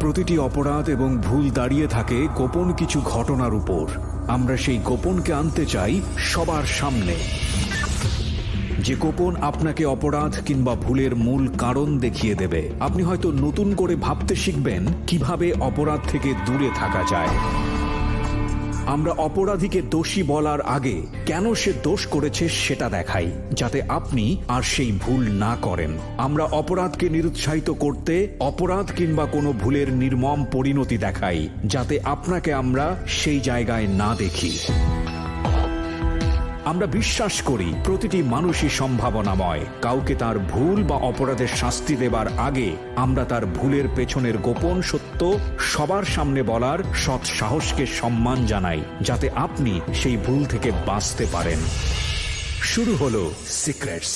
প্রতিটি অপরাধ এবং ভুল দাঁড়িয়ে থাকে গোপন কিছু ঘটনার উপর। আমরা সেই গোপনকে আনতে চাই সবার সামনে, যে গোপন আপনাকে অপরাধ কিংবা ভুলের মূল কারণ দেখিয়ে দেবে। আপনি হয়তো নতুন করে ভাবতে শিখবেন কিভাবে অপরাধ থেকে দূরে থাকা যায়। আমরা অপরাধীকে দোষী বলার আগে কেন সে দোষ করেছে সেটা দেখাই, যাতে আপনি আর সেই ভুল না করেন। আমরা অপরাধকে নিরুৎসাহিত করতে অপরাধ কিংবা কোনো ভুলের নির্মম পরিণতি দেখাই, যাতে আপনাকে আমরা সেই জায়গায় না দেখি। আমরা বিশ্বাস করি প্রতিটি মানুষই সম্ভাবনাময়। কাউকে তার ভুল বা অপরাধের শাস্তি দেবার আগে আমরা তার ভুলের পেছনের গোপন সত্য সবার সামনে বলার সৎ সাহসকে সম্মান জানাই, যাতে আপনি সেই ভুল থেকে বাঁচতে পারেন। শুরু হলো সিক্রেটস,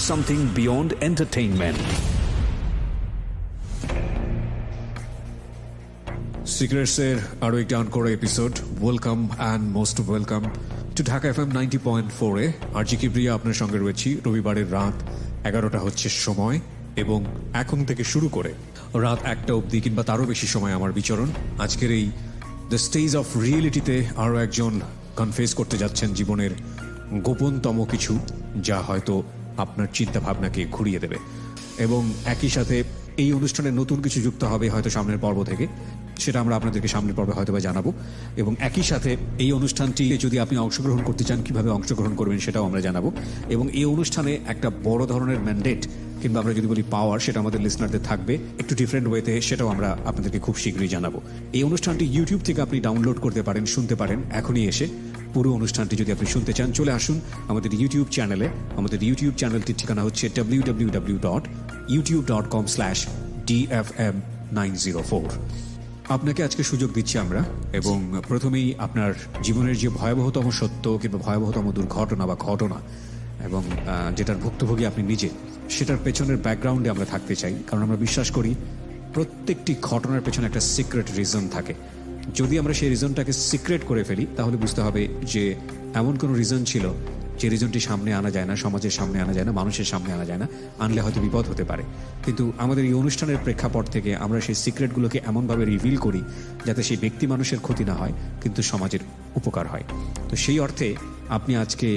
সামথিং বিয়ন্ড এন্টারটেইনমেন্ট। সিক্রেটসের আরও একটি আনকোরা episode. Welcome and most welcome to Dhaka FM 90.4-এ। আরজি কিবরিয়া আপনার সঙ্গে রয়েছি। রবিবারের রাত 11টা হচ্ছে সময়, এবং এখন থেকে শুরু করে রাত 1টা অবধি কিংবা তারও বেশি সময় আমার বিচরণ। আজকের এই দ্য স্টেজ অফ রিয়েলিটিতে আরও একজন কনফেস করতে যাচ্ছেন জীবনের গোপনতম কিছু, যা হয়তো আপনার চিন্তাভাবনাকে ঘুরিয়ে দেবে। এবং একই সাথে এই অনুষ্ঠানে নতুন কিছু যুক্ত হবে হয়তো সামনের পর্ব থেকে, সেটা আমরা আপনাদেরকে সামনের পর্বে হয়তো বা জানাবো। এবং একই সাথে এই অনুষ্ঠানটি যদি আপনি অংশগ্রহণ করতে চান, কিভাবে অংশগ্রহণ করবেন সেটাও আমরা জানাবো। এবং এই অনুষ্ঠানে একটা বড় ধরনের ম্যান্ডেট কিংবা আমরা যদি বলি পাওয়ার, সেটা আমাদের লিসনারদের থাকবে একটু ডিফারেন্ট ওয়েতে, সেটাও আমরা আপনাদেরকে খুব শীঘ্রই জানাবো। এই অনুষ্ঠানটি ইউটিউব থেকে আপনি ডাউনলোড করতে পারেন, শুনতে পারেন এখনই এসে। পুরো অনুষ্ঠানটি যদি আপনি শুনতে চান, চলে আসুন আমাদের ইউটিউব চ্যানেলে। আমাদের ইউটিউব চ্যানেলটির ঠিকানা হচ্ছে www.youtube.com/DFM904। আপনাকে আজকে সুযোগ দিচ্ছি আমরা, এবং প্রথমেই আপনার জীবনের যে ভয়াবহতম সত্য কিংবা ভয়াবহতম দুর্ঘটনা বা ঘটনা, এবং যেটার ভুক্তভোগী আপনি নিজে, সেটার পেছনের ব্যাকগ্রাউন্ডে আমরা থাকতে চাই। কারণ আমরা বিশ্বাস করি প্রত্যেকটি ঘটনার পেছনে একটা সিক্রেট রিজন থাকে। যদি আমরা সেই রিজনটাকে সিক্রেট করে ফেলি, তাহলে বুঝতে হবে যে এমন কোনো রিজন ছিল যে রিজনটি সামনে আনা যায় না, সমাজের সামনে আনা যায় না, মানুষের সামনে আনা যায় না। আনলে হয়তো বিপদ হতে পারে। কিন্তু আমাদের এই অনুষ্ঠানের প্রেক্ষাপট থেকে আমরা সেই সিক্রেটগুলোকে এমনভাবে রিভিল করি যাতে সেই ব্যক্তি মানুষের ক্ষতি না হয়, কিন্তু সমাজের উপকার হয়। তো সেই অর্থে আপনি আজকে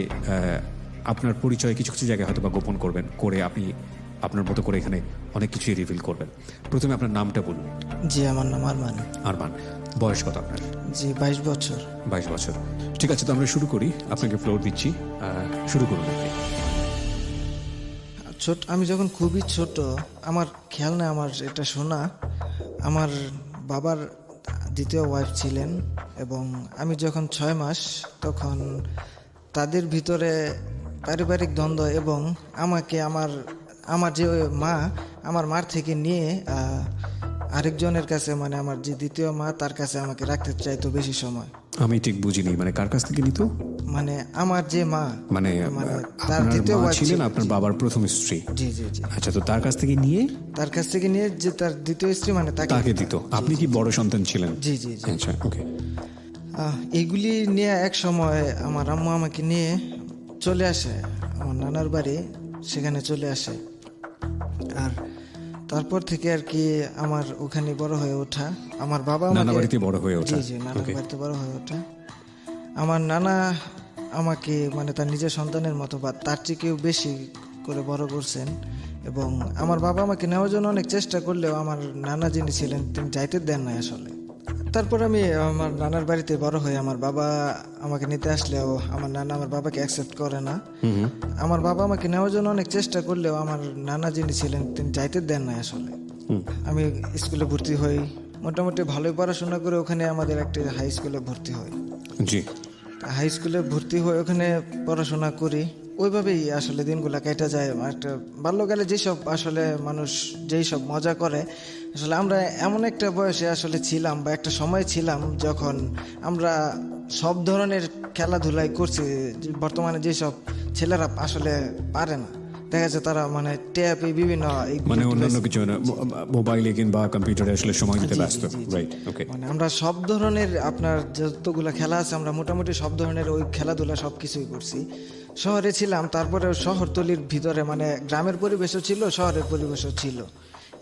আপনার পরিচয় কিছু কিছু জায়গায় হয়তো বা গোপন করবেন, করে আপনি আপনার মতো করে এখানে অনেক কিছুই রিভিল করবেন। প্রথমে আপনার নামটা বলুন। জি, আমার নাম আরমান। আরমান, বয়স কত আপনার? জি, 22 বছর। 22 বছর, ঠিক আছে। তো আমরা শুরু করি, আপনাকে ফ্লোর দিচ্ছি, শুরু করুন আপনি। আমি যখন খুবই ছোট, আমার খেয়াল নেই, আমার এটা শোনা, আমার বাবার দ্বিতীয় ওয়াইফ ছিলেন, এবং আমি যখন 6 মাস, তখন তাদের ভিতরে পারিবারিক দ্বন্দ্ব, এবং আমাকে আমার যে মা, আমার মার থেকে নিয়ে আরেকজনের কাছে, মানে আমার যে দ্বিতীয় মা, তার কাছে আমাকে রাখতে চাইতো বেশি সময়। আমি ঠিক বুঝিনি, মানে কার কাছ থেকে নিত? মানে আমার যে মা, মানে তার দ্বিতীয় ওয়াইফ ছিলেন আপনার বাবার প্রথম স্ত্রী? জি জি জি। আচ্ছা, তো তার কাছ থেকে নিয়ে যে তার দ্বিতীয় স্ত্রী, মানে তাকে দিত। আপনি কি বড় সন্তান ছিলেন? জি জি জি। আচ্ছা, ওকে। এইগুলি নিয়ে এক সময় আমার আম্মু আমাকে নিয়ে চলে আসে আমার নানার বাড়ি, সেখানে চলে আসে। আর তারপর থেকে আর কি আমার ওখানে বড় হয়ে ওঠা। আমার বাবা নানা বাড়িতে বড় হয়ে ওঠা? জি জি, নানা বাড়িতে বড় হয়ে ওঠা। আমার নানা আমাকে, মানে তার নিজের সন্তানের মতো বা তার চেয়েও বেশি করে বড় করছেন। এবং আমার বাবা আমাকে নেওয়ার জন্য অনেক চেষ্টা করলেও আমার নানা যিনি ছিলেন তিনি যাইতে দেন নাই আসলে। তারপর আমি আমার নানার বাড়িতে বড় হয়ে, আমার বাবা আমাকে নিতে আসলেও আমার নানা আমার বাবাকে অ্যাকসেপ্ট করে না। আমার বাবা আমাকে নেওয়ার জন্য অনেক চেষ্টা করলেও আমার নানা যিনি ছিলেন তিনি যাইতে দেন নাই আসলে। আমি স্কুলে ভর্তি হই, মোটামুটি ভালোই পড়াশোনা করে ওখানে আমাদের একটা হাই স্কুলে ভর্তি হই। জি। হাই স্কুলে ভর্তি হয়ে ওখানে পড়াশোনা করি, ওইভাবেই আসলে দিনগুলো কেটে যায়। একটা বাল্যকালে যেসব আসলে মানুষ যেই সব মজা করে, আসলে আমরা এমন একটা বয়সে আসলে ছিলাম, বা একটা সময় ছিলাম যখন আমরা সব ধরনের খেলাধুলাই করছি বর্তমানে যেসব ছেলেরা আসলে পারে না। দেখা যাচ্ছে তারা মানে ট্যাপে বিভিন্ন মানে অন্যান্য কিছু মোবাইলে কিংবা কম্পিউটারে আসলে সময় দিতে ব্যস্ত, রাইট? ওকে। মানে আমরা সব ধরনের, আপনার যতগুলো খেলা আছে, আমরা মোটামুটি সব ধরনের ওই খেলাধুলা সব কিছুই করছি। শহরে ছিলাম, তারপরে শহরতলির ভিতরে, মানে গ্রামের পরিবেশও ছিল, শহরের পরিবেশও ছিল।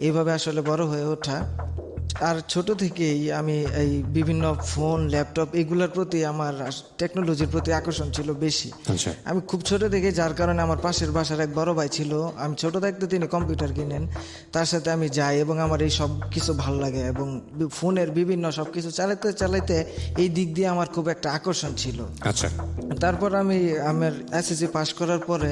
এইভাবে আসলে বড় হয়ে ওঠা। আর ছোট থেকেই আমি এই বিভিন্ন ফোন ল্যাপটপ এগুলোর প্রতি আমার টেকনোলজির প্রতি আকর্ষণ ছিল বেশি। আচ্ছা আমি খুব ছোট থেকে, যার কারণে আমার পাশের বাসার এক বড় ভাই ছিল, আমি ছোট থাকতে তিনি কম্পিউটার কিনেন, তার সাথে আমি যাই এবং আমার এই সব কিছু ভালো লাগে এবং ফোনের বিভিন্ন সব কিছু চালাতে চালাতে এই দিক দিয়ে আমার খুব একটা আকর্ষণ ছিল। আচ্ছা তারপর আমি আমার এসএসসি পাশ করার পরে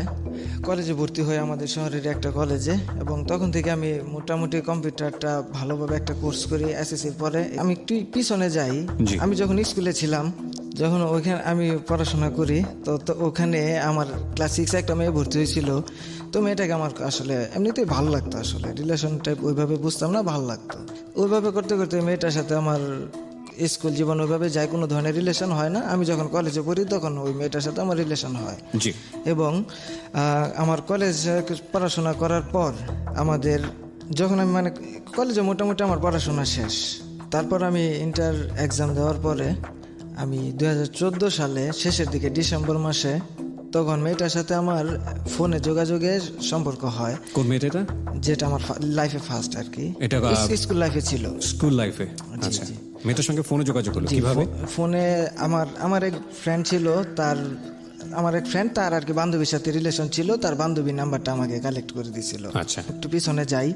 কলেজে ভর্তি হই আমাদের শহরের একটা কলেজে, এবং তখন থেকে আমি মোটামুটি কম্পিউটারটা ভালোভাবে একটা কোর্স করি। এসএসসির পরে আমি একটু পিছনে যাই, জি। আমি যখন স্কুলে ছিলাম, যখন ওইখানে আমি পড়াশোনা করি, তো ওখানে আমার ক্লাস 6 একটা মেয়ে ভর্তি হয়েছিল। তো মেয়েটাকে আমার আসলে এমনিতেই ভালো লাগতো, আসলে রিলেশন টাইপ ওইভাবে বুঝতাম না, ভালো লাগতো। ওইভাবে করতে করতে মেয়েটার সাথে আমার স্কুল জীবন ওইভাবে যায়, কোনো ধরনের রিলেশন হয় না। আমি যখন কলেজে পড়ি তখন ওই মেয়েটার সাথে আমার রিলেশন হয়। জি এবং আমার কলেজ পড়াশোনা করার পর আমাদের যখন আমি মানে কলেজে মোটামুটি আমার পড়াশোনা শেষ, তারপর আমি ইন্টার এক্সাম দেওয়ার পরে আমি 2014 সালে শেষের দিকে ডিসেম্বর মাসে তখন মেয়েটার সাথে আমার ফোনে যোগাযোগের সম্পর্ক হয়। কোন মেয়েটা? যেটা আমার লাইফে ফার্স্ট আর কি, এটা স্কুল লাইফে ছিল। স্কুল লাইফে? আচ্ছা, মেয়েটার সঙ্গে ফোনে যোগাযোগ হলো কিভাবে? ফোনে আমার এক ফ্রেন্ড ছিল, আমার এক ফ্রেন্ড তার আর কি বান্ধবীর সাথে রিলেশন ছিল, তার বান্ধবীর নাম্বারটা আমাকে কালেক্ট করে দিয়েছিল। আচ্ছা একটু পিছনে যাই,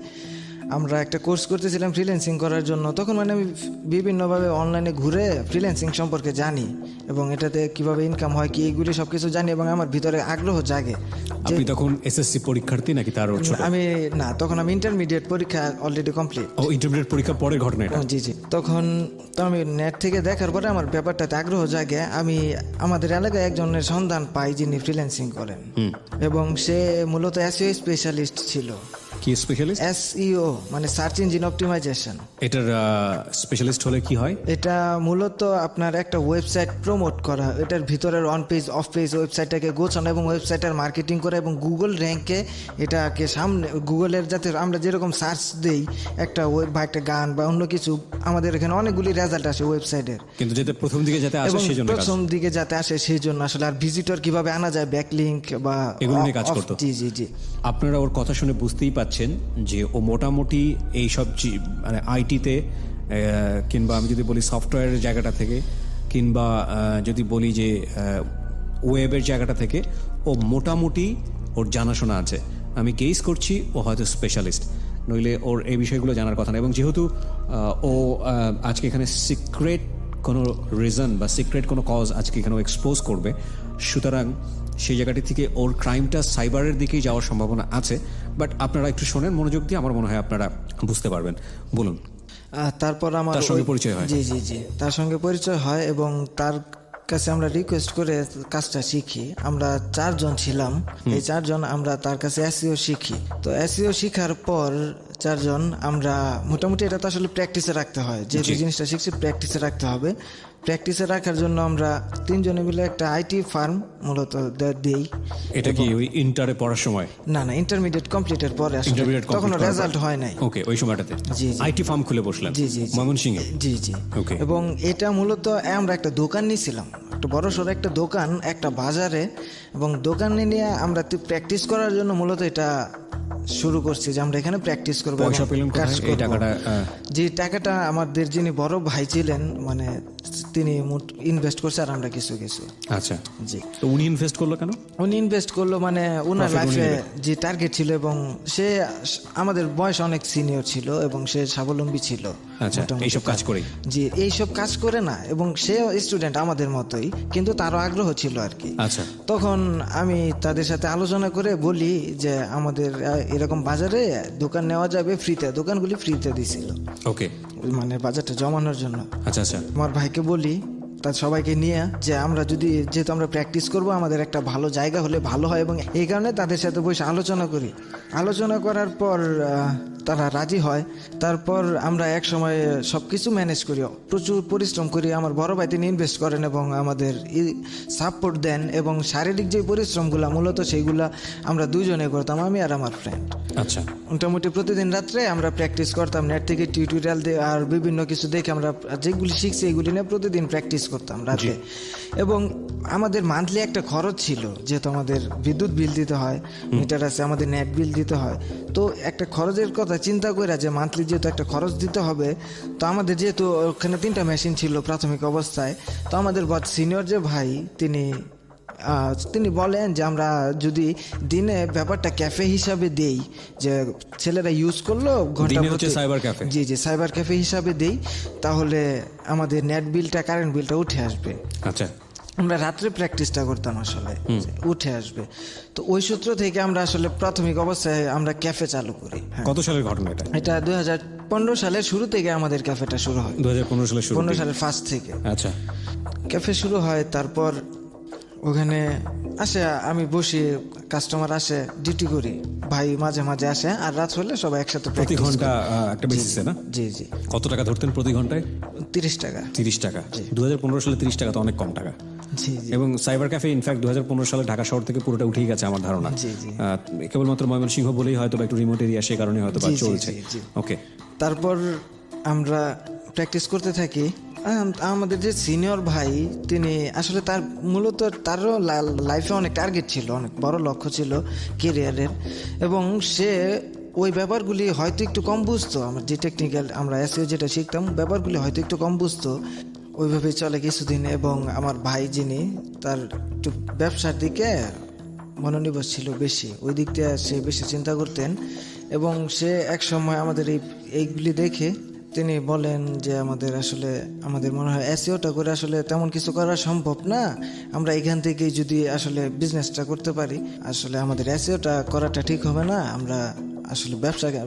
আমরা একটা কোর্স করতেছিলাম ফ্রিল্যান্সিং করার জন্য। তখন মানে আমি বিভিন্নভাবে অনলাইনে ঘুরে ফ্রিল্যান্সিং সম্পর্কে জানি এবং এটাতে কিভাবে ইনকাম হয় কি এইগুলি সব কিছু জানি এবং আমার ভিতরে আগ্রহ জাগে। আপনি তখন এসএসসি পরীক্ষার্থী নাকি তার ছোট? আমি না, তখন আমি ইন্টারমিডিয়েট পরীক্ষা অলরেডি কমপ্লিট। ও, ইন্টারমিডিয়েট পরীক্ষা পরের ঘটনা এটা? জি জি। তখন তো আমি নেট থেকে দেখার পরে আমার ব্যাপারটাতে আগ্রহ জাগে। আমি আমাদের এলাকায় একজনের সন্ধান পাই যিনি ফ্রিল্যান্সিং করেন এবং সে মূলত এসইও স্পেশালিস্ট ছিল। কি স্পেশালিস্ট? এসইও মানে সার্চ ইঞ্জিন অপটিমাইজেশন। এটার স্পেশালিস্ট হলে কি হয়? এটা মূলত আপনার একটা ওয়েবসাইট প্রমোট করা, এটার ভিতরের অন পেজ অফ পেজ ওয়েবসাইটটাকে গোছানো এবং ওয়েবসাইটের মার্কেটিং করা এবং গুগল র্যাঙ্কে এটাকে সামনে, গুগলের যাতে আমরা যেরকম সার্চ দেই একটা ওয়েব বা একটা গান বা অন্য কিছু, আমাদের এখানে অনেকগুলি রেজাল্ট আসে ওয়েবসাইটের, কিন্তু যাতে প্রথম দিকে যাতে আসে এবং সেই জন্য প্রথম দিকে যাতে আসে সেই জন্য আসলে। আর ভিজিটর কিভাবে আনা যায়, ব্যাকলিংক বা এগুলো নিয়ে কাজ করতো। জি জি জি। আপনারা ওর কথা শুনে বুঝতেই পাচ্ছেন যে ও মোটামুটি এইসব মানে আইটিতে কিংবা আমি যদি বলি সফটওয়্যারের জায়গাটা থেকে কিংবা যদি বলি যে ওয়েবের জায়গাটা থেকে ও মোটামুটি ওর জানাশোনা আছে। আমি গেস করছি ও হয়তো স্পেশালিস্ট, নইলে ওর এই বিষয়গুলো জানার কথা না। এবং যেহেতু ও আজকে এখানে সিক্রেট কোনো রিজন বা সিক্রেট কোনো কজ আজকে এখানে এক্সপোজ করবে, সুতরাং সেই জায়গাটি থেকে ওর ক্রাইমটা সাইবারের দিকেই যাওয়ার সম্ভাবনা আছে। বাট আপনারা একটু শোনেন মনোযোগ দিয়ে, আমার মনে হয় আপনারা বুঝতে পারবেন। বলুন। তারপর আমার তার সঙ্গে পরিচয় হয়? জি জি জি, তার সঙ্গে পরিচয় হয় এবং তার কাছে আমরা রিকোয়েস্ট করে কাজটা শিখি। আমরা 4 জন ছিলাম, এই 4 জন আমরা তার কাছে এসইও শিখি। তো এসইও শিখার পর 4 জন আমরা মোটামুটি, এটা তো আসলে প্র্যাকটিসে রাখতে হয়, যেহেতু জিনিসটা শিখছি প্র্যাকটিসে রাখতে হবে। প্র্যাকটিসে রাখার জন্য আমরা 3 জনে মিলে একটা আইটি ফার্ম মূলত দেই। এটা কি ওই ইন্টারে পড়ার সময়? না না, ইন্টারমিডিয়েট কমপ্লিটের পরে আসলে, ইন্টারমিডিয়েট তখন রেজাল্ট হয় নাই। ওকে, ওই সময়টাতে জি জি আইটি ফার্ম খুলে বসলেন? জি জি জি। ময়মনসিংহে? জি জি। ওকে। এবং এটা মূলত আমরা একটা দোকান নিয়েছিলাম, একটা বড় সড়ো একটা দোকান একটা বাজারে, এবং দোকানে নিয়ে আমরা প্র্যাকটিস করার জন্য মূলত এটা শুরু করছি যে আমরা এখানে প্র্যাকটিস করবো। পয়সা পেলেন কোথায় এই টাকাটা? যে টাকাটা আমাদের যিনি বড় ভাই ছিলেন মানে তিনি ইনভেস্ট করছে আর আমরা কিছু কিছু। আচ্ছা, জি। তো উনি ইনভেস্ট করলো কেন? উনি ইনভেস্ট করলো মানে ওনার লাইফে যে টার্গেট ছিল, এবং সে আমাদের বয়স অনেক সিনিয়র ছিল এবং সে স্বাবলম্বী ছিল। আচ্ছা, এইসব কাজ করে? জি, এইসব কাজ করে না, এবং সে স্টুডেন্ট আমাদের মতোই, কিন্তু তারও আগ্রহ ছিল আর কি। আচ্ছা। তখন আমি তাদের সাথে আলোচনা করে বলি যে আমাদের এরকম বাজারে দোকান নেওয়া যাবে ফ্রিতে, দোকানগুলি ফ্রিতে দিছিল ওকে, মানে বাজারটা জমানোর জন্য। আচ্ছা আচ্ছা। আমার ভাইকে বলি, তার সবাইকে নিয়ে, যে আমরা যেহেতু আমরা প্র্যাকটিস করব, আমাদের একটা ভালো জায়গা হলে ভালো হয়, এবং এই কারণে তাদের সাথে বসে আলোচনা করি। আলোচনা করার পর তারা রাজি হয়। তারপর আমরা এক সময় সব কিছু ম্যানেজ করি, প্রচুর পরিশ্রম করি। আমার বড় ভাই তিনি ইনভেস্ট করেন এবং আমাদের সাপোর্ট দেন, এবং শারীরিক যে পরিশ্রমগুলো মূলত সেইগুলা আমরা দুজনে করতাম, আমি আর আমার ফ্রেন্ড। আচ্ছা। মোটামুটি প্রতিদিন রাত্রে আমরা প্র্যাকটিস করতাম, নেট থেকে টিউটোরিয়াল দিয়ে আর বিভিন্ন কিছু দেখে আমরা যেগুলি শিখছি এগুলি নিয়ে প্রতিদিন প্র্যাকটিস করতাম রাতে। এবং আমাদের মান্থলি একটা খরচ ছিল, যেহেতু আমাদের বিদ্যুৎ বিল দিতে হয়, মিটার আছে, আমাদের নেট বিল দিতে হয়। তো একটা খরচের কথা চিন্তা করে যে মান্থলি যেহেতু একটা খরচ দিতে হবে, তো আমাদের যেহেতু ওখানে 3টা মেশিন ছিল প্রাথমিক অবস্থায়, তো আমাদের সিনিয়র যে ভাই তিনি বলেন যে আমরা যদি দিনে ব্যাপারটা ক্যাফে হিসাবে দেই, যে ছেলেরা ইউজ করলো ঘন্টা প্রতি, সাইবার ক্যাফে, জি সাইবার ক্যাফে হিসাবে দেই, তাহলে আমাদের নেট বিলটা, কারেন্ট বিলটা উঠে আসবে। আচ্ছা, আমরা রাত্রে প্র্যাকটিসটা করতাম আসলে, উঠে আসবে। তো ওই সূত্র থেকে আমরা আসলে প্রাথমিক অবস্থায় আমরা ক্যাফে চালু করি। কত সালের ঘটনা এটা? এটা 2015 সালের শুরু থেকে আমাদের ক্যাফেটা শুরু হয়। 2015 সালের শুরু, 15 সালের ফার্স্ট থেকে আচ্ছা ক্যাফে শুরু হয়। তারপর ওখানে আসে, আমি বসি, কাস্টমার আসে, ডিউটি করি, ভাই মাঝে মাঝে আসে, আর রাত হলে সবাই একসাথে প্রতি practice ঘন্টা করি। একটা বেসিসে না? জি জি। কত টাকা ধরতেন প্রতি ঘন্টায়? 30 টাকা। 30 টাকা। 2015 সালে 30 টাকা তো অনেক কম টাকা। জি জি। এবং সাইবার ক্যাফে ইনফ্যাক্ট 2015 সালে ঢাকা শহর থেকে পুরোটা উঠেই গেছে আমার ধারণা। জি জি। কেবলমাত্র ময়মনসিংহ বলেই হয়তো বা একটু রিমোট এরিয়া, সে কারণে হয়তো বা জি, জি, চলছে। জি, জি। ওকে, তারপর আমরা প্র্যাকটিস করতে থাকি। আমাদের যে সিনিয়র ভাই, তিনি আসলে মূলত তারও লাইফে অনেক টার্গেট ছিল, অনেক বড় লক্ষ্য ছিল কেরিয়ারের, এবং সে ওই ব্যাপারগুলি হয়তো একটু কম বুঝতো। আমার যে টেকনিক্যাল আমরা এসইও যেটা শিখতাম, ব্যাপারগুলি হয়তো একটু কম বুঝতো। ওইভাবেই চলে কিছুদিন। এবং আমার ভাই যিনি, তার একটু ব্যবসার দিকে মনোনিবেশ ছিল বেশি, ওই দিক দিয়ে সে বেশি চিন্তা করতেন। এবং সে এক সময় আমাদের এইগুলি দেখে তিনি বলেন যে আমাদের মনে হয় এসইওটা করে আসলে তেমন কিছু করা সম্ভব না, আমরা এখান থেকেই যদি আসলে বিজনেসটা করতে পারি, আসলে আমাদের এসইওটা করাটা ঠিক হবে না, আমরা আসলে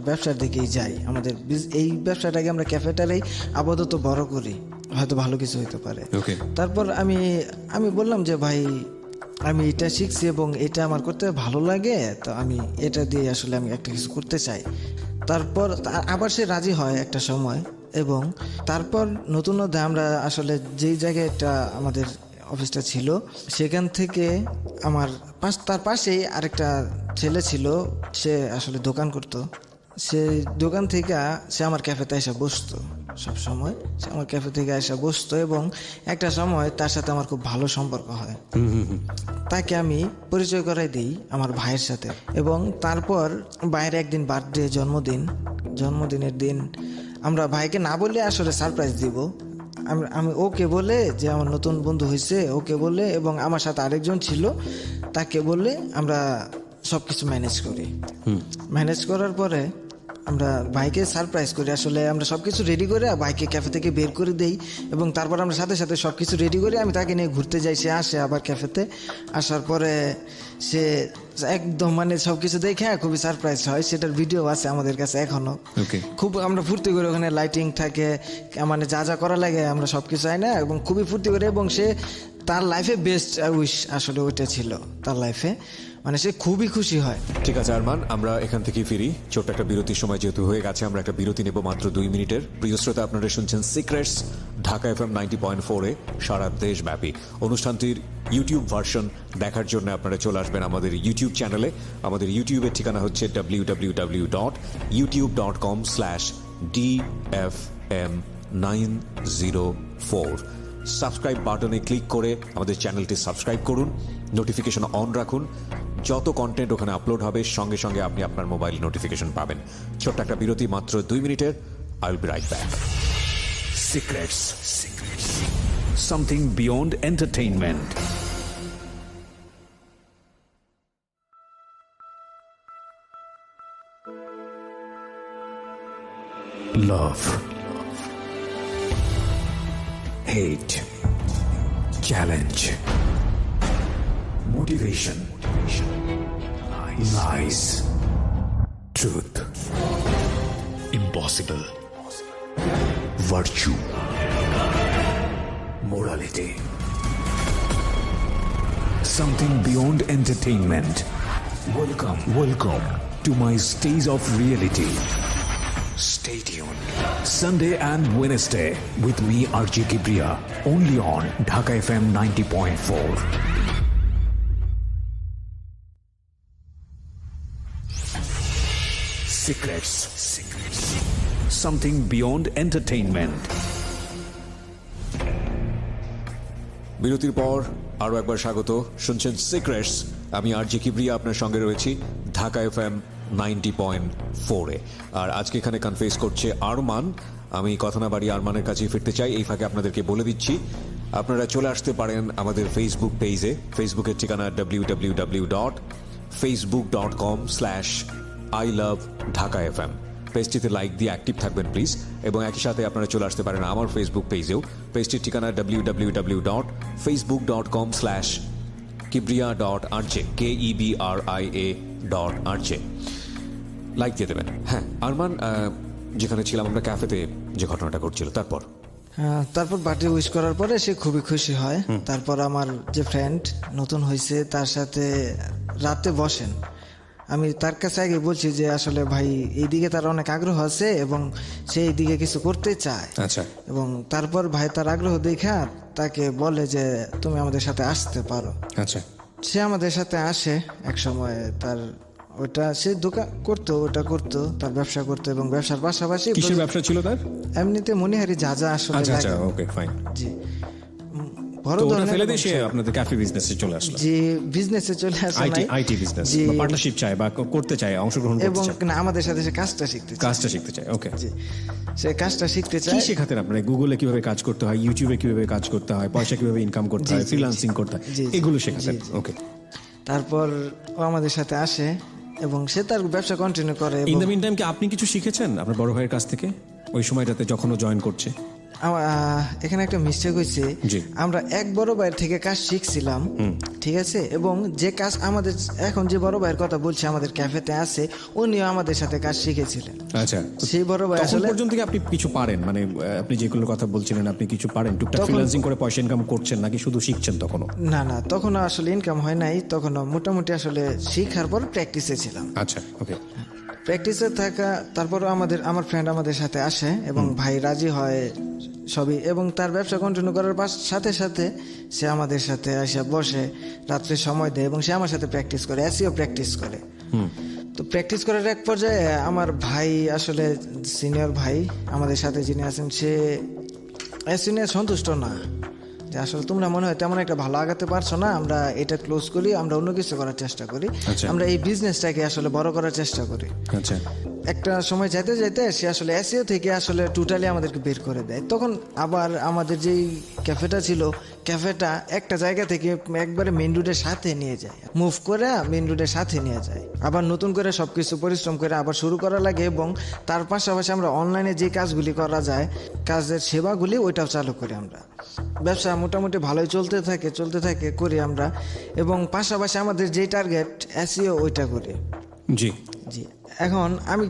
ব্যবসার দিকেই যাই, আমাদের এই ব্যবসাটাকে আমরা ক্যাফেটারেই আপাতত বড় করি, হয়তো ভালো কিছু হতে পারে। তারপর আমি বললাম যে ভাই, আমি এটা শিখছি এবং এটা আমার করতে ভালো লাগে, তো আমি এটা দিয়ে আসলে আমি একটা কিছু করতে চাই। তারপর আবার সে রাজি হয় একটা সময়। এবং তারপর নতুন আমরা আসলে যেই জায়গায় আমাদের অফিসটা ছিল, সেখান থেকে তার পাশেই আরেকটা ছেলে ছিল, সে আসলে দোকান করতো। সেই দোকান থেকে সে আমার ক্যাফেতে এসে বসতো, সব সময় সে আমার ক্যাফে থেকে এসে বসতো। এবং একটা সময় তার সাথে আমার খুব ভালো সম্পর্ক হয়। তাকে আমি পরিচয় করাই দিই আমার ভাইয়ের সাথে। এবং তারপর বাইরে একদিন বার্থডে, জন্মদিনের দিন আমরা ভাইকে না বলে আসলে সারপ্রাইজ দিব। আমি ওকে বলে, যে আমার নতুন বন্ধু হয়েছে, ওকে বলে, এবং আমার সাথে আরেকজন ছিল, তাকে বলে আমরা সব কিছু ম্যানেজ করি। ম্যানেজ করার পরে আমরা ভাইকে সারপ্রাইজ করি। আসলে আমরা সব কিছু রেডি করে ভাইকে ক্যাফে থেকে বের করে দেই। এবং তারপর আমরা সাথে সাথে সব কিছু রেডি করে আমি তাকে নিয়ে ঘুরতে যাই। সে আসে আবার ক্যাফেতে, আসার পরে সে একদম সব কিছু দেখে খুবই সারপ্রাইজ হয়। সেটার ভিডিও আছে আমাদের কাছে এখনো। খুব আমরা ফুর্তি করে, ওখানে লাইটিং থাকে, যা যা করা লাগে আমরা সব কিছু আই না, এবং খুবই ফুর্তি করে। এবং সে তার লাইফে বেস্ট উইশ আসলে ওইটা ছিল তার লাইফে, সে খুবই খুশি হয়। ঠিক আছে আরমান, আমরা এখান থেকে ফিরি। ছোট্ট একটা বিরতির সময় যেহেতু হয়ে গেছে, আমরা একটা বিরতি নেব মাত্র 2 মিনিটের। প্রিয় শ্রোতা, আপনারা শুনছেন সিক্রেটস ঢাকা FM 90.4-এ সারা দেশব্যাপী। অনুষ্ঠানটির ইউটিউব ভার্সন দেখার জন্য আপনারা চলে আসবেন আমাদের ইউটিউব চ্যানেলে। আমাদের ইউটিউবের ঠিকানা হচ্ছে www.youtube.com/DFM904। সাবস্ক্রাইব বাটনে ক্লিক করে আমাদের চ্যানেলটি সাবস্ক্রাইব করুন, নোটিফিকেশন অন রাখুন। যত কন্টেন্ট ওখানে আপলোড হবে সঙ্গে সঙ্গে আপনি আপনার মোবাইল নোটিফিকেশন পাবেন। ছোট্ট একটা বিরতি, মাত্র 2 মিনিটের। I will be right back. Secrets, something beyond entertainment. Love, hate, challenge, motivation, lies, truth, impossible, virtue, morality. Something beyond entertainment. Welcome to my stage of reality. Stay tuned. Sunday and Wednesday with me, RJ Kibriya, only on Dhaka FM 90.4. Secrets. Something beyond entertainment. বিরতির পর আরও একবার স্বাগত, শুনছেন secrets. আমি আরজি কিবরিয়া আপনার সঙ্গে রয়েছি ঢাকা FM 90.4-এ। আর আজকে এখানে কনফেস করছে আরমান। আমি কথা না বাড়িয়ে আরমানের কাছেই ফিরতে চাই। এই ফাঁকে আপনাদেরকে বলে দিচ্ছি, আপনারা চলে আসতে পারেন আমাদের ফেসবুক পেজে। ফেসবুকের ঠিকানা www.facebook.com/ilovedhakafm। পেজটিতে লাইক দিয়ে অ্যাক্টিভ থাকবেন প্লিজ, এবং একই সাথে আপনারা চলে আসতে পারেন আমার ফেসবুক পেজেও। পেজটির ঠিকানা www.facebook.com/kibria.rj KEBRIA.RJ। লাইক দিয়ে দেবেন। হ্যাঁ আরমান, যেখানে ছিলাম আমরা ক্যাফেতে, যে ঘটনাটা ঘটছিল, তারপর তারপর বার্থডে উইশ করার পরে সে খুবই খুশি হয়। তারপর আমার যে ফ্রেন্ড নতুন হয়েছে তার সাথে রাতে বসেন। আমি তার কাছে আগে বলছি যে আসলে ভাই এইদিকে তার অনেক আগ্রহ আছে এবং সে এইদিকে কিছু করতে চায়। আচ্ছা। এবং তারপর ভাই তার আগ্রহ দেখা তাকে বলে যে তুমি আমাদের সাথে আসতে পারো। আচ্ছা। সে আমাদের সাথে আসে এক সময়। তার ওটা সে দোকান করতো, ওটা করতো, তার ব্যবসা করতো এবং ব্যবসার পাশাপাশি কিসের ব্যবসা ছিল তার? এমনিতে মনিহারি যা যা আসলে আচ্ছা আচ্ছা, লাগে। Okay fine. জি, বড় তো ওটা ধরনের ফেলে দিয়ে সে আপনাদের ক্যাফে বিজনেসে চলে আসলো। যে বিজনেসে চলে আসে নাই, আইটি বিজনেস জি, বা পার্টনারশিপ চায় বা করতে চায়, অংশগ্রহণ করতে এবং চায়, না আমাদের সাথে সে কাজটা শিখতে চায়। কাজটা শিখতে চায়। ওকে। জি, সে কাজটা শিখতে কি চায়। শেখাতেন আপনারা? গুগলে কিভাবে কাজ করতে হয়, ইউটিউবে কিভাবে কাজ করতে হয়, পয়সা কিভাবে ইনকাম করতে হয়, জি, ফ্রিল্যান্সিং করতে হয়, জি, জি, এগুলো শেখাতেন। জি, জি। ওকে। তারপর ও আমাদের সাথে আসে এবং সে তার ব্যবসা কন্টিনিউ করে। ইন দ্য মিন টাইম কি আপনি কিছু শিখেছেন আপনার বড় ভাইয়ের কাছ থেকে ওই সময়টাতে যখন ও জয়েন করছে? এখানে একটা মিস্টেক হয়েছে। জি। আমরা এক বড় ভাইয়ের থেকে কাজ শিখছিলাম, ঠিক আছে, এবং যে কাজ আমাদের এখন যে বড় ভাইয়ের কথা বলছে আমাদের ক্যাফেতে আছে, উনিও আমাদের সাথে কাজ শিখেছিলেন। আচ্ছা। সেই বড় ভাই তখন আসলে পর্যন্ত কি আপনি কিছু পারেন? মানে আপনি যেগুলোর কথা বলছিলেন, আপনি কিছু পারেন? টুকটাক ফ্রিল্যান্সিং করে পয়সা ইনকাম করছেন নাকি শুধু শিখছেন তখনও? না না, তখন আসলে ইনকাম হয় নাই। তখন মোটামুটি আসলে শিখার পর প্র্যাকটিসে ছিলাম। আচ্ছা, ওকে। প্র্যাকটিসে থাকা, তারপর আমার ফ্রেন্ড আমাদের সাথে আসে এবং ভাই রাজি হয় সবই, এবং তার ব্যবসা কন্টিনিউ করার সাথে সাথে সে আমাদের সাথে এসে বসে, রাত্রে সময় দেয় এবং সে আমার সাথে প্র্যাকটিস করে, এসিও প্র্যাকটিস করে। তো প্র্যাকটিস করার এক পর্যায়ে আমার ভাই, আসলে সিনিয়র ভাই আমাদের সাথে যিনি আছেন, সে এসি নিয়ে সন্তুষ্ট না, যে আসলে তোমরা মনে হয় তেমন একটা ভালো আগাতে পারছো না, আমরা এটা ক্লোজ করি, আমরা অন্য কিছু করার চেষ্টা করি, আচ্ছা। আমরা এই বিজনেসটাকে আসলে বড় করার চেষ্টা করি। আচ্ছা। একটা সময় যেতে যেতে সে আসলে এসিও থেকে আসলে টোটালি আমাদেরকে বের করে দেয়। তখন আবার আমাদের যেই ক্যাফেটা ছিল, ক্যাফেটা একটা জায়গা থেকে একবারে মেইন রোডের সাথে নিয়ে যায়, মুভ করে মেইন রোডের সাথে নিয়ে যায়, আবার নতুন করে সবকিছু পরিশ্রম করে আবার শুরু করা লাগে। এবং তার পাশাপাশি আমরা অনলাইনে যে কাজগুলি করা যায়, কাজের সেবাগুলি, ওইটাও চালু করি আমরা। ব্যবসা মোটামুটি ভালোই চলতে থাকে করি আমরা, এবং পাশাপাশি আমাদের যেই টার্গেট এসিও, ওইটা করি। জি জি। এখন আমি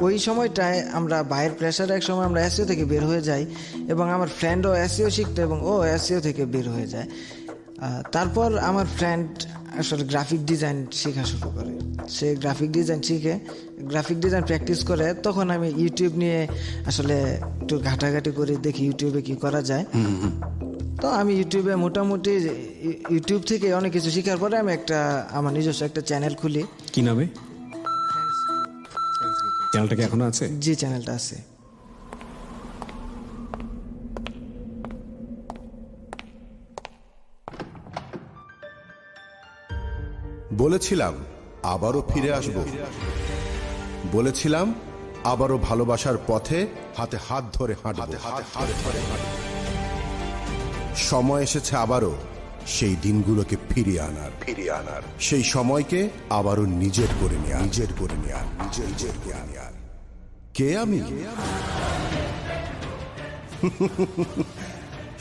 ওই সময়টায় আমরা বাইরের প্রেশারে এক সময় আমরা এসিও থেকে বের হয়ে যাই, এবং আমার ফ্রেন্ডও এসিও শিখতো এবং ও এসিও থেকে বের হয়ে যায়। তারপর আমার ফ্রেন্ড আসলে গ্রাফিক ডিজাইন শেখা শুরু করে। সে গ্রাফিক ডিজাইন শিখে, গ্রাফিক ডিজাইন প্র্যাকটিস করে। তখন আমি ইউটিউব নিয়ে আসলে একটু ঘাটাঘাটি করে দেখি ইউটিউবে কি করা যায়। তো আমি ইউটিউবে মোটামুটি ইউটিউব থেকে অনেক কিছু শেখার পরে আমি আমার নিজস্ব একটা চ্যানেল খুলি। কি নামে চ্যানেলটা? কি এখনো আছে? জি, চ্যানেলটা আছে। বলেছিলাম আবারও ফিরে আসব, বলেছিলাম আবারও ভালোবাসার পথে হাতে হাত ধরে হাঁটব। সময় এসেছে আবারও সেই দিনগুলোকে ফিরিয়ে আনার, সেই সময়কে আবারও নিজের করে নেয়ার। কে আমি?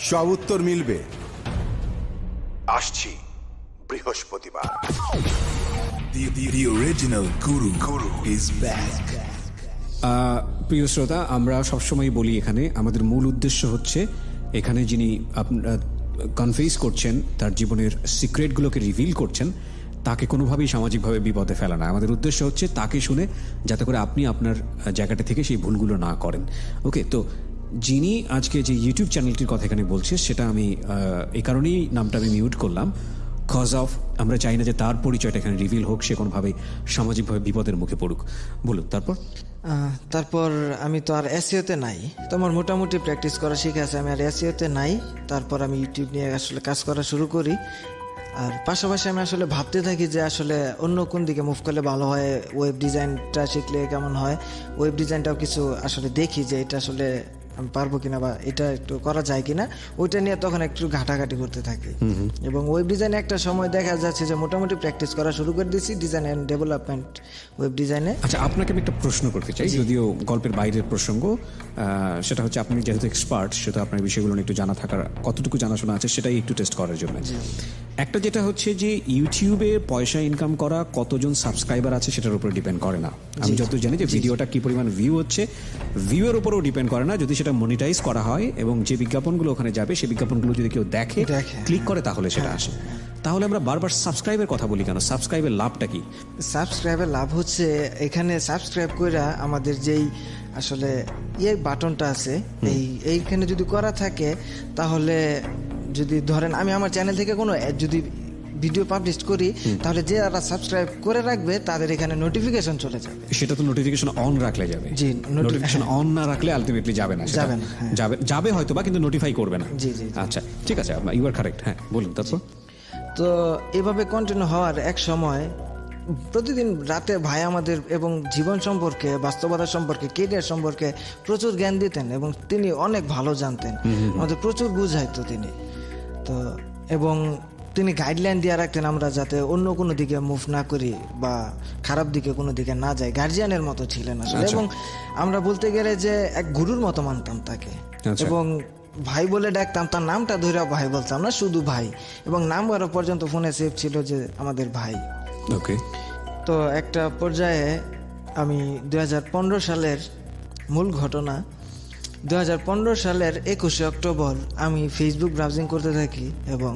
সব উত্তর মিলবে। আসছি বৃহস্পতিবার। The original Guru is back. প্রিয় শ্রোতা, আমরা সবসময় বলি এখানে আমাদের মূল উদ্দেশ্য হচ্ছে এখানে যিনি আপনারা কনফেস করছেন, তার জীবনের সিক্রেটগুলোকে রিভিল করছেন, তাকে কোনোভাবেই সামাজিকভাবে বিপদে ফেলা না। আমাদের উদ্দেশ্য হচ্ছে তাকে শুনে যাতে করে আপনি আপনার জায়গাটা থেকে সেই ভুলগুলো না করেন। ওকে, তো যিনি আজকে যে ইউটিউব চ্যানেলটির কথা এখানে বলছে, সেটা আমি এই কারণেই নামটা আমি মিউট করলাম, কজ অফ আমরা চাই না যে তার পরিচয়টা এখানে রিভিল হোক, সে কোনোভাবে সামাজিকভাবে বিপদের মুখে পড়ুক। বলুন তারপর। তারপর আমি তো আর এসইওতে নাই, তো আমার মোটামুটি প্র্যাকটিস করা শিখে আছে, আমি আর এসইওতে নাই। তারপর আমি ইউটিউব নিয়ে আসলে কাজ করা শুরু করি। আর পাশাপাশি আমি আসলে ভাবতে থাকি যে আসলে অন্য কোন দিকে মুভ করলে ভালো হয়, ওয়েব ডিজাইনটা শিখলে কেমন হয়, ওয়েব ডিজাইনটাও কিছু আসলে দেখি যে এটা আসলে আমি পারবো কিনা বা এটা একটু করা যায় কিনা, ওইটা নিয়ে তখন একটু ঘাটাঘাটি করতে থাকি। এবং ওয়েব ডিজাইনে একটা সময় দেখা যাচ্ছে যে মোটামুটি প্র্যাকটিস করা শুরু করে দিয়েছি ডিজাইন অ্যান্ড ডেভেলপমেন্ট ওয়েব ডিজাইনে। আচ্ছা, আপনাকে আমি একটা প্রশ্ন করতে চাই, যদিও গল্পের বাইরের প্রসঙ্গ। সেটা হচ্ছে, আপনি যেহেতু এক্সপার্ট, সেটা আপনার বিষয়গুলো নিয়ে একটু জানা থাকার, কতটুকু জানাশোনা আছে সেটাই একটু টেস্ট করার জন্য। একটা যেটা হচ্ছে যে ইউটিউবে পয়সা ইনকাম করা কতজন সাবস্ক্রাইবার আছে সেটার উপর ডিপেন্ড করে না। আমি যত জানি যে ভিডিওটা কি পরিমাণ ভিউ হচ্ছে, ভিউয়ের উপরও ডিপেন্ড করে না। যদি সেটা মনিটাইজ করা হয় এবং যে বিজ্ঞাপনগুলো ওখানে যাবে সেই বিজ্ঞাপনগুলো যদি কেউ দেখে, ক্লিক করে, তাহলে সেটা আসে। তাহলে আমরা বারবার সাবস্ক্রাইবের কথা বলি কেন? সাবস্ক্রাইবের লাভটা কি? সাবস্ক্রাইবের লাভ হচ্ছে এখানে সাবস্ক্রাইব করে আমাদের যেই আসলে বাটনটা আছে, এইখানে যদি করা থাকে, তাহলে যদি ধরেন আমি আমার চ্যানেল থেকে কোনো যদি ভিডিও পাবলিশ করি, তাহলে যারা সাবস্ক্রাইব করে রাখবে তাদের এখানে নোটিফিকেশন চলে যাবে। সেটা তো নোটিফিকেশন অন রাখলে যাবে। জি, নোটিফিকেশন অন না রাখলে আলটিমেটলি যাবে না। যাবে না, হ্যাঁ। যাবে হয়তো বা, কিন্তু নোটিফাই করবে না। জি জি। আচ্ছা, ঠিক আছে, ইউ আর কারেক্ট। হ্যাঁ, বলুন। তারপর তো এভাবে কন্টিনিউ হওয়ার এক সময় প্রতিদিন রাতে ভাই আমাদের এবং জীবন সম্পর্কে, বাস্তবতা সম্পর্কে, কেরিয়ার সম্পর্কে প্রচুর জ্ঞান দিতেন এবং তিনি অনেক ভালো জানতেন, আমাদের প্রচুর বুঝাইতো তিনি। তো এবং তিনি গাইডলাইন দিয়ে রাখতেন আমরা যাতে অন্য কোনো দিকে মুভ না করি বা খারাপ দিকে কোনো দিকে না যাই। গার্জিয়ানের মতো ছিলেন আসলে, এবং আমরা বলতে গেলে যে এক গুরুর মতো মানতাম তাকে। এবং ভাই বলে ডাকতাম, তার নামটা ধরে ভাই বলতাম না, শুধু ভাই। এবং নাম্বারও পর্যন্ত ফোনে সেভ ছিল যে আমাদের ভাই। ওকে। তো একটা পর্যায়ে আমি 2015 সালের মূল ঘটনা, 2015 সালের 21শে অক্টোবর আমি ফেসবুক ব্রাউজিং করতে থাকি এবং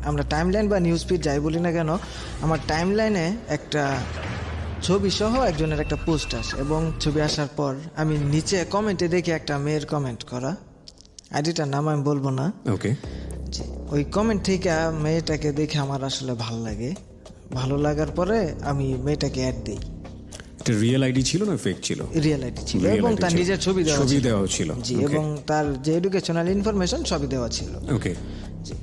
আমরা টাইমলাইন বা নিউজ ফিড যাই বলি না কেন, আমার টাইমলাইনে একটা ছবি সহ একজনের একটা পোস্ট আসে। এবং ছবি আসার পর আমি নিচে কমেন্টে দেখি একটা মেয়ের কমেন্ট করা, আইডিটার নাম আমি বলবো না। ওকে। ওই কমেন্ট থেকে মেয়েটাকে দেখে আমার আসলে ভালো লাগে। ভালো লাগার পরে আমি মেয়েটাকে অ্যাড দিই। এটা রিয়েল আইডি ছিল না ফেক ছিল? রিয়েল আইডি ছিল এবং তার নিজের ছবি দেওয়া ছিল। জি, এবং তার যে এডুকেশনাল ইনফরমেশন সবই দেওয়া ছিল। ওকে। জি,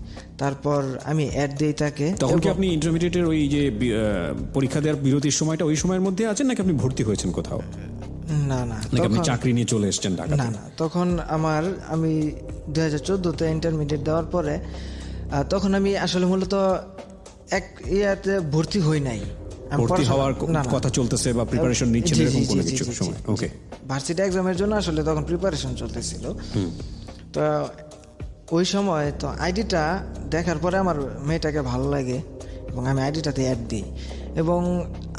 তারপর আমি অ্যাড দিই তাকে। তখন কি আপনি ইন্টারমিডিয়েটের ওই যে পরীক্ষা দেওয়ার বিরতির সময়টা, ওই সময়ের মধ্যে আছেন নাকি আপনি ভর্তি হয়েছেন কোথাও? না না, নাকি আপনি চাকরি নিয়ে চলে এসেছেন ঢাকা? না না, তখন আমি 2014-তে ইন্টারমিডিয়েট দেওয়ার পরে তখন আমি আসলে মূলত এক ইয়াতে ভর্তি হই নাই। ভর্তি হওয়ার কথা চলতেছে বা প্রিপারেশন নিচ্ছেন এরকম কোনো কিছু সময়? ওকে। ভার্সিটি এক্সামের জন্য আসলে তখন প্রিপারেশন চলতেছিল। তো ওই সময় তো আইডিটা দেখার পরে আমার মেয়েটাকে ভালো লাগে এবং আমি আইডিটাতে অ্যাড দিই। এবং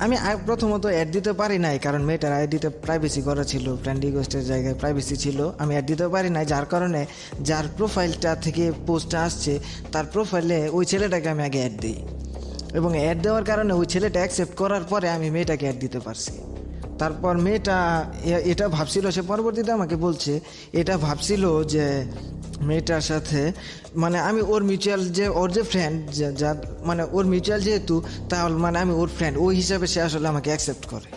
আমি প্রথমত অ্যাড দিতে পারি নাই, কারণ মেয়েটার আইডিতে প্রাইভেসি করা ছিল, ফ্রেন্ড রিকোয়েস্টের জায়গায় প্রাইভেসি ছিল। আমি অ্যাড দিতে পারি নাই, যার কারণে যার প্রোফাইলটা থেকে পোস্টটা আসছে তার প্রোফাইলে ওই ছেলেটাকে আমি আগে অ্যাড দিই। এবং অ্যাড দেওয়ার কারণে ওই ছেলেটা অ্যাকসেপ্ট করার পরে আমি মেয়েটাকে অ্যাড দিতে পারছি। তারপর মেয়েটা এটা ভাবছিল, সে পরবর্তীতে আমাকে বলছে, এটা ভাবছিল যে মেয়েটার সাথে মানে আমি ওর মিউচুয়াল ওর যে ফ্রেন্ড, যা মানে ওর মিউচুয়াল যেহেতু, তাহলে মানে আমি ওর ফ্রেন্ড ওই হিসাবে সে আসলে আমাকে অ্যাকসেপ্ট করে।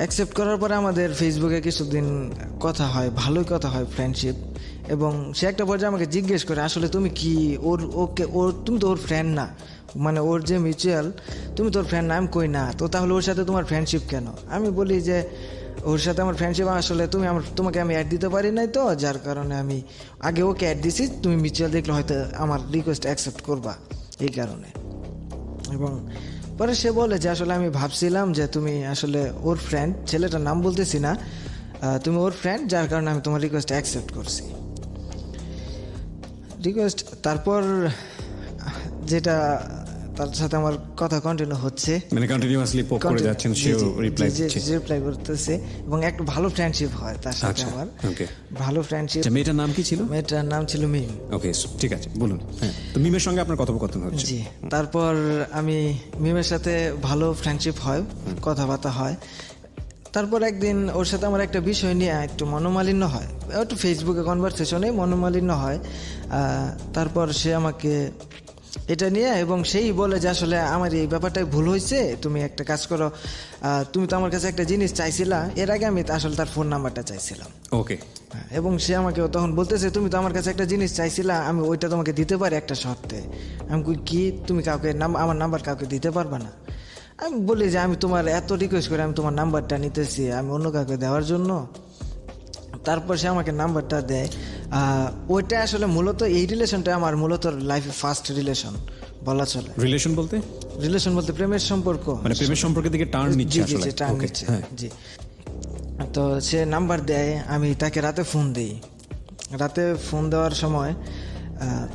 অ্যাকসেপ্ট করার পরে আমাদের ফেসবুকে কিছুদিন কথা হয়, ভালোই কথা হয়, ফ্রেন্ডশিপ। এবং সে একটা পর্যায়ে আমাকে জিজ্ঞেস করে, আসলে তুমি কি তুমি তো ওর ফ্রেন্ড না, মানে ওর যে মিউচুয়াল, তুমি তোর ফ্রেন্ড না? আমি কই না। তো তাহলে ওর সাথে তোমার ফ্রেন্ডশিপ কেন? আমি বলি যে ওর সাথে আমার ফ্রেন্ডশিপ আসলে তোমাকে আমি অ্যাড দিতে পারি নাই, তো যার কারণে আমি আগে ওকে অ্যাড দিছি, তুমি মিউচুয়াল দেখলে হয়তো আমার রিকোয়েস্ট অ্যাকসেপ্ট করবা, এই কারণে। এবং পরে সে বলে যে আসলে আমি ভাবছিলাম যে তুমি আসলে ওর ফ্রেন্ড, ছেলেটার নাম বলতেছি না, তুমি ওর ফ্রেন্ড, যার কারণে আমি তোমার রিকোয়েস্ট অ্যাকসেপ্ট করছি। তারপর যেটা তার সাথে আমার কথা কন্টিনিউ হচ্ছে, মানে কন্টিনিউয়াসলি পোক করে যাচ্ছেন, সেও রিপ্লাই করতেছে এবং একটা ভালো ফ্রেন্ডশিপ হয় তার সাথে আমার। ওকে, ভালো ফ্রেন্ডশিপ। মেয়েটার নাম কি ছিল? মেয়েটার নাম ছিল মিম। ওকে, ঠিক আছে, বলুন। হ্যাঁ, তো মিমের সঙ্গে আপনার কথোপকথন হচ্ছে? জি, তারপর আমি মিমের সাথে ভালো ফ্রেন্ডশিপ হয়, কথাবার্তা হয়। তারপর একদিন ওর সাথে আমার একটা বিষয় নিয়ে একটু মনোমালিন্য হয়, একটু ফেসবুকে কনভারসেশনে মনোমালিন্য হয়। তারপর সে আমাকে এটা নিয়ে, এবং সেই বলে যে আসলে আমার এই ব্যাপারটাই ভুল হয়েছে, তুমি একটা কাজ করো, তুমি তো আমার কাছে একটা জিনিস চাইছিলা, এর আগে আমি আসলে তার ফোন নাম্বারটা চাইছিলাম। ওকে, এবং সে আমাকে তখন বলতেছে তুমি তো আমার কাছে একটা জিনিস চাইছিলা, আমি ওইটা তোমাকে দিতে পারি একটা শর্তে। আমি কই কি, তুমি কাউকে আমার নাম্বার কাউকে দিতে পারবে না? আমি বলি যে আমি তোমার এত রিকোয়েস্ট করে আমি তোমার নাম্বারটা নিতেছি, আমি অন্য কাউকে দেওয়ার জন্য। তারপর সে আমাকে নাম্বারটা দেয়। ওইটা আসলে মূলত এই রিলেশনটা আমার মূলত লাইফে ফার্স্ট রিলেশন বলা চলে। রিলেশন বলতে প্রেমের সম্পর্ক, মানে প্রেমের সম্পর্কের দিকে টার্ন নিচ্ছে জি জি আসলে। জি, টার্ন ওকে, নিচ্ছে, হ্যাঁ। জি। তো সে নাম্বার দেয়, আমি তাকে রাতে ফোন দিই। রাতে ফোন দেওয়ার সময়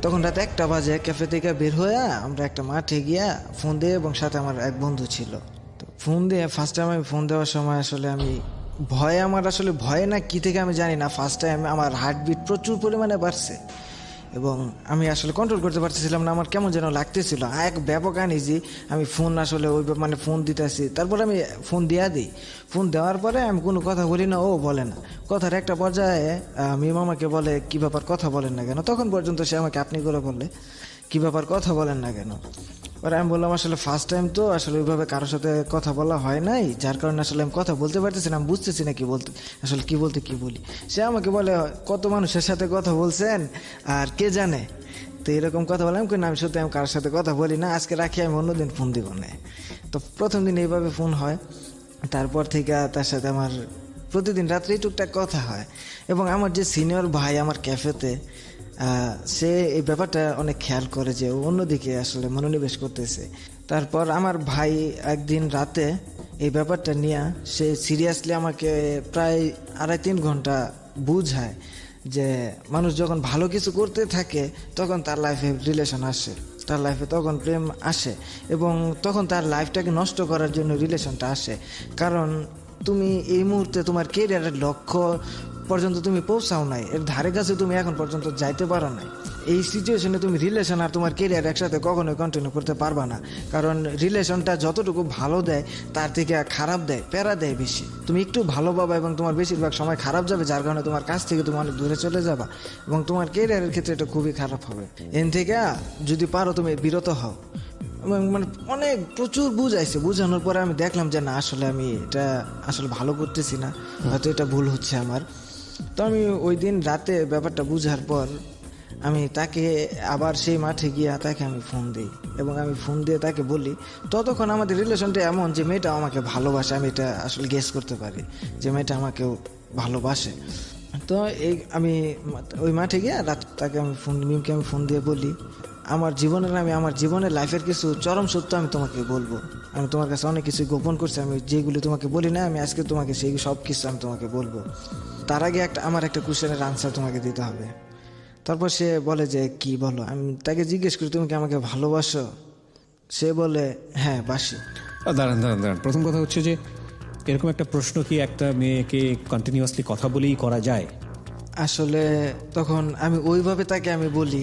তখন রাতে 1টা বাজে, ক্যাফে থেকে বের হয়ে আমরা একটা মাঠে গিয়া ফোন দিয়ে, এবং সাথে আমার এক বন্ধু ছিল। তো ফোন দিয়ে ফার্স্ট টাইম আমি ফোন দেওয়ার সময় আসলে আমি আমার আসলে ভয় না কি থেকে আমি জানি না, ফার্স্ট টাইম আমার হার্টবিট প্রচুর পরিমাণে বাড়ছে, এবং আমি আসলে কন্ট্রোল করতে পারতেছিলাম না, আমার কেমন যেন লাগতেছিল এক ব্যাপক আনইজি। আমি ফোন আসলে ওই মানে ফোন দিতেছি, তারপর আমি ফোন দেওয়া দিই। ফোন দেওয়ার পরে আমি কোনো কথা বলি না, ও বলে না। কথার একটা পর্যায়ে মিম আমাকে বলে কি ব্যাপার কথা বলেন না কেন? তখন পর্যন্ত সে আমাকে আপনি করে বললে কি ব্যাপার কথা বলেন না কেন? পরে আমি বললাম আসলে ফার্স্ট টাইম তো আসলে ওইভাবে কারোর সাথে কথা বলা হয় নাই, যার কারণে আসলে আমি কথা বলতে পারতেছি না, আমি বুঝতেছি না কি বলতে, আসলে কি বলতে কি বলি। সে আমাকে বলে কত মানুষের সাথে কথা বলছেন আর কে জানে, তো এরকম কথা বললাম কিন্তু আমি সত্যি আমি কারোর সাথে কথা বলি না, আজকে রাখি, আমি অন্যদিন ফোন দিব না। তো প্রথম দিন এইভাবে ফোন হয়, তারপর থেকে তার সাথে আমার প্রতিদিন রাত্রেই টুকটাক কথা হয়। এবং আমার যে সিনিয়র ভাই আমার ক্যাফেতে, সে এই ব্যাপারটা অনেক খেয়াল করে যে ও অন্যদিকে আসলে মনোনিবেশ করতেছে। তারপর আমার ভাই একদিন রাতে এই ব্যাপারটা নিয়ে সে সিরিয়াসলি আমাকে প্রায় 2.5-3 ঘন্টা বুঝায় যে মানুষ যখন ভালো কিছু করতে থাকে তখন তার লাইফে রিলেশন আসে, তার লাইফে তখন প্রেম আসে, এবং তখন তার লাইফটাকে নষ্ট করার জন্য রিলেশনটা আসে। কারণ তুমি এই মুহূর্তে তোমার কেরিয়ারের লক্ষ্য পর্যন্ত তুমি পৌঁছাও নাই, এর ধারে কাছে তুমি এখন পর্যন্ত যাইতে পারো নাই। এই সিচুয়েশনে তুমি রিলেশন আর তোমার কেরিয়ার একসাথে কখনোই কন্টিনিউ করতে পারবা না, কারণ রিলেশনটা যতটুকু ভালো দেয় তার থেকে খারাপ দেয়, প্যারা দেয় বেশি। তুমি একটু ভালো পাবা এবং তোমার বেশিরভাগ সময় খারাপ যাবে, যার কারণে তোমার কাছ থেকে তুমি অনেক দূরে চলে যাবা, এবং তোমার কেরিয়ারের ক্ষেত্রে এটা খুবই খারাপ হবে। এর থেকে যদি পারো তুমি বিরত হও। মানে অনেক প্রচুর বুঝানোর পরে আমি দেখলাম যে না, আসলে আমি এটা আসলে ভালো করতেছি না, হয়তো এটা ভুল হচ্ছে আমার। তো আমি ওই দিন রাতে ব্যাপারটা বুঝার পর আমি তাকে আবার সেই মাঠে গিয়ে তাকে আমি ফোন দিই, এবং আমি ফোন দিয়ে তাকে বলি, ততক্ষণ আমাদের রিলেশনটা এমন যে মেয়েটা আমাকে ভালোবাসে, আমি এটা আসলে গেস করতে পারি যে মেয়েটা আমাকেও ভালোবাসে। তো আমি ওই মাঠে গিয়ে তাকে আমি মিমকে আমি ফোন দিয়ে বলি, আমার জীবনের লাইফের কিছু চরম সত্য আমি তোমাকে বলবো, আমি তোমার কাছে অনেক কিছু গোপন করছি, আমি যেগুলি তোমাকে বলি না, আমি আজকে তোমাকে সেই সব কিছু আমি তোমাকে বলবো। তার আগে আমার একটা কোশ্চেনের আনসার তোমাকে দিতে হবে। তারপর সে বলে যে কি বলো? আমি তাকে জিজ্ঞেস করি তুমি কি আমাকে ভালোবাসো? সে বলে হ্যাঁ বাসি। দাঁড়ান, প্রথম কথা হচ্ছে যে এরকম একটা প্রশ্ন কি একটা মেয়েকে কন্টিনিউয়াসলি কথা বলেই করা যায়? আসলে তখন আমি ওইভাবে তাকে আমি বলি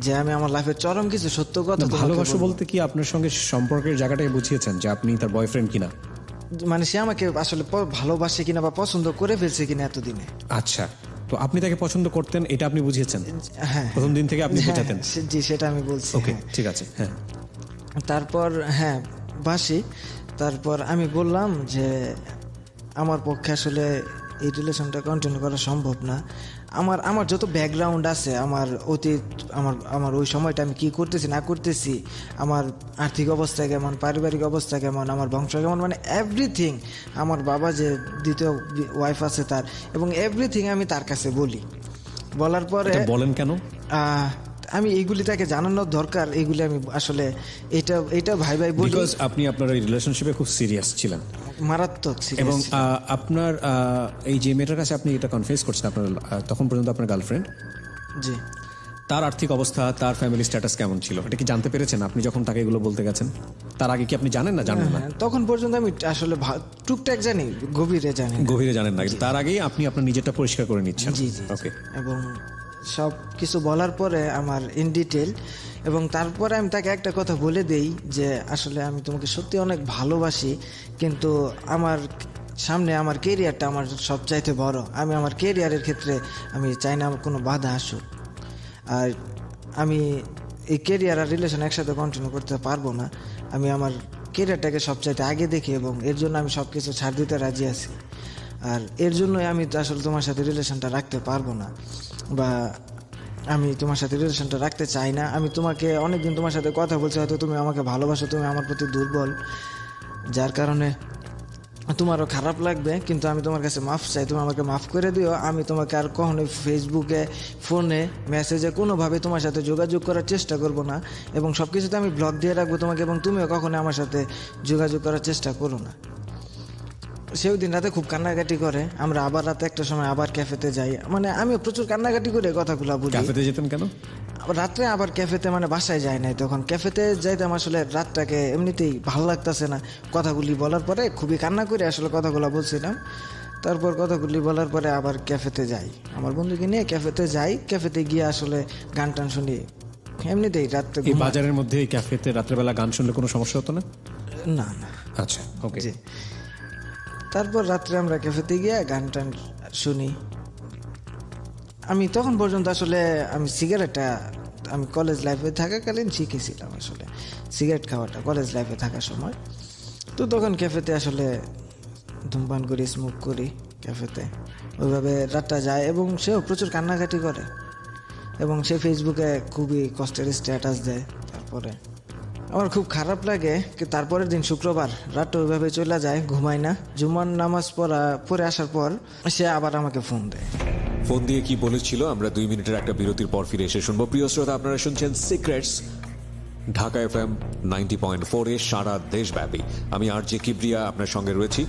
যে আমি আমার লাইফের চরম কিছু সত্য কথা ভালোবাসো বলতে কি আপনার সঙ্গে সম্পর্কের জায়গাটাই বুঝিয়েছেন যে আপনি তার বয়ফ্রেন্ড কিনা? মানে সে আমাকে আসলে ভালোবাসে কিনা বা পছন্দ করে ফেলছে কিনা এতদিনে। আচ্ছা, তো আপনি তাকে পছন্দ করতেন এটা আপনি বুঝিয়েছেন? হ্যাঁ, প্রথম দিন থেকে আপনি বোঝাতেন? জি, সেটা আমি বলছি। ওকে, ঠিক আছে। হ্যাঁ, তারপর হ্যাঁ বাসি। তারপর আমি বললাম যে আমার পক্ষে আসলে এই রিলেশনটা কন্টিনিউ করা সম্ভব না। আমার যত ব্যাকগ্রাউন্ড আছে, আমার অতীত, আমার ওই সময়টা আমি কি করতেছি না করতেছি, আমার আর্থিক অবস্থা কেমন, পারিবারিক অবস্থা কেমন, আমার বংশ কেমন, মানে এভরিথিং, আমার বাবা যে দ্বিতীয় ওয়াইফ আছে তার, এবং এভরিথিং আমি তার কাছে বলি। বলার পরে বলেন কেন? আমি এইগুলি তাকে জানানোর দরকার, এইগুলি আমি আসলে এটা ভাই বলি, বিকজ আপনি আপনার এই রিলেশনশিপে খুব সিরিয়াস ছিলেন, মারাত্মক সিরিয়াস। এবং আপনার এই যে মেয়েটার কাছে আপনি এটা কনফেস করছেন, আপনার তখন পর্যন্ত আপনার গার্লফ্রেন্ড, জি, তার আর্থিক অবস্থা, তার ফ্যামিলি স্ট্যাটাস কেমন ছিল, এটা কি জানতে পেরেছেন আপনি যখন তাকে এগুলো বলতে গেছেন? তার আগে কি আপনি জানেন না? জানেন না? তখন পর্যন্ত আমি আসলে টুকটাক জানি, গভীরে জানেন না, তার আগেই আপনি আপনার নিজেরটা পরিষ্কার করে নিচ্ছেন। জি, ওকে। এবং সব কিছু বলার পরে আমার ইন ডিটেল, এবং তারপরে আমি তাকে একটা কথা বলে দেই যে আসলে আমি তোমাকে সত্যি অনেক ভালোবাসি, কিন্তু আমার সামনে আমার কেরিয়ারটা আমার সবচাইতে বড়, আমি আমার কেরিয়ারের ক্ষেত্রে আমি চাই না আমার কোনো বাধা আসুক। আর আমি এই কেরিয়ার আর রিলেশন একসাথে কন্টিনিউ করতে পারবো না। আমি আমার কেরিয়ারটাকে সবচাইতে আগে দেখি এবং এর জন্য আমি সব কিছু ছাড় দিতে রাজি আছি। আর এর জন্যই আমি আসলে তোমার সাথে রিলেশনটা রাখতে পারবো না, বা আমি তোমার সাথে রিলেশনটা রাখতে চাই না। আমি তোমাকে অনেকদিন তোমার সাথে কথা বলছি, হয়তো তুমি আমাকে ভালোবাসো, তুমি আমার প্রতি দুর্বল, যার কারণে তোমারও খারাপ লাগবে, কিন্তু আমি তোমার কাছে মাফ চাই, তুমি আমাকে মাফ করে দিও। আমি তোমাকে আর কখনোই ফেসবুকে, ফোনে, মেসেজে কোনোভাবে তোমার সাথে যোগাযোগ করার চেষ্টা করব না, এবং সব কিছুতে আমি ব্লক দিয়ে রাখবো তোমাকে, এবং তুমিও কখনো আমার সাথে যোগাযোগ করার চেষ্টা করো না। সে ওই দিন রাতে খুব কান্নাকাটি করে, আমরা আবার রাতে একটা সময় আবার ক্যাফেতে যাই, মানে আমিও প্রচুর কান্নাকাটি করে কথাগুলো বলি। ক্যাফেতে যেতেন কেন? রাত্রে আবার ক্যাফেতে, মানে বাসায় যায় নাই তখন, ক্যাফেতে যাইতাম আসলে রাতটাকে এমনিতেই ভালো লাগতেছে না। কথাগুলি বলার পরে খুবই কান্না করে আসলে কথাগুলো বলছিলাম। তারপর কথাগুলি বলার পরে আবার ক্যাফেতে যাই, আমার বন্ধুকে নিয়ে ক্যাফেতে যাই। ক্যাফেতে গিয়ে আসলে গান টান শুনি, এমনিতেই রাত্রে এই বাজারের মধ্যে এই ক্যাফেতে রাত্রেবেলা গান শুনলে কোনো সমস্যা হতো না? না না। আচ্ছা, ওকে। জি। তারপর রাত্রে আমরা ক্যাফেতে গিয়ে গান টান শুনি। আমি তখন পর্যন্ত আসলে আমি সিগারেটটা আমি কলেজ লাইফে থাকাকালীন শিখেছিলাম আসলে সিগারেট খাওয়াটা, কলেজ লাইফে থাকার সময়। তো তখন ক্যাফেতে আসলে ধূমপান করি, স্মোক করি ক্যাফেতে, ওইভাবে রাতটা যায়। এবং সেও প্রচুর কান্নাকাটি করে, এবং সে ফেসবুকে খুবই কষ্টের স্ট্যাটাস দেয়। তারপরে আমার খুব খারাপ লাগে, তারপরের দিন শুক্রবার রাতটা ওইভাবে চলে যায়, ঘুমায় না। জুমার নামাজ পড়ে আসার পর সে আবার আমাকে ফোন দেয়। ফোন দিয়ে কি বলেছিল আমরা 2 মিনিটের একটা বিরতির পর ফিরে এসে শুনবো। প্রিয় শ্রোতা, আপনারা শুনছেন সিক্রেটস, ঢাকা FM 90.4 এ সারা দেশব্যাপী। আমি আরজে কিবরিয়া আপনার সঙ্গে রয়েছি।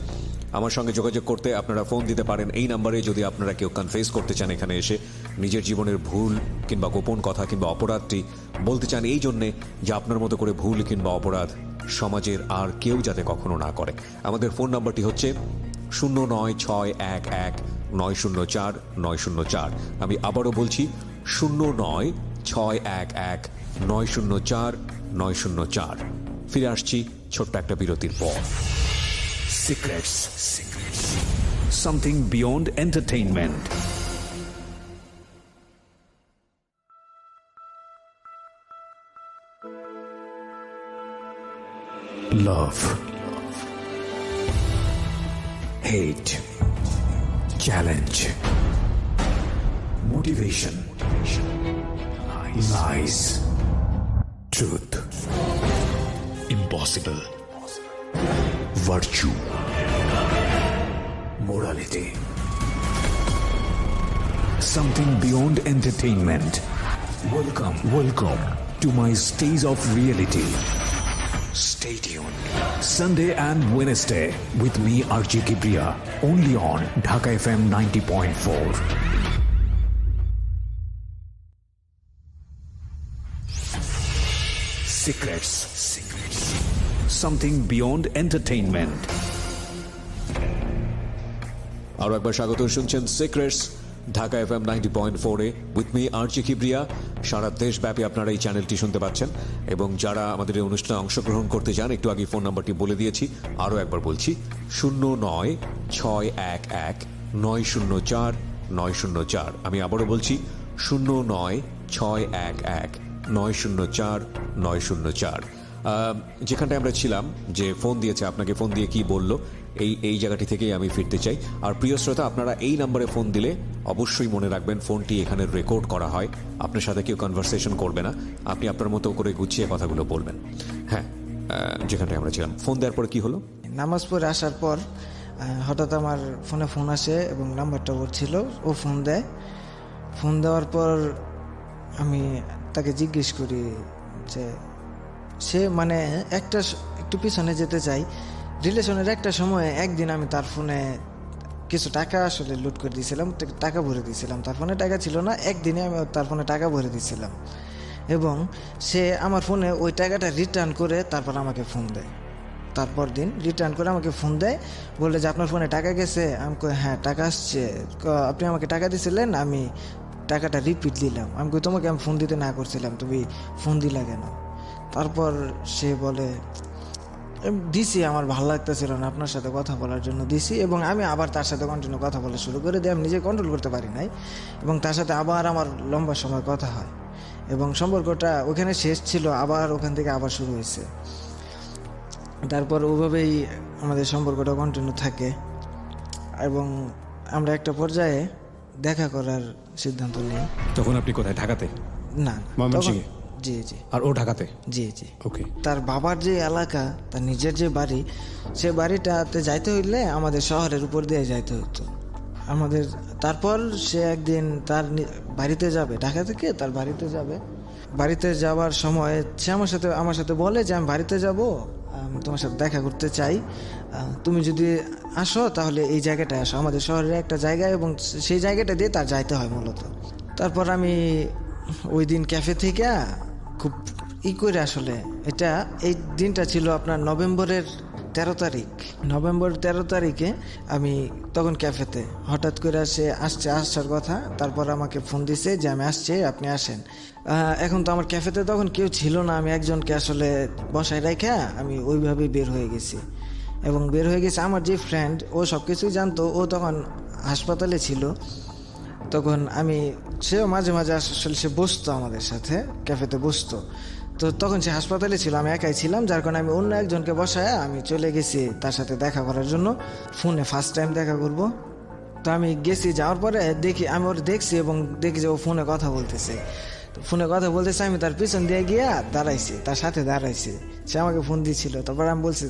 আমার সঙ্গে যোগাযোগ করতে আপনারা ফোন দিতে পারেন এই নাম্বারে, যদি আপনারা কেউ কনফেস করতে চান এখানে এসে, নিজের জীবনের ভুল কিংবা গোপন কথা কিংবা অপরাধটি বলতে চান, এই জন্যে যে আপনার মতো করে ভুল কিংবা অপরাধ সমাজের আর কেউ যাতে কখনো না করে। আমাদের ফোন নাম্বারটি হচ্ছে 09611904904। আমি আবারও বলছি 09611904904। ফিরে আসছি ছোট্ট একটা বিরতির পর। Secrets. Something beyond entertainment. Love. Hate. Challenge. Motivation. Lies. Truth. Impossible. Virtue. Morality. Something beyond entertainment. Welcome to my stage of reality. Stay tuned. Sunday and Wednesday with me, RJ Kibriya, only on Dhaka FM 90.4. Secrets. Something beyond entertainment. আরো একবার স্বাগত, শুনছেন secrets, Dhaka FM 90.4 এ with me RJ Kibria. সারা দেশব্যাপী আপনারা এই চ্যানেলটি শুনতে পাচ্ছেন, এবং যারা আমাদের এই অনুষ্ঠানে অংশগ্রহণ করতে চান, একটু আগে ফোন নাম্বারটি বলে দিয়েছি, আরও একবার বলছি 09611904904। আমি আবারও বলছি 09611904904। যেখানটায় আমরা ছিলাম, যে ফোন দিয়েছে, আপনাকে ফোন দিয়ে কি বলল, এই জায়গাটি থেকেই আমি ফিরতে চাই। আর প্রিয় শ্রোতা, আপনারা এই নাম্বারে ফোন দিলে অবশ্যই মনে রাখবেন ফোনটি এখানে রেকর্ড করা হয়, আপনার সাথে কেউ কনভারসেশন করবে না, আপনি আপনার মতো করে গুছিয়ে কথাগুলো বলবেন। হ্যাঁ, যেখানটায় আমরা ছিলাম, ফোন দেওয়ার পরে কি হলো? নামাজ পড়ে আসার পর হঠাৎ আমার ফোনে ফোন আসে, এবং নাম্বারটা ওর ছিল, ও ফোন দেয়। ফোন দেওয়ার পর আমি তাকে জিজ্ঞেস করি যে সে, মানে একটু পিছনে যেতে চাই, রিলেশনের একটা সময় একদিন আমি তার ফোনে কিছু টাকা আসলে লুট করে দিয়েছিলাম, টাকা ভরে দিয়েছিলাম। তার ফোনে টাকা ছিল না, একদিনে আমি তার ফোনে টাকা ভরে দিয়েছিলাম, এবং সে আমার ফোনে ওই টাকাটা রিটার্ন করে তারপর আমাকে ফোন দেয়। তারপর দিন রিটার্ন করে আমাকে ফোন দেয়, বলে যে আপনার ফোনে টাকা গেছে। আমি কই হ্যাঁ টাকা আসছে, আপনি আমাকে টাকা দিয়েছিলেন, আমি টাকাটা রিপিট দিলাম। আমি কই তোমাকে আমি ফোন দিতে না করছিলাম, তুমি ফোন দিলা কেন? তারপর সে বলে দিছি, আমার ভালো লাগতেছিল না, আপনার সাথে কথা বলার জন্য দিছি, এবং আমি আবার তার সাথে কন্টিনিউ কথা বলা শুরু করে দিই। আমি নিজে কন্ট্রোল করতে পারি নাই, এবং তার সাথে আবার আমার লম্বা সময় কথা হয়। এবং সম্পর্কটা ওখানে শেষ ছিল, আবার ওখান থেকে আবার শুরু হয়েছে। তারপর ওভাবেই আমাদের সম্পর্কটা কন্টিনিউ থাকে এবং আমরা একটা পর্যায়ে দেখা করার সিদ্ধান্ত নিই। তখন আপনি কোথায়? ঢাকাতে? না, ময়মনসিংহে? জি জি আর ও ঢাকাতে? জি জি। ওকে। তার বাবার যে এলাকা, তার নিজের যে বাড়ি, সে বাড়িটাতে যাইতে হইলে আমাদের শহরের উপর দিয়ে যাইতে হতো আমাদের। তারপর সে একদিন তার বাড়িতে যাবে, ঢাকা থেকে তার বাড়িতে যাবে। বাড়িতে যাওয়ার সময় সে আমার সাথে বলে যে আমি বাড়িতে যাব, আমি তোমার সাথে দেখা করতে চাই, তুমি যদি আসো তাহলে এই জায়গাটায় আসো, আমাদের শহরের একটা জায়গা, এবং সেই জায়গাটা দিয়ে তার যাইতে হয় মূলত। তারপর আমি ওই দিন ক্যাফে থেকে খুব করে আসলে এই দিনটা ছিল আপনার নভেম্বরের 13 তারিখ। নভেম্বর 13 তারিখে আমি তখন ক্যাফেতে, হঠাৎ করে আসার কথা। তারপর আমাকে ফোন দিছে যে আমি আসছি, আপনি আসেন। এখন তো আমার ক্যাফেতে তখন কেউ ছিল না, আমি একজনকে আসলে বসায় রেখে আমি ওইভাবেই বের হয়ে গেছি। এবং বের হয়ে গেছে আমার যে ফ্রেন্ড, ও সব কিছুই জানতো, ও তখন হাসপাতালে ছিল। তখন সেও মাঝে মাঝে আসলে সে বসতো আমাদের সাথে, ক্যাফেতে বসতো। তো তখন সে হাসপাতালে ছিল, আমি একাই ছিলাম, যার কারণে আমি অন্য একজনকে বসায় আমি চলে গেছি তার সাথে দেখা করার জন্য, ফোনে ফার্স্ট টাইম দেখা করব। তো আমি গেছি, যাওয়ার পরে আমি ওর দেখছি এবং দেখি যে ও ফোনে কথা বলতেছে। আমি তার পিছন দিয়ে গিয়া দাঁড়াইছি, তার সাথে দাঁড়াইছি। সে আমাকে ফোন দিয়েছিল, তারপর আমি বলছি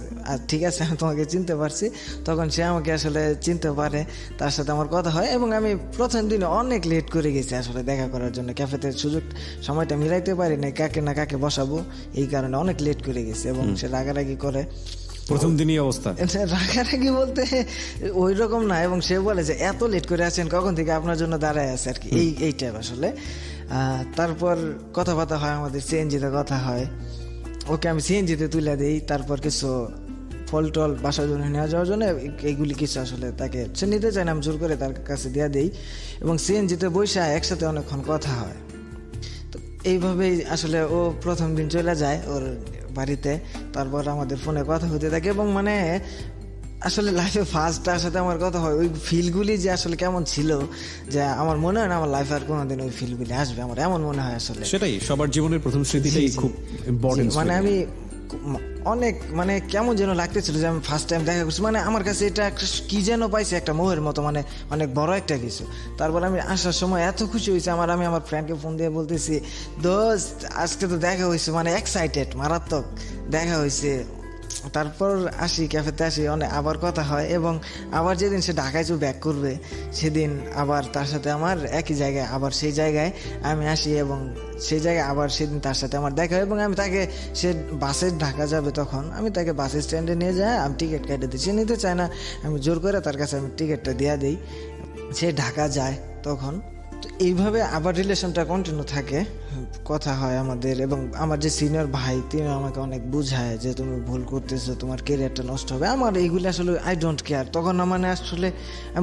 ঠিক আছে, আমি তোমাকে চিনতে পারছি। তখন সে আমাকে আসলে চিনতে পারে, তার সাথে আমার কথা হয়। এবং আমি প্রথম দিনে অনেক লেট করে গেছি আসলে দেখা করার জন্য, ক্যাফেতে সময়টা মিলাইতে পারি না, কাকে বসাবো, এই কারণে অনেক লেট করে গেছি। এবং সে রাগারাগি করে। প্রথম দিনই অবস্থা? রাগারাগি বলতে ওই রকম না, এবং সে বলে যে এত লেট করে আছেন, কখন থেকে আপনার জন্য দাঁড়ায় আছে আর কি, এই টাইপ আসলে। তারপর কথাবার্তা হয় আমাদের, সিএনজিতে কথা হয়। ওকে আমি সিএনজিতে তুলে দিই, তারপর কিছু ফল টল বাসার জন্য নেওয়া যাওয়ার জন্য এইগুলি কিছু আসলে তাকে সে নিতে চায় না, আমি জোর করে তার কাছে দিয়ে দিই। এবং সিএনজিতে বসে একসাথে অনেকক্ষণ কথা হয়। তো এইভাবেই আসলে ও প্রথম দিন চলে যায় ওর বাড়িতে। তারপর আমাদের ফোনে কথা হতে থাকে, এবং আসলে লাইফে ফার্স্ট তার সাথে আমার কথা হয়, ওই ফিলগুলি যে আসলে কেমন ছিল, যে আমার মনে হয় না আমার লাইফে আর কোনোদিন ওই ফিলগুলি আসবে, আমার এমন মনে হয় আসলে। সেটাই, সবার জীবনের প্রথম স্মৃতিটাই খুব ইম্পর্টেন্ট। আমি অনেক কেমন যেন লাগতেছিল যে আমি ফার্স্ট টাইম দেখা করছি, আমার কাছে এটা কি যেন পাইছে, একটা মোহের মতো, অনেক বড় একটা কিছু। তারপর আমি আসার সময় এত খুশি হয়েছে, আমি আমার ফ্রেন্ডকে ফোন দিয়ে বলতেছি, দোস্ত আজকে তো দেখা হয়েছে, এক্সাইটেড, মারাত্মক দেখা হয়েছে। তারপর আসি, ক্যাফেতে আসি, আবার কথা হয়। এবং আবার যেদিন সে ঢাকায় ব্যাক করবে, সেদিন আবার তার সাথে আমার একই জায়গায়, আবার সেই জায়গায় আমি আসি, এবং সেই জায়গায় আবার সেদিন তার সাথে আমার দেখা হয়। এবং আমি তাকে, সে বাসে ঢাকা যাবে, তখন আমি তাকে বাস স্ট্যান্ডে নিয়ে যাই, আমি টিকিট কেটে দিই। সে নিতে চায় না, আমি জোর করে তার কাছে আমি টিকিটটা দিয়ে দিই, সে ঢাকা যায় তখন। তো এইভাবে আবার রিলেশনটা কন্টিনিউ থাকে, কথা হয় আমাদের। এবং আমার যে সিনিয়র ভাই, তিনি আমাকে অনেক বুঝায় যে তুমি ভুল করতেছো, তোমার কেরিয়ারটা নষ্ট হবে। আমার এইগুলি আসলে আই ডোন্ট কেয়ার। তখন আসলে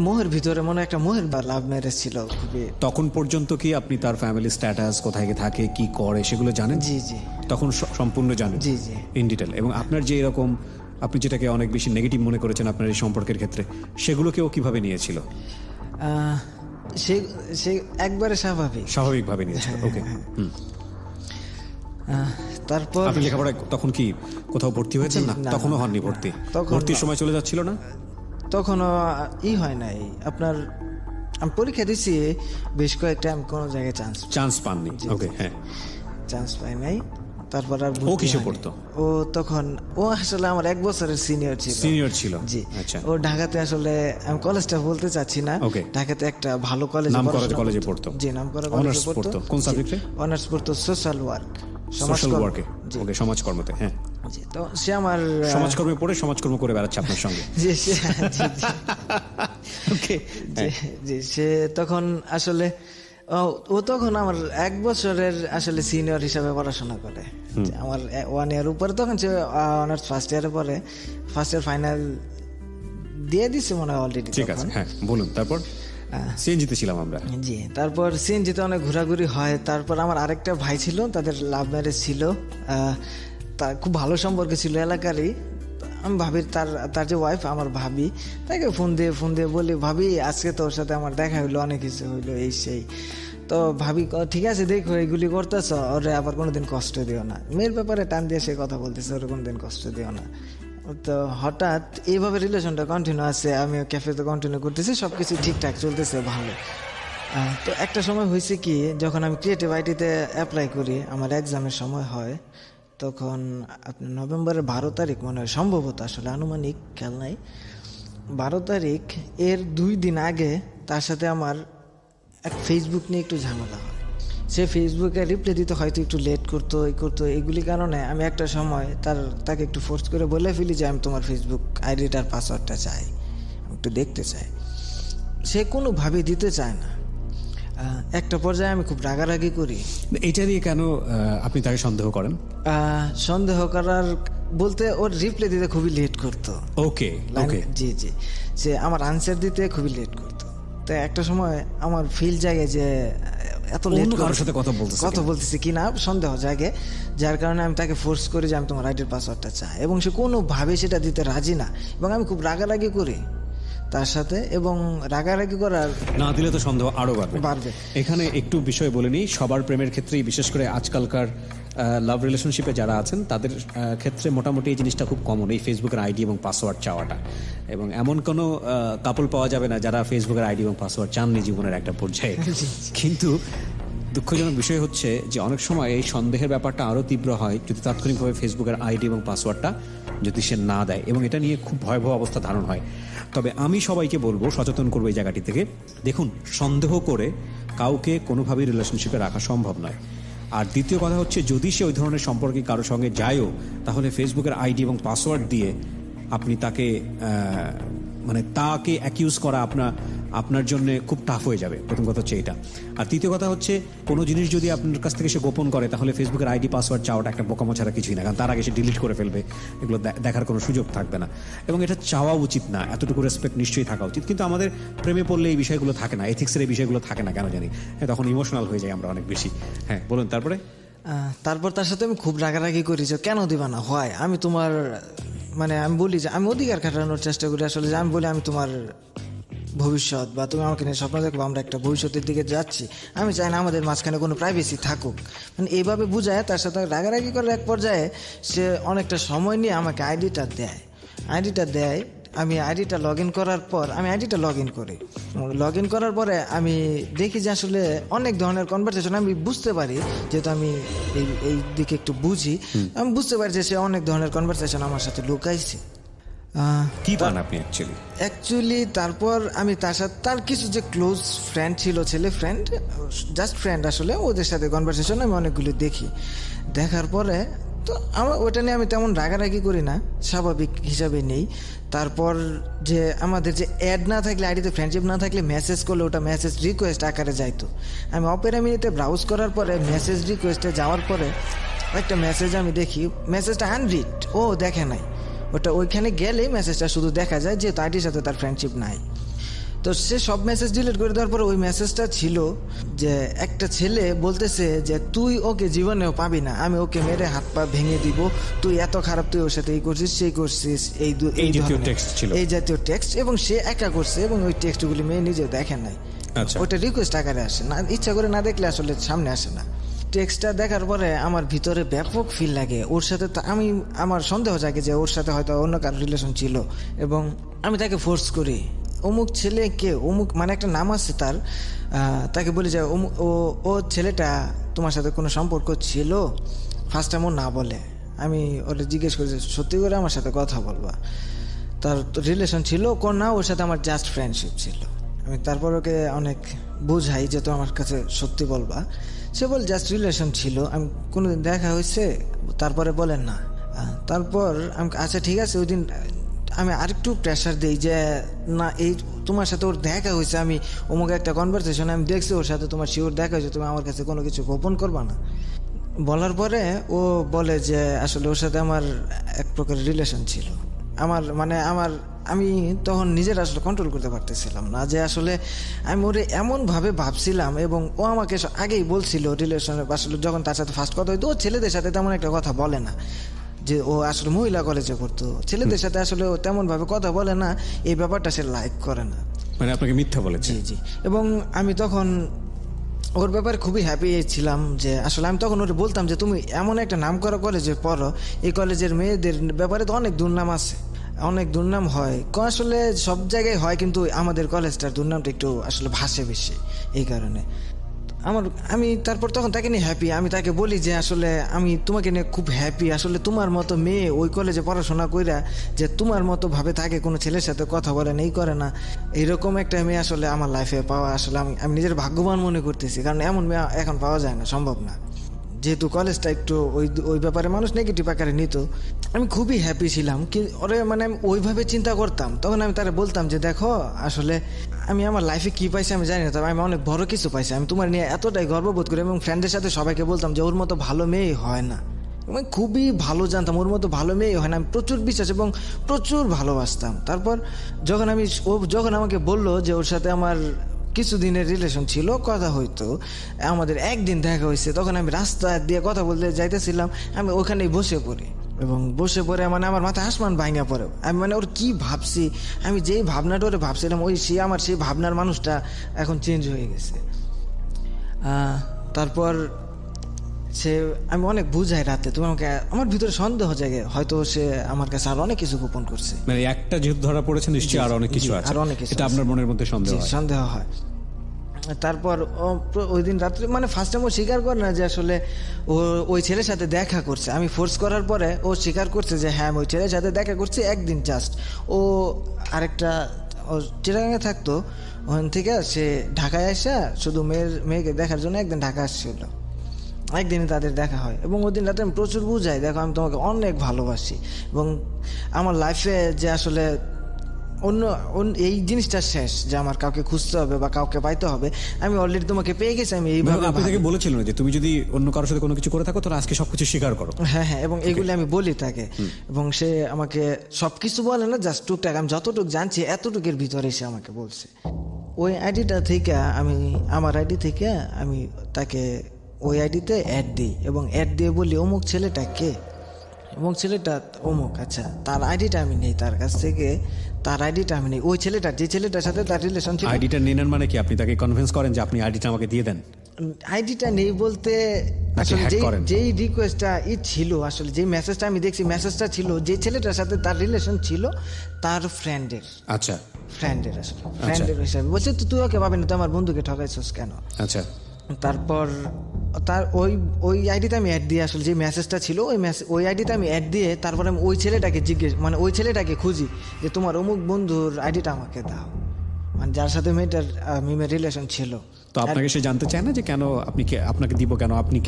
মোহের ভিতরে একটা মোহের বা লাভ ম্যারেজ ছিল খুবই। তখন পর্যন্ত কি আপনি তার ফ্যামিলি স্ট্যাটাস, কোথায় থাকে, কি করে, সেগুলো জানেন? জি জি, তখন সম্পূর্ণ জানেন? জি জি, ইন ডিটেল। এবং আপনার যে এরকম, আপনি যেটাকে অনেক বেশি নেগেটিভ মনে করেছেন আপনার এই সম্পর্কের ক্ষেত্রে, সেগুলোকেও কিভাবে নিয়েছিল? সে একবারে স্বাভাবিকভাবে নিয়েছিল। ওকে। তারপর আপনি লেখাপড়ায় তখন কি কোথাও ভর্তি হয়েছেন? না, তখনও হননি ভর্তি? ভর্তির সময় চলে যাচ্ছিল না? তখনও হয় নাই। আমি পরীক্ষা দিছি বেশ কয়েকটা, আমি কোনো জায়গায় চান্স পাননি। ওকে, হ্যাঁ, চান্স পাই নাই। তারপর আর ও কিসে পড়তো? ও আসলে আমার 1 বছরের সিনিয়র ছিল। জি, আচ্ছা। ও ঢাকাতে, আসলে আমি কলেজটা বলতে চাচ্ছি না, ঢাকাতে একটা ভালো কলেজে পড়তো। জি, নামকরা কলেজে পড়তো। কোন সাবজেক্টে? অনার্স পড়তো সোশ্যাল ওয়ার্ক, সমাজকর্মতে। হ্যাঁ, জি। তো সে আমার সমাজকর্মে পড়ে সমাজকর্ম করে বেড়াচ্ছে আপনার সঙ্গে? জি, ওকে, জি। সে তখন আসলে ও তখন আমার 1 বছরের আসলে সিনিয়র হিসাবে পড়াশোনা করে। আমার 1 ইয়ার উপরে। তখন সে অনার্স ফার্স্ট ইয়ারে পড়ে, ফার্স্ট ইয়ার ফাইনাল দিয়ে দিচ্ছে মনে হয় অলরেডি। ঠিক আছে, হ্যাঁ, বলুন। তারপর সিএনজিতে ছিলাম আমরা। জি, তারপর সিএনজিতে অনেক ঘোরাঘুরি হয়। তারপর আমার আরেকটা ভাই ছিল, তাদের লাভ ম্যারেজ ছিল, তার খুব ভালো সম্পর্ক ছিল এলাকারই। আমি ভাবি তার যে ওয়াইফ, আমার ভাবি, তাকে ফোন দিয়ে বলি, ভাবি আজকে তোর সাথে আমার দেখা হইলো, অনেক কিছু হইলো, এই সেই। তো ভাবি ঠিক আছে দেখো এগুলি করতেছ, ওরে আবার কোনোদিন কষ্ট দিও না, মেয়ের ব্যাপারে টান দিয়ে সে কথা বলতেছে, ওরে কোনোদিন কষ্ট দিও না। তো হঠাৎ এইভাবে রিলেশনটা কন্টিনিউ আছে, আমি ক্যাফেতে কন্টিনিউ করতেছি, সব কিছু ঠিকঠাক চলতেছে ভালো। তো একটা সময় হয়েছে কি, যখন আমি ক্রিয়েটিভ আইটিতে অ্যাপ্লাই করি, আমার এক্সামের সময় হয়, তখন আপনার নভেম্বরের 12 তারিখ মনে হয় সম্ভবত, আসলে আনুমানিক খেয়াল নাই, 12 তারিখ এর 2 দিন আগে তার সাথে আমার এক ফেসবুক নিয়ে একটু ঝামেলা হয়। সে ফেসবুকে রিপ্লাই দিতে হয়তো একটু লেট করতো, এগুলি কারণে আমি একটা সময় তাকে একটু ফোর্স করে বলে ফেলি যে আমি তোমার ফেসবুক আইডিটার পাসওয়ার্ডটা চাই, একটু দেখতে চাই। সে কোনোভাবেই দিতে চায় না। একটা পর্যায়ে আমি খুব রাগারাগি করি। এটা নিয়ে কেন আপনি তাকে সন্দেহ করেন? সন্দেহ করার বলতে ওর রিপ্লাই দিতে খুবই লেট করতো। ওকে ওকে, জি জি, সে আমার আনসার দিতে খুবই লেট করতো। তো একটা সময় আমার ফিল জাগে যে এত লেট কারোর সাথে কথা বলতেছি কি না সন্দেহ জাগে, যার কারণে আমি তাকে ফোর্স করি যে আমি তোমার আইডির পাসওয়ার্ডটা চাই, এবং সে কোনোভাবে সেটা দিতে রাজি না, এবং আমি খুব রাগারাগি করি তার সাথে, এবং রাগারাগি করার না দিলে তো সন্দেহ আরো বাড়বে। এখানে একটু বিষয় বলে নিই, সবার প্রেমের ক্ষেত্রেই, বিশেষ করে আজকালকার লাভ রিলেশনশিপে যারা আছেন তাদের ক্ষেত্রে মোটামুটি এই জিনিসটা খুব কমন, এই ফেসবুকের আইডি এবং পাসওয়ার্ড চাওয়াটা। এবং এমন কোনো কাপল পাওয়া যাবে না যারা ফেসবুকের আইডি এবং পাসওয়ার্ড চাননি জীবনের একটা পর্যায়ে। কিন্তু দুঃখজনক বিষয় হচ্ছে যে অনেক সময় এই সন্দেহের ব্যাপারটা আরও তীব্র হয় যদি তাৎক্ষণিকভাবে ফেসবুকের আইডি এবং পাসওয়ার্ডটা যদি সে না দেয়, এবং এটা নিয়ে খুব ভয়াবহ অবস্থা ধারণ হয়। তবে আমি সবাইকে বলবো, সচেতন করবো এই জায়গাটি থেকে। দেখুন, সন্দেহ করে কাউকে কোনোভাবেই রিলেশনশিপে রাখা সম্ভব নয়। আর দ্বিতীয় কথা হচ্ছে, যদি সে ওই ধরনের সম্পর্কে কারোর সঙ্গে যায়ও, তাহলে ফেসবুকের আইডি এবং পাসওয়ার্ড দিয়ে আপনি তাকে তাকে অ্যাকিউজ করা আপনার জন্য খুব টাফ হয়ে যাবে। প্রথম কথা হচ্ছে এটা। আর তৃতীয় কথা হচ্ছে, কোনো জিনিস যদি আপনার কাছ থেকে সে গোপন করে, তাহলে ফেসবুকের আইডি পাসওয়ার্ড চাওয়াটা একটা বোকামো ছাড়া কিছুই না, কারণ তার আগে সে ডিলিট করে ফেলবে, এগুলো দেখার কোনো সুযোগ থাকবে না। এবং এটা চাওয়া উচিত না, এতটুকু রেসপেক্ট নিশ্চয়ই থাকা উচিত। কিন্তু আমাদের প্রেমে পড়লে এই বিষয়গুলো থাকে না, এথিক্সের এই বিষয়গুলো থাকে না, কেন জানি। হ্যাঁ, তখন ইমোশনাল হয়ে যায় আমরা অনেক বেশি। হ্যাঁ বলুন, তারপরে? তারপর তার সাথে আমি খুব রাগারাগি করি যে কেন দিবা না, হয় আমি তোমার আমি বলি যে আমি অধিকার খাটানোর চেষ্টা করি আসলে, যে আমি বলি আমি তোমার ভবিষ্যৎ, বা তুমি আমাকে নিয়ে স্বপ্ন দেখবো, আমরা একটা ভবিষ্যতের দিকে যাচ্ছি, আমি চাই না আমাদের মাঝখানে কোনো প্রাইভেসি থাকুক, এইভাবে বুঝায় তার সাথে রাগারাগি করার এক পর্যায়ে সে অনেকটা সময় নিয়ে আমাকে আইডিটা দেয়। আমি আইডিটা লগ ইন করার পর আমি আইডিটা লগ ইন করি। লগ ইন করার পরে আমি দেখি যে আসলে অনেক ধরনের কনভারসেশন আমি বুঝতে পারি, যেহেতু আমি এই দিকে একটু বুঝি, আমি বুঝতে পারি যে সে অনেক ধরনের কনভারসেশন আমার সাথে লুকাইছে। কি পান আপনি অ্যাকচুয়ালি? তারপর আমি তার সাথে তার কিছু যে ক্লোজ ফ্রেন্ড ছিল, ছেলে ফ্রেন্ড, জাস্ট ফ্রেন্ড আসলে, ওদের সাথে কনভারসেশন আমি অনেকগুলো দেখার পরে তো আমার ওটা নিয়ে আমি তেমন রাগারাগি করি না, স্বাভাবিক হিসাবে নেই। তারপর যে আমাদের যে অ্যাড না থাকলে, আইডিতে ফ্রেন্ডশিপ না থাকলে মেসেজ করলে ওটা মেসেজ রিকোয়েস্ট আকারে যাইতো। আমি অপেরা মিনিতে ব্রাউজ করার পরে মেসেজ রিকোয়েস্টে যাওয়ার পরে একটা মেসেজ আমি দেখি, মেসেজটা আনরিড, ও দেখে নাই, ওটা ওইখানে গেলেই মেসেজটা শুধু দেখা যায়, যেহেতু আইডির সাথে তার ফ্রেন্ডশিপ নাই। তো সে সব মেসেজ ডিলিট করে দেওয়ার পরে ওই মেসেজটা ছিল যে একটা ছেলে বলতেছে যে তুই ওকে জীবনেও পাবি না, আমি ওকে মেরে হাত পা ভেঙে দিব, তুই এত খারাপ, তুই ওর সাথে এই করছিস সেই করছিস, এই জাতীয় টেক্সট, এবং সে একা করছে, এবং ওই টেক্সটগুলি মেয়ে নিজেও দেখেন নাই। ওটা রিকোয়েস্ট আকারে আসে না, ইচ্ছা করে না দেখলে আসলে সামনে আসে না। টেক্সটটা দেখার পরে আমার ভিতরে ব্যাপক ফিল লাগে, ওর সাথে আমার সন্দেহ জাগে যে ওর সাথে হয়তো অন্য কারো রিলেশন ছিল, এবং আমি তাকে ফোর্স করি, অমুক ছেলে কে, অমুক একটা নাম আছে তার, তাকে বলি যে ও ছেলেটা তোমার সাথে কোনো সম্পর্ক ছিল? ফার্স্ট টাইম ও না বলে, আমি ওরা জিজ্ঞেস করি যে সত্যি করে আমার সাথে কথা বলবা, তার রিলেশন ছিল কোন না, ওর সাথে আমার জাস্ট ফ্রেন্ডশিপ ছিল। আমি তারপর ওকে অনেক বুঝাই যে তো আমার কাছে সত্যি বলবা, সে বল জাস্ট রিলেশন ছিল, আমি কোনোদিন দেখা হয়েছে? তারপরে বলেন না। তারপর আমি আচ্ছা ঠিক আছে, ওই দিন আমি আরেকটু প্রেশার দিই যে না, এই তোমার সাথে ওর দেখা হয়েছে, আমি অমুক একটা কনভারসেশন আমি দেখছি ওর সাথে তোমার শিওর দেখা হয়েছে, তুমি আমার কাছে কোনো কিছু গোপন করবা না। বলার পরে ও বলে যে আসলে ওর সাথে আমার এক প্রকার রিলেশন ছিল। আমি তখন নিজের আসলে কন্ট্রোল করতে পারতেছিলাম না, যে আসলে আমি ওরে এমনভাবে ভাবছিলাম, এবং ও আমাকে আগেই বলছিল রিলেশনে, আসলে যখন তার সাথে ফার্স্ট কথা হইতো, ও ছেলেদের সাথে তেমন একটা কথা বলে না, যে ও আসলে মহিলা কলেজে করতো, ছেলেদের সাথে আসলে ও তেমনভাবে কথা বলে না, এই ব্যাপারটা সে লাইক করে না, আপনাকে মিথ্যা বলেছে। জি। এবং আমি তখন ওর ব্যাপারে খুবই হ্যাপি ছিলাম যে আসলে আমি তখন ওরে বলতাম যে তুমি এমন একটা নাম করা কলেজে পড়ো, এই কলেজের মেয়েদের ব্যাপারে তো অনেক দুর্নাম আছে, অনেক দুর্নাম হয়, আসলে সব জায়গায় হয়, কিন্তু আমাদের কলেজটার দুর্নামটা একটু আসলে ভাসে বেশি, এই কারণে আমি তারপর তখন তাকে নিয়ে হ্যাপি। আমি তাকে বলি যে আসলে আমি তোমাকে নিয়ে খুব হ্যাপি, আসলে তোমার মতো মেয়ে ওই কলেজে পড়াশোনা কইরা যে তোমার মতো ভাবে থাকে, কোনো ছেলের সাথে কথা বলে না, এই করে না, এইরকম একটা মেয়ে আসলে আমার লাইফে পাওয়া আসলে আমি নিজের ভাগ্যবান মনে করতেছি, কারণ এমন মেয়ে এখন পাওয়া যায় না, সম্ভব না, যেহেতু কলেজটা একটু ওই ব্যাপারে মানুষ নেগেটিভ আকারে নিত। আমি খুবই হ্যাপি ছিলাম কি ওরে, মানে আমি ওইভাবে চিন্তা করতাম। তখন আমি তারা বলতাম যে দেখো আসলে আমি আমার লাইফে কি পাইছি আমি জানি না, তবে আমি অনেক বড় কিছু পাইছি, আমি তোমার নিয়ে এতটাই গর্ববোধ করি, এবং ফ্রেন্ডের সাথে সবাইকে বলতাম যে ওর মতো ভালো মেয়ে হয় না, আমি খুবই ভালো জানতাম ওর মতো ভালো মেয়ে হয় না, আমি প্রচুর বিশ্বাস এবং প্রচুর ভালোবাসতাম। তারপর যখন আমাকে বললো যে ওর সাথে আমার কিছুদিনের রিলেশন ছিল, কথা হইতো, আমাদের একদিন দেখা হয়েছে, তখন আমি রাস্তা দিয়ে কথা বলতে যাইতেছিলাম, আমি ওখানেই বসে পড়ি, এবং বসে পড়ে মানে আমার মাথায় আসমান ভাঙা পড়ে। আমি মানে ওর কি ভাবছি, আমি যেই ভাবনাটা ওরে ভাবছিলাম আমার সেই ভাবনার মানুষটা এখন চেঞ্জ হয়ে গেছে। তারপর আমি অনেক বুঝাই রাতে, তুমি আমাকে, আমার ভিতরে সন্দেহ জাগে, হয়তো সে আমার কাছে আর অনেক কিছু গোপন করছে, মানে একটা যেহেতু ধরা পড়েছে নিশ্চয়ই আর অনেক কিছু আছে, আর অনেক কিছু এটা আপনার মনের মধ্যে সন্দেহ হয়। তারপর ওই দিন রাত্রে মানে ফার্স্ট টাইম ও স্বীকার করে না যে আসলে ও ওই ছেলের সাথে দেখা করছে, আমি ফোর্স করার পরে ও স্বীকার করছে যে হ্যাঁ আমি ওই ছেলের সাথে দেখা করছি একদিন, জাস্ট ও আরেকটা ও চিটাগাঙে থাকতো, ওখান থেকে সে ঢাকায় আসা শুধু মেয়েকে দেখার জন্য একদিন ঢাকা আসছিল, একদিনে তাদের দেখা হয়, এবং ওই দিন রাতে আমি প্রচুর বুঝাই দেখো আমি তোমাকে অনেক ভালোবাসি, এবং আমার লাইফে যে আসলে এই জিনিসটা শেষ, যে আমার কাউকে খুঁজতে হবে বা কাউকে পাইতে হবে, আমি অলরেডি তোমাকে পেয়ে গেছি, আমি এইভাবে আপনি তাকে বলেছিলেন যে তুমি যদি অন্য কারোর সাথে কোনো কিছু করে থাকো তাহলে আজকে সবকিছু স্বীকার করো। হ্যাঁ, এবং এগুলি আমি বলি তাকে, এবং সে আমাকে সবকিছু বলে না, জাস্ট টুকটাক আমি যতটুকু জানছি এতটুকুর ভিতরে সে আমাকে বলছে। ওই আইডিটা থেকে আমার আইডি থেকে আমি তাকে ওই আইডিতে অ্যাড দিই, এবং অ্যাড দিয়ে বলি অমুক ছেলেটা কে, অমুক ছেলেটা অমুক, আচ্ছা তার আইডিটা আমি নেই তার কাছ থেকে, তার আইডিটা আমি নেই, ওই ছেলেটা যে ছেলেটার সাথে তার রিলেশন ছিল। আইডিটা নেন মানে কি আপনি তাকে কনভিন্স করেন যে আপনি আইডিটা আমাকে দিয়ে দেন? আইডিটা নেই বলতে আসলে যেই রিকোয়েস্টটা ছিল, আসলে যেই মেসেজটা আমি দেখছি, মেসেজটা ছিল যে ছেলেটার সাথে তার রিলেশন ছিল তার ফ্রেন্ডের। আচ্ছা, ফ্রেন্ডের আসলে ফ্রেন্ডের হিসাবে বলছে, তুই ওকে পাবি না, তুই আমার বন্ধুকে ঠকাইছিস কেন? আচ্ছা, তারপর তার ওই আইডিতে আমি অ্যাড দিয়ে, আসলে যে মেসেজটা ছিল ওই আইডিতে আমি অ্যাড দিয়ে, তারপরে আমি ওই ছেলেটাকে মানে ওই ছেলেটাকে খুঁজি যে তোমার অমুক বন্ধুর আইডিটা আমাকে দাও, মানে যার সাথে মিমের রিলেশন ছিল। তো আপনাকে সে জানতে চায় না যে কেন আপনাকে দিব, কেন আপনি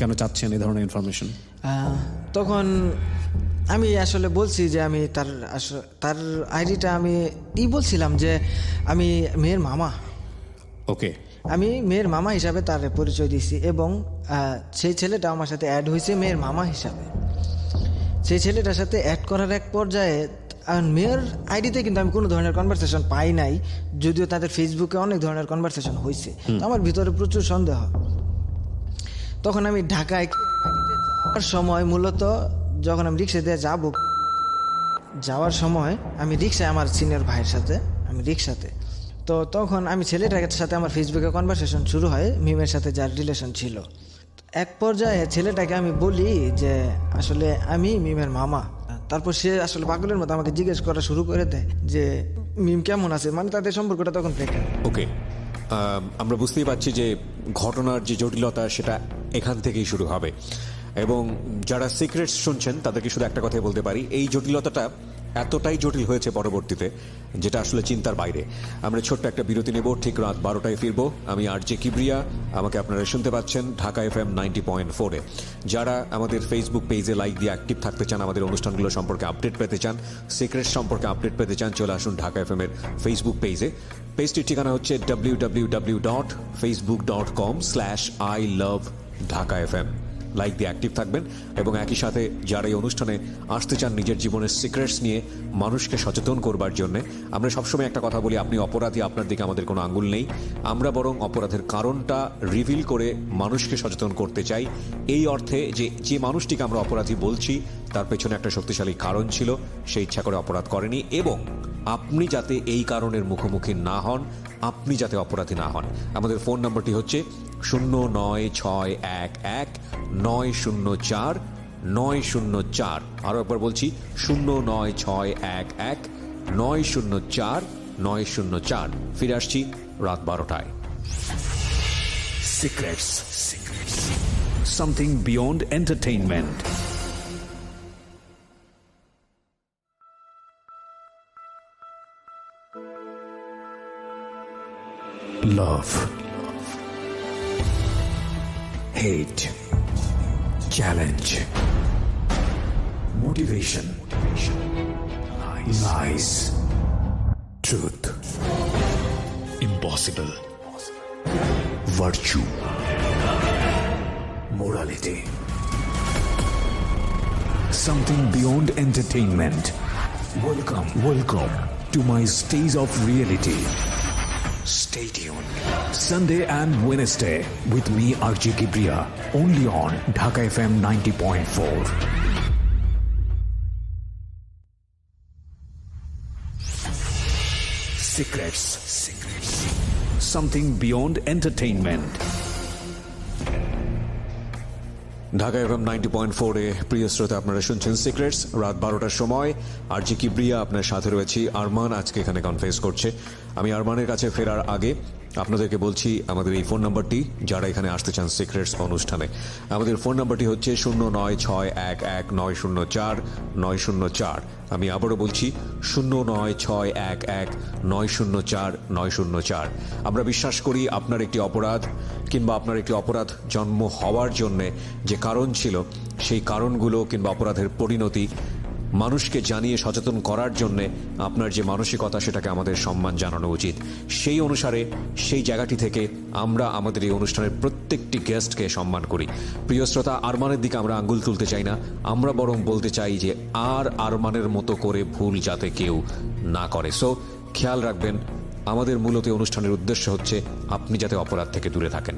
কেন চাচ্ছেন এই ধরনের ইনফরমেশন? তখন আমি আসলে বলছি যে আমি তার আইডিটা আমি বলছিলাম যে আমি মেয়ের মামা। ওকে, আমি মেয়ের মামা হিসাবে তার পরিচয় দিয়েছি, এবং সেই ছেলেটা আমার সাথে অ্যাড হয়েছে মেয়ের মামা হিসাবে। সেই ছেলেটার সাথে অ্যাড করার এক পর্যায়ে মেয়ের আইডিতে কিন্তু আমি কোনো ধরনের কনভারসেশন পাই নাই, যদিও তাদের ফেসবুকে অনেক ধরনের কনভারসেশন হয়েছে, আমার ভিতরে প্রচুর সন্দেহ। তখন আমি ঢাকায় যাওয়ার সময়, মূলত যখন আমি রিক্সা দিয়ে যাওয়ার সময় আমি রিক্সায় আমার সিনিয়র ভাইয়ের সাথে আমি রিক্সাতে, তো তখন আমি ছেলেটার সাথে আমার ফেসবুকে কনভারসেশন শুরু হয় মিমের সাথে যার রিলেশন ছিল। এক পর্যায়ে ছেলেটাকে আমি বলি যে আসলে আমি মিমের মামা। তারপর সে আসলে পাগলের মতো আমাকে জিজ্ঞেস করা শুরু করে দেয় যে মিম কেমন আছে, মানে তাদের সম্পর্কটা তখন থেকে। ওকে, আমরা বুঝতেই পারছি যে ঘটনার যে জটিলতা সেটা এখান থেকেই শুরু হবে, এবং যারা সিক্রেটস শুনছেন তাদেরকে শুধু একটা কথাই বলতে পারি, এই জটিলতাটা এতটাই জটিল হয়েছে পরবর্তীতে যেটা আসলে চিন্তার বাইরে। আমরা ছোট্ট একটা বিরতি নেব, ঠিক রাত 12টায় ফিরবো। আমি আরজে কিবরিয়া, আমাকে আপনারা শুনতে পাচ্ছেন ঢাকা FM 90.4-এ। যারা আমাদের ফেসবুক পেজে লাইক দিয়ে অ্যাক্টিভ থাকতে চান, আমাদের অনুষ্ঠানগুলো সম্পর্কে আপডেট পেতে চান, সিক্রেটস সম্পর্কে আপডেট পেতে চান, চলে আসুন ঢাকা FM-এর ফেসবুক পেজে। পেজটির ঠিকানা হচ্ছে www.facebook.com/ILoveDhakaFM। লাইক দিয়ে অ্যাক্টিভ থাকবেন, এবং একই সাথে যারা এই অনুষ্ঠানে আসতে চান নিজের জীবনের সিক্রেটস নিয়ে মানুষকে সচেতন করবার জন্য, আমরা সবসময় একটা কথা বলি, আপনি অপরাধী, আপনার দিকে আমাদের কোনো আঙুল নেই, আমরা বরং অপরাধের কারণটা রিভিল করে মানুষকে সচেতন করতে চাই, এই অর্থে যে মানুষটিকে আমরা অপরাধী বলছি তার পেছনে একটা শক্তিশালী কারণ ছিল, সে ইচ্ছা করে অপরাধ করেনি, এবং আপনি যাতে এই কারণের মুখোমুখি না হন, আপনি যাতে অপরাধী না হন। আমাদের ফোন নাম্বারটি হচ্ছে 09611904904। আরও একবার বলছি 09611904904। ফিরে আসছি রাত 12টায়। Secrets. Something beyond entertainment. Love. Hate. Challenge. Motivation. Lies. Truth. Impossible. Virtue. Morality. Something beyond entertainment. Welcome to my stage of reality. Stay tuned. Sunday and Wednesday with me RJ Kibriya, only on Dhaka FM 90.4. Secrets. Something beyond entertainment. Dhaka FM 90.4 প্রিয় শ্রোতা, আপনারা শুনছেন secrets. রাত 12টার সময় আরজি কিবরিয়া আপনার সাথে রয়েছি। আরমান আজকে এখানে কনফেস করছে। আমি আরমানের কাছে ফেরার আগে আপনাদেরকে বলছি আমাদের এই ফোন নাম্বারটি, যারা এখানে আসতে চান সিক্রেটস অনুষ্ঠানে, আমাদের ফোন নাম্বারটি হচ্ছে 09611904904। আমি আবারও বলছি 09611904904। আমরা বিশ্বাস করি আপনার একটি অপরাধ কিংবা আপনার একটি অপরাধ জন্ম হওয়ার জন্যে যে কারণ ছিল, সেই কারণগুলো কিংবা অপরাধের পরিণতি মানুষকে জানিয়ে সচেতন করার জন্যে আপনার যে মানসিকতা, সেটাকে আমাদের সম্মান জানানো উচিত। সেই অনুসারে সেই জায়গাটি থেকে আমরা আমাদের এই অনুষ্ঠানের প্রত্যেকটি গেস্টকে সম্মান করি। প্রিয় শ্রোতা, আরমানের দিকে আমরা আঙ্গুল তুলতে চাই না, আমরা বরং বলতে চাই যে আর আরমানের মতো করে ভুল যাতে কেউ না করে। সো খেয়াল রাখবেন, আমাদের মূলত অনুষ্ঠানের উদ্দেশ্য হচ্ছে আপনি যাতে অপরাধ থেকে দূরে থাকেন।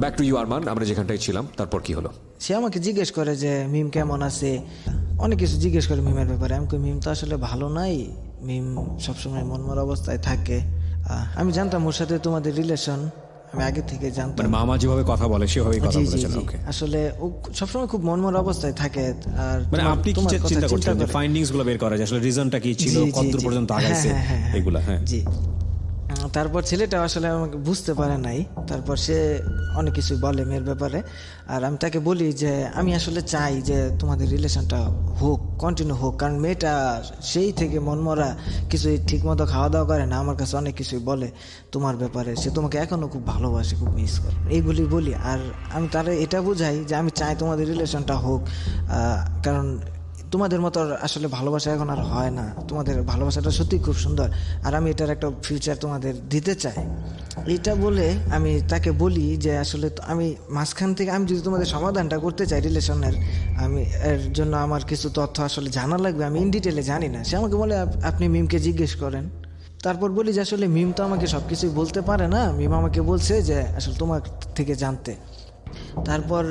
ব্যাক টু ইউ আরমান, আমরা যেখানটায় ছিলাম, তারপর কি হলো? সে আমাকে জিজ্ঞেস করে যে মিম কেমন আছে, অনেক কিছু জিজ্ঞেস করে মিমের ব্যাপারে। আমি কই মিম তো আসলে ভালো নাই, মিম সবসময় মনমরা অবস্থায় থাকে। আমি জানতাম ওর সাথে তোমাদের রিলেশন, আমি আগে থেকে জানতাম। মামা যেভাবে কথা বলে সেভাবেই কথা জি, জি, বলেছেন। জি। ওকে, আসলে ও সবসময় খুব মনমরা অবস্থায় থাকে। আর মানে আপনি কি তোমার কথা চিন্তা করছেন যে করে। ফাইন্ডিংস গুলো বের করা যায়, আসলে রিজনটা কি ছিল, জি, জি, কতদূর জি। পর্যন্ত আগাইছে এগুলা? হ্যাঁ, জি। তারপর ছেলেটা আসলে আমাকে বুঝতে পারে নাই, তারপর সে অনেক কিছু বলে মেয়ের ব্যাপারে। আর আমি তাকে বলি যে আমি আসলে চাই যে তোমাদের রিলেশনটা হোক, কন্টিনিউ হোক, কারণ মেয়েটা সেই থেকে মনমরা, কিছুই ঠিক মতো খাওয়া দাওয়া করে না, আমার কাছে অনেক কিছুই বলে তোমার ব্যাপারে, সে তোমাকে এখনও খুব ভালোবাসে, খুব মিস করে, এইগুলি বলি। আর আমি তারা এটা বুঝাই যে আমি চাই তোমাদের রিলেশনটা হোক, কারণ তোমাদের মতো আসলে ভালোবাসা এখন আর হয় না, তোমাদের ভালোবাসাটা সত্যি খুব সুন্দর, আর আমি এটার একটা ফিউচার তোমাদের দিতে চাই। এটা বলে আমি তাকে বলি যে আসলে আমি মাঝখান থেকে আমি যদি তোমাদের সমাধানটা করতে চাই রিলেশনের, আমি এর জন্য আমার কিছু তথ্য আসলে জানা লাগবে, আমি ইন ডিটেলে জানি না। সে আমাকে বলে আপনি মিমকে জিজ্ঞেস করেন। তারপর বলি যে আসলে মিম তো আমাকে সব কিছুই বলতে পারে না, মিম আমাকে বলছে যে আসলে তোমার থেকে জানতে। তারপর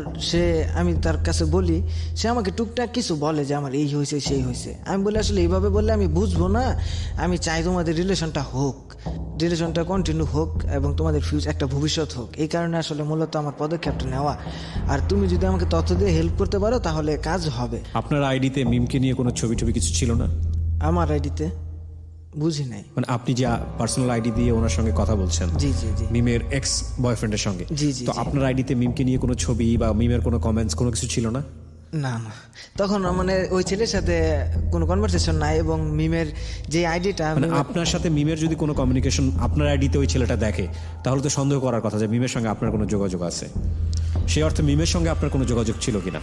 আমি তার কাছে বলি, সে আমাকে টুকটাক কিছু বলে যে আমার এই হয়েছে সেই হয়েছে। আমি বলি আসলে এইভাবে বললে আমি বুঝবো না, আমি চাই তোমাদের রিলেশনটা হোক, রিলেশনটা কন্টিনিউ হোক এবং তোমাদের একটা ভবিষ্যৎ হোক। এই কারণে আসলে মূলত আমার পদক্ষেপটা নেওয়া। আর তুমি যদি আমাকে তথ্য দিয়ে হেল্প করতে পারো তাহলে কাজ হবে। আপনার আইডিতে মিমকে নিয়ে কোনো ছবি কিছু ছিল না? আমার আইডিতে বুঝি নাই, মানে আপনি যে পার্সোনাল আইডি দিয়ে ওনার সঙ্গে কথা বলছেন, জি জি জি, মিমের এক্স বয়ফ্রেন্ডের সঙ্গে, জি জি, তো আপনার আইডিতে মিমকে নিয়ে কোনো ছবি বা মিমের কোনো কমেন্টস কোনো কিছু ছিল না? না না, তখন মানে ওই ছেলের সাথে কোনো কনভারসেশন নাই, এবং মিমের যে আইডিটা, মানে আপনার সাথে মিমের যদি কোনো কমিউনিকেশন আপনার আইডিতে ওই ছেলেটা দেখে, তাহলে তো সন্দেহ করার কথা যে মিমের সঙ্গে আপনার কোনো যোগাযোগ আছে। সেই অর্থে মিমের সঙ্গে আপনার কোনো যোগাযোগ ছিল কিনা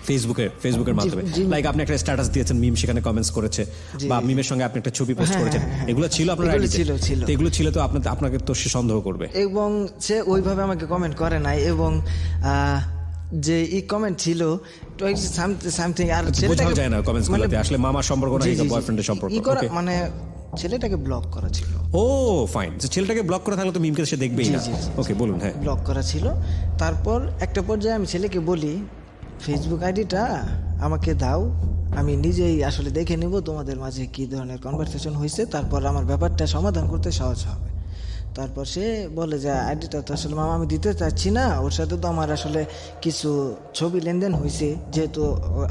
ফেসবুকের মাধ্যমে? লাইক আপনি একটা স্ট্যাটাস দিয়েছেন, মিম সেখানে কমেন্টস করেছে, বা মিমের সঙ্গে আপনি একটা ছবি পোস্ট করেছেন, এগুলো ছিল আপনার আইডিতে? ছিল। এগুলো ছিল, তো আপনাকে তো সে সন্দেহ করবে। এবং সে ওইভাবে আমাকে কমেন্ট করে নাই, এবং যে ই কমেন্ট ছিল সামথিং, আর বোঝাও যায় না কমেন্টস গুলোতে আসলে মামার সম্পর্ক না বয়ফ্রেন্ডের সম্পর্ক। মানে ছেলেটাকে ব্লক করা ছিল। ও ফাইন, ছেলেটাকে ব্লক করা থাকলে তো মিমকে সে দেখবেই না। ওকে, বলুন। হ্যাঁ, ব্লক করা ছিল। তারপর একটা পর্যায়ে আমি ছেলেকে বলি ফেসবুক আইডিটা আমাকে দাও, আমি নিজেই আসলে দেখে নেব তোমাদের মাঝে কি ধরনের কনভারসেশন হয়েছে, তারপর আমার ব্যাপারটা সমাধান করতে সহজ হবে। তারপর সে বলে যে আইডিটা তো আসলে মামা আমি দিতে চাচ্ছি না, ওর সাথে তো আমার আসলে কিছু ছবি লেনদেন হয়েছে, যেহেতু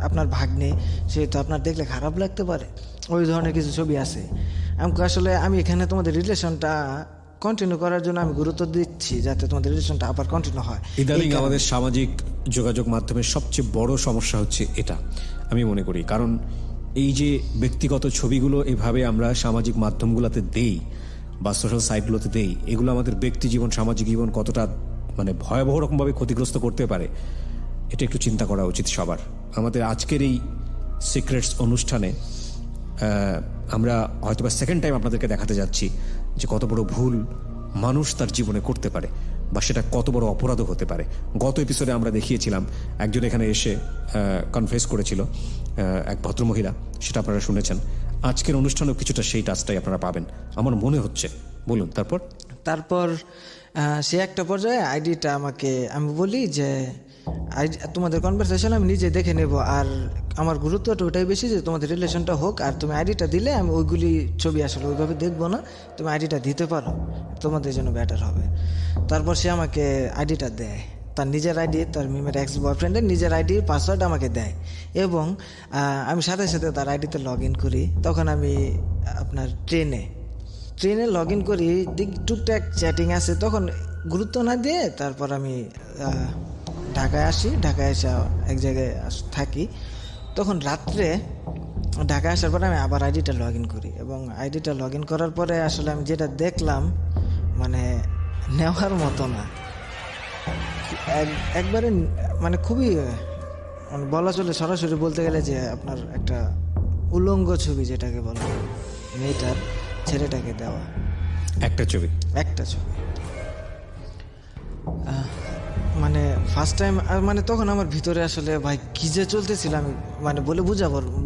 আপনার ভাগ্নে, সেহেতু আপনার দেখলে খারাপ লাগতে পারে, ওই ধরনের কিছু ছবি আছে। আমাকে আসলে আমি এখানে তোমাদের রিলেশনটা কন্টিনিউ করার জন্য আমি গুরুত্ব দিচ্ছি, যাতে তোমাদের রিলেশনটা আবার কন্টিনিউ হয়। ইদানিং আমাদের সামাজিক যোগাযোগ মাধ্যমের সবচেয়ে বড় সমস্যা হচ্ছে এটা, আমি মনে করি। কারণ এই যে ব্যক্তিগত ছবিগুলো এভাবে আমরা সামাজিক মাধ্যমগুলোতে দেই বা সোশ্যাল সাইটগুলোতে দেই, এগুলো আমাদের ব্যক্তি জীবন, সামাজিক জীবন কতটা মানে ভয়াবহ রকমভাবে ক্ষতিগ্রস্ত করতে পারে, এটা একটু চিন্তা করা উচিত সবার। আমাদের আজকের এই সিক্রেটস অনুষ্ঠানে আমরা হয়তো বা সেকেন্ড টাইম আপনাদেরকে দেখাতে যাচ্ছি যে কত বড় ভুল মানুষ তার জীবনে করতে পারে, বা সেটা কত বড় অপরাধও হতে পারে। গত এপিসোডে আমরা দেখিয়েছিলাম একজন এখানে এসে কনফেস করেছিল, এক ভদ্রমহিলা, সেটা আপনারা শুনেছেন। আজকের অনুষ্ঠানেও কিছুটা সেই টাচটাই আপনারা পাবেন আমার মনে হচ্ছে। বলুন তারপর সে একটা পর্যায়ে আইডিটা আমাকে, আমি বলি যে তোমাদের কনভারসেশন আমি নিজে দেখে নেব, আর আমার গুরুত্বটা ওটাই বেশি যে তোমাদের রিলেশনটা হোক, আর তুমি আইডিটা দিলে আমি ওইগুলি ছবি আসলে ওইভাবে দেখবো না, তুমি আইডিটা দিতে পারো, তোমাদের জন্য বেটার হবে। তারপর সে আমাকে আইডিটা দেয়, তার নিজের আইডি, তার মিমের এক্স বয়ফ্রেন্ডের নিজের আইডির পাসওয়ার্ড আমাকে দেয়, এবং আমি সাথে সাথে তার আইডিতে লগ ইন করি। তখন আমি আপনার ট্রেনে লগ ইন করি, টুকটাক চ্যাটিং আছে, তখন গুরুত্ব না দিয়ে তারপর আমি ঢাকায় আসি। ঢাকায় এসে এক জায়গায় থাকি। তখন রাত্রে ঢাকায় আসার পরে আমি আবার আইডিটা লগ ইন করি, এবং আইডিটা লগ ইন করার পরে আসলে আমি যেটা দেখলাম মানে নেওয়ার মতো না, একবারে মানে খুবই মানে বলা চলে, সরাসরি বলতে গেলে যে আপনার একটা উলঙ্গ ছবি যেটাকে বলা হয়, মেয়েটার ছেলেটাকে দেওয়া একটা ছবি। মানে ফার্স্ট টাইম, মানে তখন আমার ভিতরে আসলে ভাই কি যে চলতেছিল আমি মানে বলে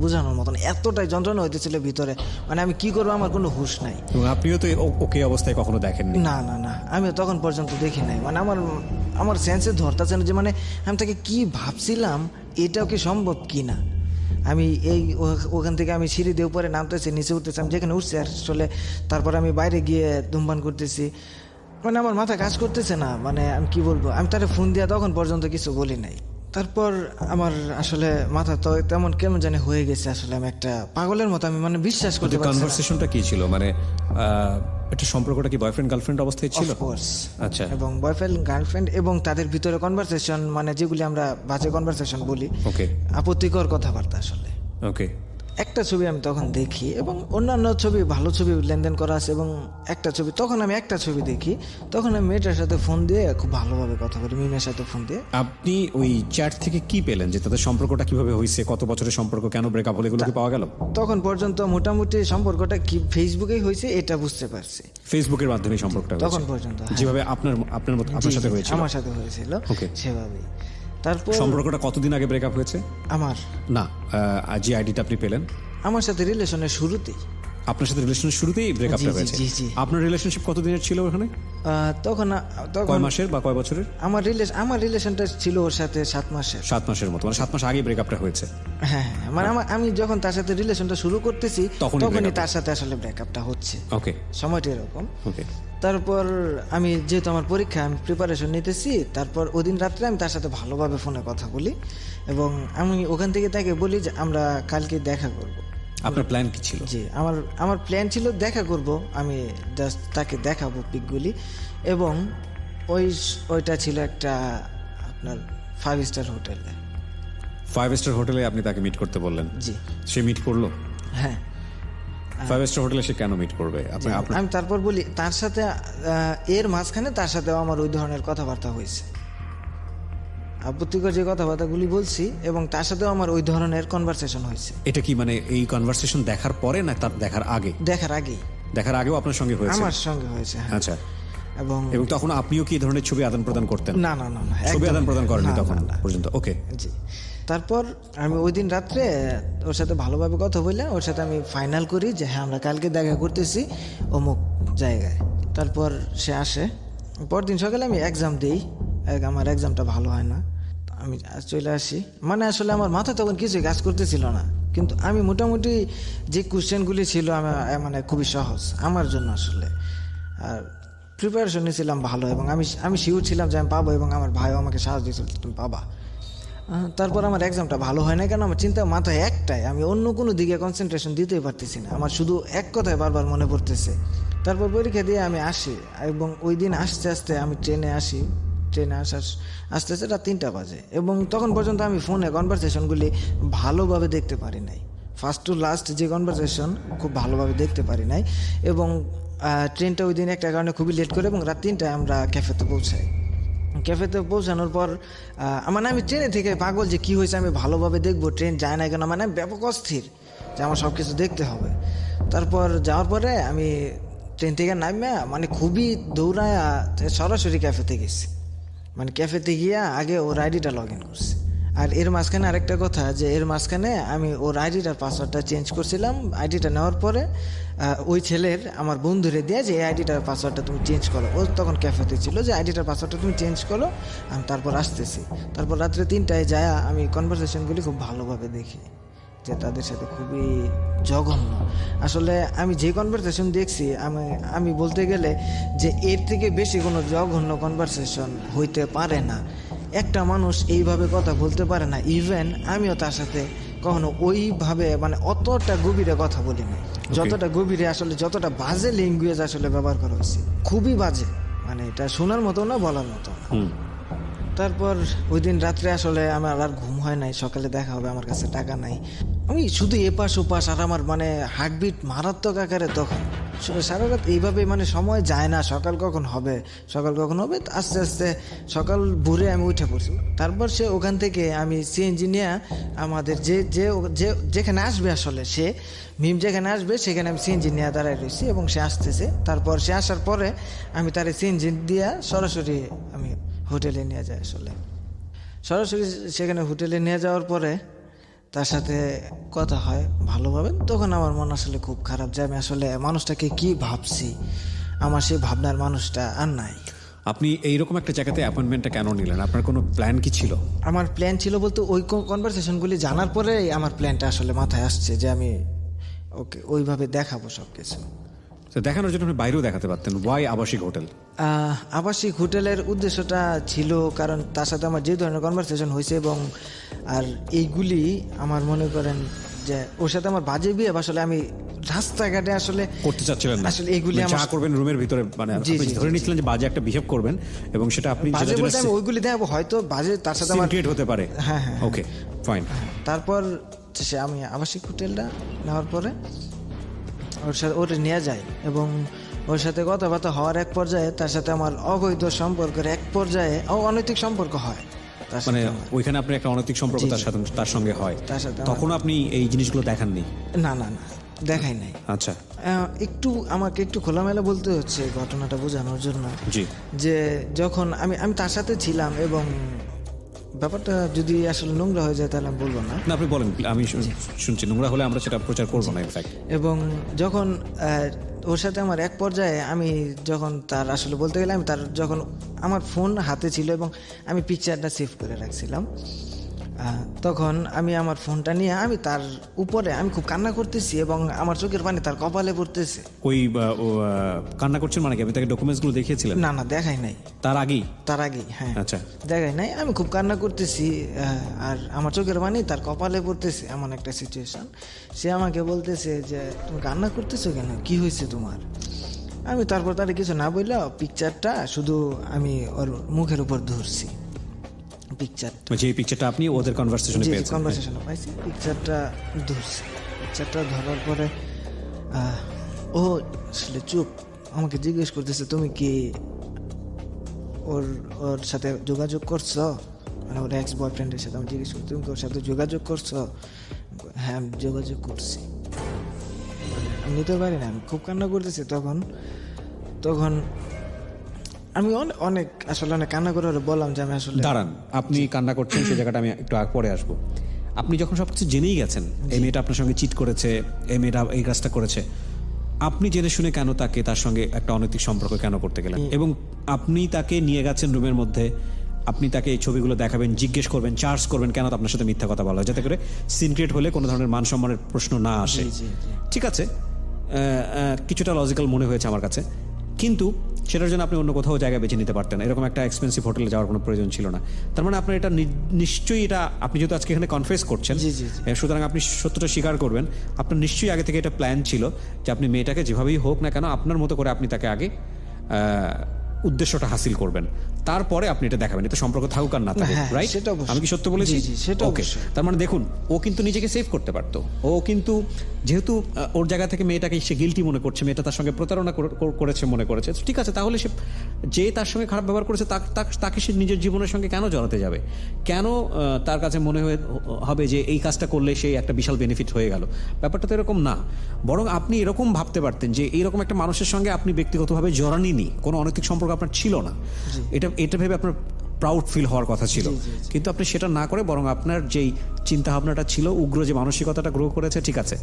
বোঝানোর মতন, এতটাই যন্ত্রণা হইতেছিল ভিতরে, মানে আমি কি করবো আমার কোনো হুঁশ নাই। আপনিও তো ওকে অবস্থায় কখনো দেখেননি? না, আমি তখন পর্যন্ত দেখি নাই, মানে আমার সেন্সে ধরতেছে না যে মানে আমি তাকে কি ভাবছিলাম, এটাও কি সম্ভব কি না। আমি ওখান থেকে আমি সিঁড়ি দিয়ে উপরে নামতেছি, নিচে উঠতেছি, আমি যেখানে উঠছি আসলে, তারপর আমি বাইরে গিয়ে ধূমপান করতেছি, মানে আমার মাথা কাজ করতেছে না, মানে আমি কি বলবো। আমি তারে ফোন দিয়া তখন পর্যন্ত কিছু বলি নাই। তারপর আমার আসলে মাথা তো তেমন কেমন জানি হয়ে গেছে, আসলে আমি একটা পাগলের মতো, আমি মানে বিশ্বাস করতে পারছি না। কনভারসেশনটা কি ছিল, মানে একটা সম্পর্কটা কি বয়ফ্রেন্ড গার্লফ্রেন্ড অবস্থায় ছিল? আচ্ছা, এবং বয়ফ্রেন্ড গার্লফ্রেন্ড, এবং তাদের ভিতরে কনভারসেশন, মানে যেগুলি আমরা বাজে কনভারসেশন বলি, ওকে, আপত্তিকর কথাবার্তা আসলে। ওকে, একটা ছবি আমি তখন দেখি, এবং অন্যান্য ছবি ভালো ছবি লেনদেন করা আছে, এবং একটা ছবি, তখন আমি একটা ছবি দেখি, তখন আমি মেয়েটার সাথে ফোন দিয়ে খুব ভালোভাবে কথা বলি, মিমের সাথে ফোন দিয়ে। আপনি ওই চ্যাট থেকে কি পেলেন, যে তাদের সম্পর্কটা কিভাবে হয়েছে, কত বছরের সম্পর্ক, কেন ব্রেকআপ হলো, এগুলো কি পাওয়া গেল? তখন পর্যন্ত মোটামুটি সম্পর্কটা কি ফেসবুকেই হয়েছে এটা বুঝতে পারছি, ফেসবুকের মাধ্যমে সম্পর্কটা তখন পর্যন্ত, যেভাবে আপনার সাথে হয়েছিল, আমার সাথে হয়েছিল সেভাবেই। তারপর সম্পর্কটা কতদিন আগে ব্রেকআপ হয়েছে? আমার না, যে আইডিটা আপনি পেলেন আমার সাথে রিলেশনের শুরুতেই, আপনার সাথে রিলেশনের শুরুতেই ব্রেকআপটা হয়েছে। আপনার রিলেশনশিপ কতদিনের ছিল ওখানে? তখন কয় মাসের বা কয় বছরের? আমার রিলেশনটা ছিল ওর সাথে 7 মাসের। 7 মাসের মতো, মানে 7 মাস আগে ব্রেকআপটা হয়েছে। হ্যাঁ, মানে আমি যখন তার সাথে রিলেশনটা শুরু করতেছি তখনই তার সাথে আসলে ব্রেকআপটা হচ্ছে। ওকে, সময়টা এরকম। ওকে। তারপর আমি যেহেতু আমার পরীক্ষা, আমি প্রিপারেশন নিতেছি, তারপর ওদিন রাত্রে আমি তার সাথে ভালোভাবে ফোনে কথা বলি, এবং আমি ওখান থেকে তাকে বলি যে আমরা কালকে দেখা করব। আপনার প্ল্যান কি ছিল? জি, আমার প্ল্যান ছিল দেখা করব, আমি জাস্ট তাকে দেখাবো পিকগুলি, এবং ওইটা ছিল একটা আপনার 5 স্টার হোটেলে। 5 স্টার হোটেলে আপনি তাকে মিট করতে বললেন? জি। সে মিট করলো? হ্যাঁ। 5 স্টার হোটেলে সে কেন মিট করবে? আমি তারপর বলি তার সাথে, এর মাঝখানে তার সাথেও আমার ওই ধরনের কথাবার্তা হয়েছে, আপত্তিকর যে কথাবার্তাগুলি বলছি, এবং তার সাথেও আমার ওই ধরনের কনভারসেশন হয়েছে। এটা কি মানে এই কনভারসেশন দেখার পরে না তার দেখার আগে? দেখার আগেও আপনার সঙ্গে হয়েছে? আমার সঙ্গে হয়েছে, হ্যাঁ। আচ্ছা, এবং তখন আপনিও কি এই ধরনের ছবি আদান প্রদান করতেন? না, ছবি আদান প্রদান করেননি তখন পর্যন্ত? ওকে, জি। তারপর আমি ওই দিন রাত্রে ওর সাথে ভালোভাবে কথা বললাম, ওর সাথে আমি ফাইনাল করি যে হ্যাঁ আমরা কালকে দেখা করতেছি অমুক জায়গায়। তারপর সে আসে, পরদিন সকালে আমি এক্সাম দিই, আমার এক্সামটা ভালো হয় না, আমি চলে আসি। মানে আসলে আমার মাথা তখন কিছুই কাজ করতেছিল না, কিন্তু আমি মোটামুটি যে কোশ্চেনগুলি ছিল মানে খুবই সহজ আমার জন্য আসলে। আর প্রিপারেশন নিয়েছিলাম ভালো, এবং আমি শিওর ছিলাম যে আমি পাবো, এবং আমার ভাইও আমাকে সাহায্য দিয়েছিল তুমি পাবা। তারপর আমার এক্সামটা ভালো হয় না, কেন আমার চিন্তা মাথায় একটাই, আমি অন্য কোনো দিকে কনসেন্ট্রেশন দিতেই পারতেছি না, আমার শুধু এক কথায় বারবার মনে পড়তেছে। তারপর পরীক্ষা দিয়ে আমি আসি, এবং ওই দিন আস্তে আস্তে আমি ট্রেনে আসার আস্তে আস্তে রাত 3টা বাজে, এবং তখন পর্যন্ত আমি ফোনে কনভারসেশনগুলি ভালোভাবে দেখতে পারি নাই। ফার্স্ট টু লাস্ট যে কনভারসেশন খুব ভালোভাবে দেখতে পারি নাই, এবং ট্রেনটা ওই দিন একটা কারণে খুবই লেট করে, এবং রাত 3টায় আমরা ক্যাফেতে পৌঁছাই। ক্যাফেতে পৌঁছানোর পর মানে আমি ট্রেনে থেকে পাগল যে কী হয়েছে, আমি ভালোভাবে দেখবো, ট্রেন যায় না কেন, মানে আমি ব্যাপক অস্থির যে আমার সব কিছু দেখতে হবে। তারপর যাওয়ার পরে আমি ট্রেন থেকে নামে মানে খুবই দৌড়ায় সরাসরি ক্যাফেতে গেছি। মানে ক্যাফেতে গিয়া আগে ওর আইডিটা লগ ইন করছি। আর এর মাঝখানে আরেকটা কথা, যে এর মাঝখানে আমি ওর আইডিটার পাসওয়ার্ডটা চেঞ্জ করছিলাম। আইডিটা নেওয়ার পরে ওই ছেলের আমার বন্ধুরে দিয়ে যে এই আইডিটার পাসওয়ার্ডটা তুমি চেঞ্জ করো, ও তখন ক্যাফেতে ছিল, যে আইডিটার পাসওয়ার্ডটা তুমি চেঞ্জ করো, আমি তারপর আসতেছি। তারপর রাত্রে 3টায় যায় আমি কনভারসেশনগুলি খুব ভালোভাবে দেখি, যে তাদের সাথে খুবই জঘন্য। আসলে আমি যে কনভারসেশন দেখছি, আমি বলতে গেলে যে এর থেকে বেশি কোনো জঘন্য কনভারসেশন হইতে পারে না। একটা মানুষ এইভাবে কথা বলতে পারে না। ইভেন আমিও তার সাথে কখনো ওইভাবে মানে অতটা গভীরে কথা বলি না, যতটা গভীরে আসলে যতটা বাজে ল্যাঙ্গুয়েজ আসলে ব্যবহার করা হয়েছে, খুবই বাজে, মানে এটা শোনার মতো না, বলার মতো না। তারপর ওই দিন রাত্রে আসলে আমার আর ঘুম হয় নাই। সকালে দেখা হবে, আমার কাছে টাকা নাই, আমি শুধু এপাশ ওপাশ, আর আমার মানে হার্টবিট মারাত্মক আকারে। তখন সারা রাত এইভাবে মানে সময় যায় না, সকাল কখন হবে আস্তে আস্তে সকাল ভোরে আমি উঠে পড়ছি। তারপর সে ওখান থেকে আমি সিএনজি নিয়ে আমাদের যেখানে আসবে, আসলে সে মিম যেখানে আসবে সেখানে আমি সিএনজি নিয়ে দাঁড়ায় রয়েছি, এবং সে আসতেছে। তারপর সে আসার পরে আমি তার সিএনজি দিয়ে সরাসরি আমি হোটেলে নিয়ে যায়। আসলে সরাসরি সেখানে হোটেলে নিয়ে যাওয়ার পরে তার সাথে কথা হয় ভালোভাবে। তখন আমার মন আসলে খুব খারাপ, যে আমি আসলে মানুষটাকে কি ভাবছি, আমার সেই ভাবনার মানুষটা আর নাই। আপনি এইরকম একটা জায়গাতে অ্যাপয়েন্টমেন্টটা কেন নিলেন? আপনার কোনো প্ল্যান কি ছিল? আমার প্ল্যান ছিল বলতে ওই কনভারসেশনগুলি জানার পরে আমার প্ল্যানটা আসলে মাথায় আসছে, যে আমি ওকে ওইভাবে দেখাবো সব কিছু। তো দেখানোর জন্য আপনি বাইরেও দেখাতে পারতেন। ওয়াই আবাসিক হোটেল? আবাসিক হোটেলের উদ্দেশ্যটা ছিল কারণ তার সাথে আমার যে ধরনের কনভারসেশন হয়েছে, এবং আর এইগুলি আমার মনে করেন যে ওর সাথে আমার বাজে বিয়ে, আসলে আমি রাস্তাঘাটে আসলে করতে চাচ্ছিলেন না। আসলে এইগুলি যা আমার করবেন রুমের ভিতরে, মানে আপনি ধরে নিচ্ছিলেন যে বাজে একটা বিহেভ করবেন, এবং সেটা আপনি বাজে বলতে আমি ওইগুলি দেখাবো, হয়তো বাজে তার সাথে আমার ক্রিয়েট হতে পারে। হ্যাঁ। Okay fine. তারপর সে আমি আবাসিক হোটেলটা নেওয়ার পরে ওর নিয়ে যায়, এবং ওর সাথে কথাবার্তা হওয়ার এক পর্যায়ে তার সাথে আমার অবৈধ সম্পর্কের এক পর্যায়ে অনৈতিক সম্পর্ক হয়। মানে ওইখানে আপনি একটা অনৈতিক সম্পর্ক তার সঙ্গে হয়, তখন আপনি এই জিনিসগুলো দেখাননি? না, দেখাই নাই। আচ্ছা, আমাকে একটু খোলামেলা বলতে হচ্ছে ঘটনাটা বোঝানোর জন্য। জি। যে যখন আমি তার সাথে ছিলাম, এবং ব্যাপারটা যদি আসলে নোংরা হয়ে যায় তাহলে আমি বলবো না। আপনি বলেন, আমি শুনছি। নোংরা হলে আমরা সেটা প্রচার করবো না ইনফ্যাক্ট। এবং যখন ওর সাথে আমার এক পর্যায়ে আমি যখন তার আসলে বলতে গেলে আমি তার যখন আমার ফোন হাতে ছিল এবং আমি পিকচারটা সেভ করে রাখছিলাম, তখন আমি আমার ফোনটা নিয়ে আমি তার উপরে আমি খুব কান্না করতেছি, এবং আমার চোখের পানি তার কপালে পড়তেছে। ওই কান্না করছেন মানে কি? আমি তাকে ডকুমেন্টসগুলো দেখিয়েছিলেন? না, দেখাই নাই। তার আগেই? হ্যাঁ। আচ্ছা, দেখাই নাই। আমি খুব কান্না করতেছি, আর আমার চোখের পানি তার কপালে পড়তেছে, এমন একটা সিচুয়েশন। সে আমাকে বলতেছে যে তুমি কান্না করতেছো কেন, কি হয়েছে তোমার? আমি তারপর তার কিছু না বললে পিকচারটা শুধু আমি ওর মুখের উপর ধরছি। পিকচারটা আপনি ওদের কনভারসেশনে পাইছি, পিকচারটা ধরছি। পিকচারটা ধরার পরে ও আসলে চুপ, আমাকে জিজ্ঞেস করতেছে তুমি কি ওর সাথে যোগাযোগ করছো, মানে ওর এক্স বয়ফ্রেন্ডের সাথে। আমি জিজ্ঞেস করছি তুমি ওর সাথে যোগাযোগ করছো? হ্যাঁ, আমি যোগাযোগ করছি। আমি নিতে পারি না, আমি খুব কান্না করতেছি। তখন আমি অনেক কান্না করে বললাম যে আমি আসলে। দাঁড়ান, আপনি কান্না করছেন সেই জায়গাটা আমি একটু পরে আসবো। আপনি যখন সবকিছু জেনেই গেছেন, এই মেয়েটা আপনার সঙ্গে চিট করেছে, এই মেয়েটা এই কাজটা করেছে, আপনি জেনে শুনে কেন তার সঙ্গে একটা অনৈতিক সম্পর্ক কেন করতে গেলেন? এবং আপনি তাকে নিয়ে গেছেন রুমের মধ্যে, আপনি তাকে এই ছবিগুলো দেখাবেন, জিজ্ঞেস করবেন, চার্জ করবেন কেন আপনার সাথে মিথ্যা কথা বলা হয়, যাতে করে সিন ক্রিয়েট হলে কোনো ধরনের মান সম্মানের প্রশ্ন না আসে। ঠিক আছে, কিছুটা লজিক্যাল মনে হয়েছে আমার কাছে, কিন্তু সেটার জন্য আপনি অন্য কোথাও জায়গা বেছে নিতে পারতেন, এরকম একটা এক্সপেন্সিভ হোটেলে যাওয়ার কোনো প্রয়োজন ছিল না। তার মানে আপনার এটা নিশ্চয়ই, এটা আপনি যেহেতু আজকে এখানে কনফেস করছেন, সুতরাং আপনি সত্যটা স্বীকার করবেন, আপনার নিশ্চয়ই আগে থেকে এটা প্ল্যান ছিল যে আপনি মেয়েটাকে যেভাবেই হোক না কেন আপনার মতো করে আপনি তাকে আগে উদ্দেশ্যটা হাসিল করবেন, তারপরে আপনি এটা দেখাবেন, এটা সম্পর্ক থাকুক আর না থাকুক, রাইট? আমি কি সত্য বলেছি? ওকে, তার মানে দেখুন, ও কিন্তু নিজেকে সেভ করতে পারতো। ও কিন্তু যেহেতু ওর জায়গা থেকে মেয়েটাকে সে গিলটি মনে করছে, মেয়েটা তার সঙ্গে প্রতারণা করেছে মনে করেছে, ঠিক আছে, তাহলে সে যে তার সঙ্গে খারাপ ব্যবহার করেছে তাকে সে নিজের জীবনের সঙ্গে কেন জড়াতে যাবে? কেন তার কাছে মনে হবে যে এই কাজটা করলে সেই একটা বিশাল বেনিফিট হয়ে গেল? ব্যাপারটা তো এরকম না। বরং আপনি এরকম ভাবতে পারতেন যে এইরকম একটা মানুষের সঙ্গে আপনি ব্যক্তিগতভাবে জড়াননি, কোনো অনৈতিক সম্পর্ক আপনার ছিল না, এটা ভেবে আপনার প্রাউড ফিল হওয়ার কথা ছিল। কিন্তু আপনি সেটা না করে বরং আপনার যেই চিন্তা ভাবনাটা ছিল, উগ্র যে মানসিকতাটা গ্রো করেছে, ঠিক আছে,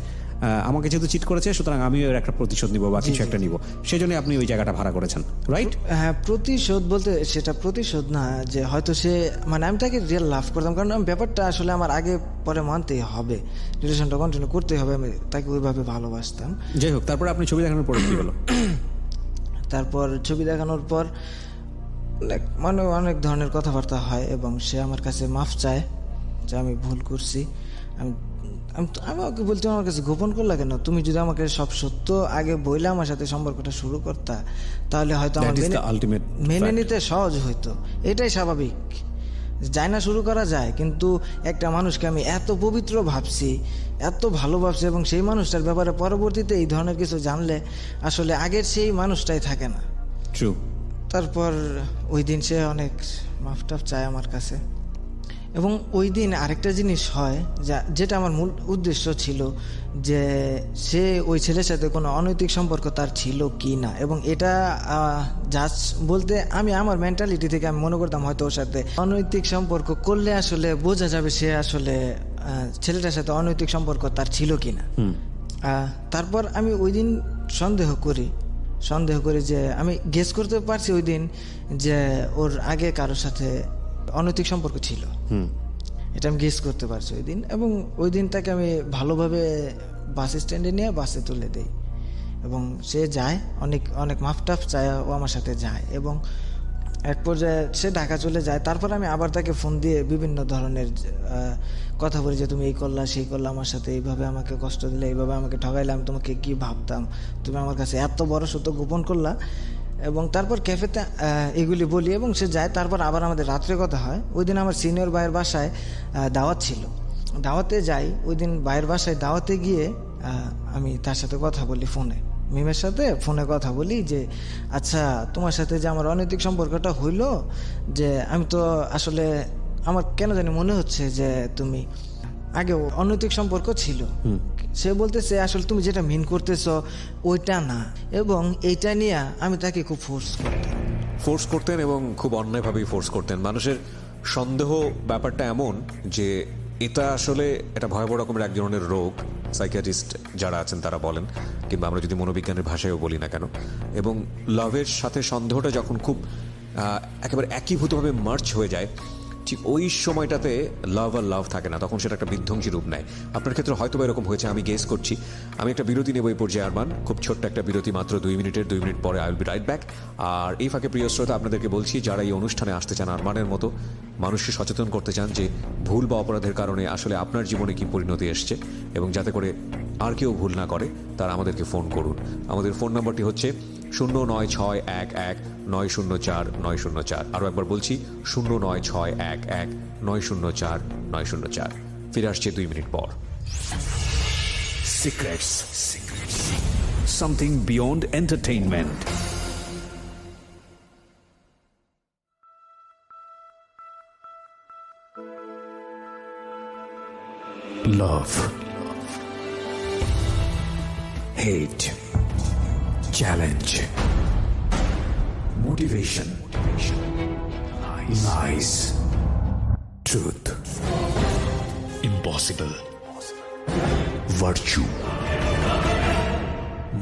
আমাকে যেহেতু চিট করেছে সুতরাং আমিও এর একটা প্রতিশোধ নিব বা কিছু একটা নিব, সেই জন্য আপনি ওই জায়গাটা ভাড়া করেছেন, রাইট? হ্যাঁ, প্রতিশোধ বলতে সেটা প্রতিশোধ না, যে হয়তো সে মানে আমি তাকে রিয়েল লাভ করতাম, কারণ ব্যাপারটা আসলে আমার আগে পরে মানতেই হবে, রিলেশনটা কন্টিনিউ করতেই হবে, আমি তাকে ওইভাবে ভালোবাসতাম। যাই হোক, তারপরে আপনি ছবি দেখানোর পরে কি হলো? তারপর ছবি দেখানোর পর অনেক ধরনের কথাবার্তা হয় এবং সে আমার কাছে মাফ চায় যে আমি ভুল করছি। আমি ওকে বলতে, আমার কাছে গোপন করলা কেন? তুমি যদি আমাকে সব সত্য আগে বইলে আমার সাথে সম্পর্কটা শুরু করতা, তাহলে হয়তো আমার মেনে নিতে সহজ হইতো। এটাই স্বাভাবিক, যায় না শুরু করা যায়, কিন্তু একটা মানুষকে আমি এত পবিত্র ভাবছি, এত ভালো ভাবছি, এবং সেই মানুষটার ব্যাপারে পরবর্তীতে এই ধরনের কিছু জানলে আসলে আগের সেই মানুষটাই থাকে না। ট্রু। তারপর ওই দিন সে অনেক মাফ টাফ চায় আমার কাছে, এবং ওই দিন আরেকটা জিনিস হয় যেটা আমার মূল উদ্দেশ্য ছিল, যে সে ওই ছেলের সাথে কোনো অনৈতিক সম্পর্ক তার ছিল কি না, এবং এটা জাস্ট বলতে আমি আমার মেন্টালিটি থেকে আমি মনে করতাম হয়তো ওর সাথে অনৈতিক সম্পর্ক করলে আসলে বোঝা যাবে সে আসলে ছেলেটার সাথে অনৈতিক সম্পর্ক তার ছিল কি না। তারপর আমি ওই দিন সন্দেহ করি যে আমি গেস করতে পারছি ওই দিন যে ওর আগে কারোর সাথে অনৈতিক সম্পর্ক ছিল, এটা আমি গেস করতে পারছি ওই দিন। এবং ওই দিন তাকে আমি ভালোভাবে বাস স্ট্যান্ডে নিয়ে বাসে তুলে দেই, এবং সে যায়, অনেক মাফ টাফ চায়, ও আমার সাথে যায়, এবং এক পর্যায়ে সে ঢাকা চলে যায়। তারপর আমি আবার তাকে ফোন দিয়ে বিভিন্ন ধরনের কথা বলি যে তুমি এই করলা সেই করলা, আমার সাথে এইভাবে আমাকে কষ্ট দিলে, এইভাবে আমাকে ঠগাইলাম, তোমাকে কি ভাবতাম, তুমি আমার কাছে এত বড় সত্য গোপন করলা। এবং তারপর ক্যাফেতে এগুলি বলি এবং সে যায়। তারপর আবার আমাদের রাত্রে কথা হয়। ওই দিন আমার সিনিয়র ভাইয়ের বাসায় দাওয়াত ছিল, দাওয়াতে যাই। ওই দিন ভাইয়ের বাসায় দাওয়াতে গিয়ে আমি তার সাথে কথা বলি ফোনে, মিমের সাথে ফোনে কথা বলি যে আচ্ছা তোমার সাথে যে আমার অনৈতিক সম্পর্কটা হইলো, যে আমি তো আসলে আমার কেন জানি মনে হচ্ছে যে তুমি আগে অনৈতিক সম্পর্ক ছিল। সে বলতেছে আসলে তুমি যেটা মিন করতেছো ওইটা না, এবং এইটা নিয়ে আমি তাকে খুব ফোর্স করতেন এবং খুব অন্যায়ভাবেই ফোর্স করতেন। মানুষের সন্দেহ ব্যাপারটা এমন যে এটা আসলে এটা ভয়াবহ রকমের এক ধরনের রোগ, সাইকিয়াট্রিস্ট যারা আছেন তারা বলেন, কিংবা আমরা যদি মনোবিজ্ঞানের ভাষায়ও বলি না কেন। এবং লাভের সাথে সন্দেহটা যখন খুব একেবারে একীভূতভাবে মার্চ হয়ে যায়, ঠিক ওই সময়টাতে লাভ আর লাভ থাকে না, তখন সেটা একটা বিধ্বংসী রূপ নেয়। আপনার ক্ষেত্রে হয়তো বা এরকম হয়েছে, আমি গেস করছি। আমি একটা বিরতি নেব এই পর্যায়ে আরমান, খুব ছোট্ট একটা বিরতি, মাত্র 2 মিনিটের। 2 মিনিট পরে I will be right back. আর এই ফাঁকে প্রিয় শ্রোতা, আপনাদেরকে বলছি যারা এই অনুষ্ঠানে আসতে চান, আরমানের মতো মানুষকে সচেতন করতে চান যে ভুল বা অপরাধের কারণে আসলে আপনার জীবনে কি পরিণতি এসছে, এবং যাতে করে আর কেউ ভুল না করে, তারা আমাদেরকে ফোন করুন। আমাদের ফোন নাম্বারটি হচ্ছে 09611904904। আরও একবার বলছি 09611904904। ফিরে আসছে 2 মিনিট পর। Secrets. Something beyond entertainment. Love. Hate. Challenge. Motivation. Lies. Truth. Impossible. Virtue.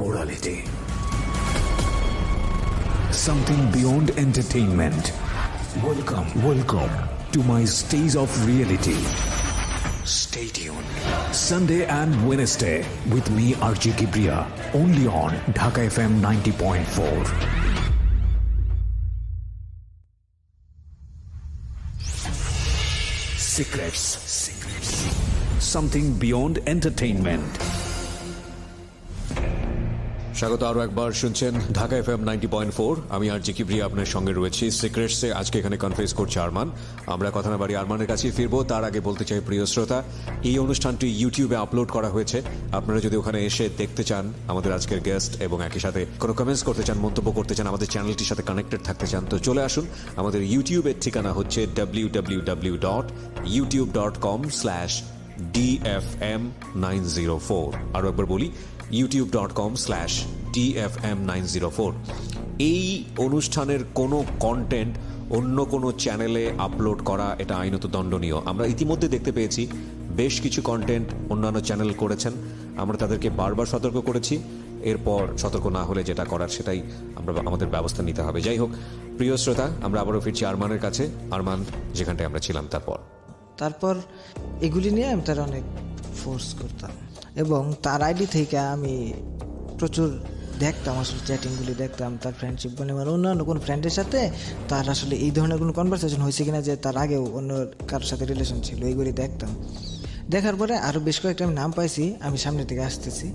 Morality. Something beyond entertainment. Welcome to my stage of reality. Stay tuned. Sunday and Wednesday with me, RJ Kibriya, only on Dhaka FM 90.4. Secrets. Something beyond entertainment. স্বাগত আরো একবার শুনছেন Dhaka FM 90.4। আমি আর জিকি প্রিয়া আপনার সঙ্গে রয়েছি সিক্রেটসে। আজকে এখানে কনফেস করছে আরমান। আমরা কথা না বাড়ি আরমানের কাছে ফিরবো। তার আগে বলতে চাই প্রিয় শ্রোতা, এই অনুষ্ঠানটি ইউটিউবে আপলোড করা হয়েছে। আপনারা যদি ওখানে এসে দেখতে চান আমাদের আজকের গেস্ট এবং একই সাথে কোনো কমেন্টস করতে চান, মন্তব্য করতে চান, আমাদের চ্যানেলটির সাথে কানেক্টেড থাকতে চান, তো চলে আসুন। আমাদের ইউটিউবের ঠিকানা হচ্ছে www.youtube.com/DFM904। আরো একবার বলি, youtube.com/DFM904। এই অনুষ্ঠানের কোনো কন্টেন্ট অন্য কোনো চ্যানেলে আপলোড করা এটা আইনত দণ্ডনীয়। আমরা ইতিমধ্যে দেখতে পেয়েছি বেশ কিছু কন্টেন্ট অন্যান্য চ্যানেল করেছেন, আমরা তাদেরকে বারবার সতর্ক করেছি। এরপর সতর্ক না হলে যেটা করার সেটাই আমাদের ব্যবস্থা নিতে হবে। যাই হোক প্রিয় শ্রোতা, আমরা আবারও ফিরছি আরমানের কাছে। আরমান, যেখানটায় আমরা ছিলাম তারপর এগুলি নিয়ে আমি তার অনেক ফোর্স করতাম এবং তার আইডি থেকে আমি প্রচুর দেখতাম, আসলে চ্যাটিংগুলি দেখতাম, তার ফ্রেন্ডশিপ মানে অন্যান্য কোনো ফ্রেন্ডের সাথে তার আসলে এই ধরনের কোনো কনভারসেশন হয়েছে কিনা, যে তার আগেও অন্য কারোর সাথে রিলেশন ছিল, এইগুলি দেখতাম। দেখার পরে আরও বেশ কয়েকটা আমি নাম পাইছি, আমি সামনে থেকে আসতেছি।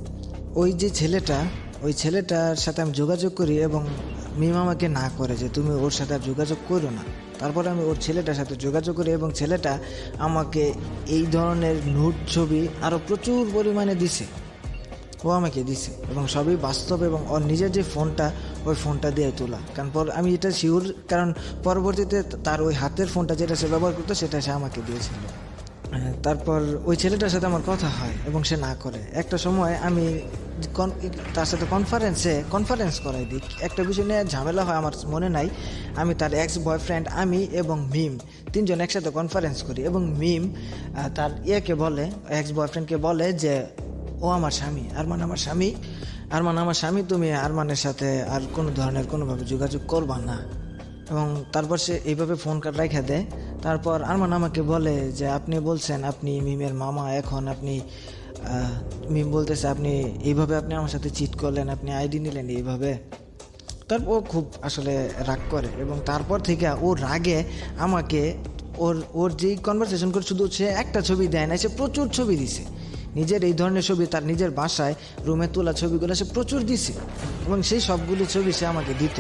ওই যে ছেলেটা, ওই ছেলেটার সাথে আমি যোগাযোগ করি এবং মিম আমাকে না করে যে তুমি ওর সাথে আর যোগাযোগ করো না। তারপরে আমি ওর ছেলেটার সাথে যোগাযোগ করি এবং ছেলেটা আমাকে এই ধরনের নুড ছবি আরও প্রচুর পরিমাণে দিছে, ও আমাকে দিছে এবং সবই বাস্তব এবং ওর নিজের যে ফোনটা, ওই ফোনটা দিয়ে তোলা। কারণ আমি এটা শিওর, কারণ পরবর্তীতে তার ওই হাতের ফোনটা যেটা সে ব্যবহার করতো সেটা সে আমাকে দিয়েছিল। তারপর ওই ছেলেটার সাথে আমার কথা হয় এবং সে না করে। একটা সময় আমি তার সাথে কনফারেন্স করাই দিই, একটা বিষয় নিয়ে ঝামেলা হয় আমার মনে নাই। আমি তার এক্স বয়ফ্রেন্ড, আমি এবং মিম তিনজন একসাথে কনফারেন্স করি এবং মিম তার বলে, এক্স বয়ফ্রেন্ডকে বলে যে ও আমার স্বামী, আরমান আমার স্বামী, তুমি আরমানের সাথে আর কোনো ধরনের কোনোভাবে যোগাযোগ করবা না। এবং তারপর সে এইভাবে ফোন কাট রেখে দেয়। তারপর আরমান আমাকে বলে যে আপনি বলছেন আপনি মিমের মামা, এখন আপনি মিম বলতেছে আপনি এইভাবে আপনি আমার সাথে চিট করলেন, আপনি আইডি নিলেন এইভাবে। তারপর ও খুব আসলে রাগ করে এবং তারপর থেকে ও রাগে আমাকে ওর যেই কনভারসেশন করে, শুধু সে একটা ছবি দেয় না, সে প্রচুর ছবি দিছে, নিজের এই ধরনের ছবি তার নিজের বাসায় রুমে তোলা ছবিগুলো সে প্রচুর দিছে এবং সেই সবগুলো ছবি সে আমাকে দিত।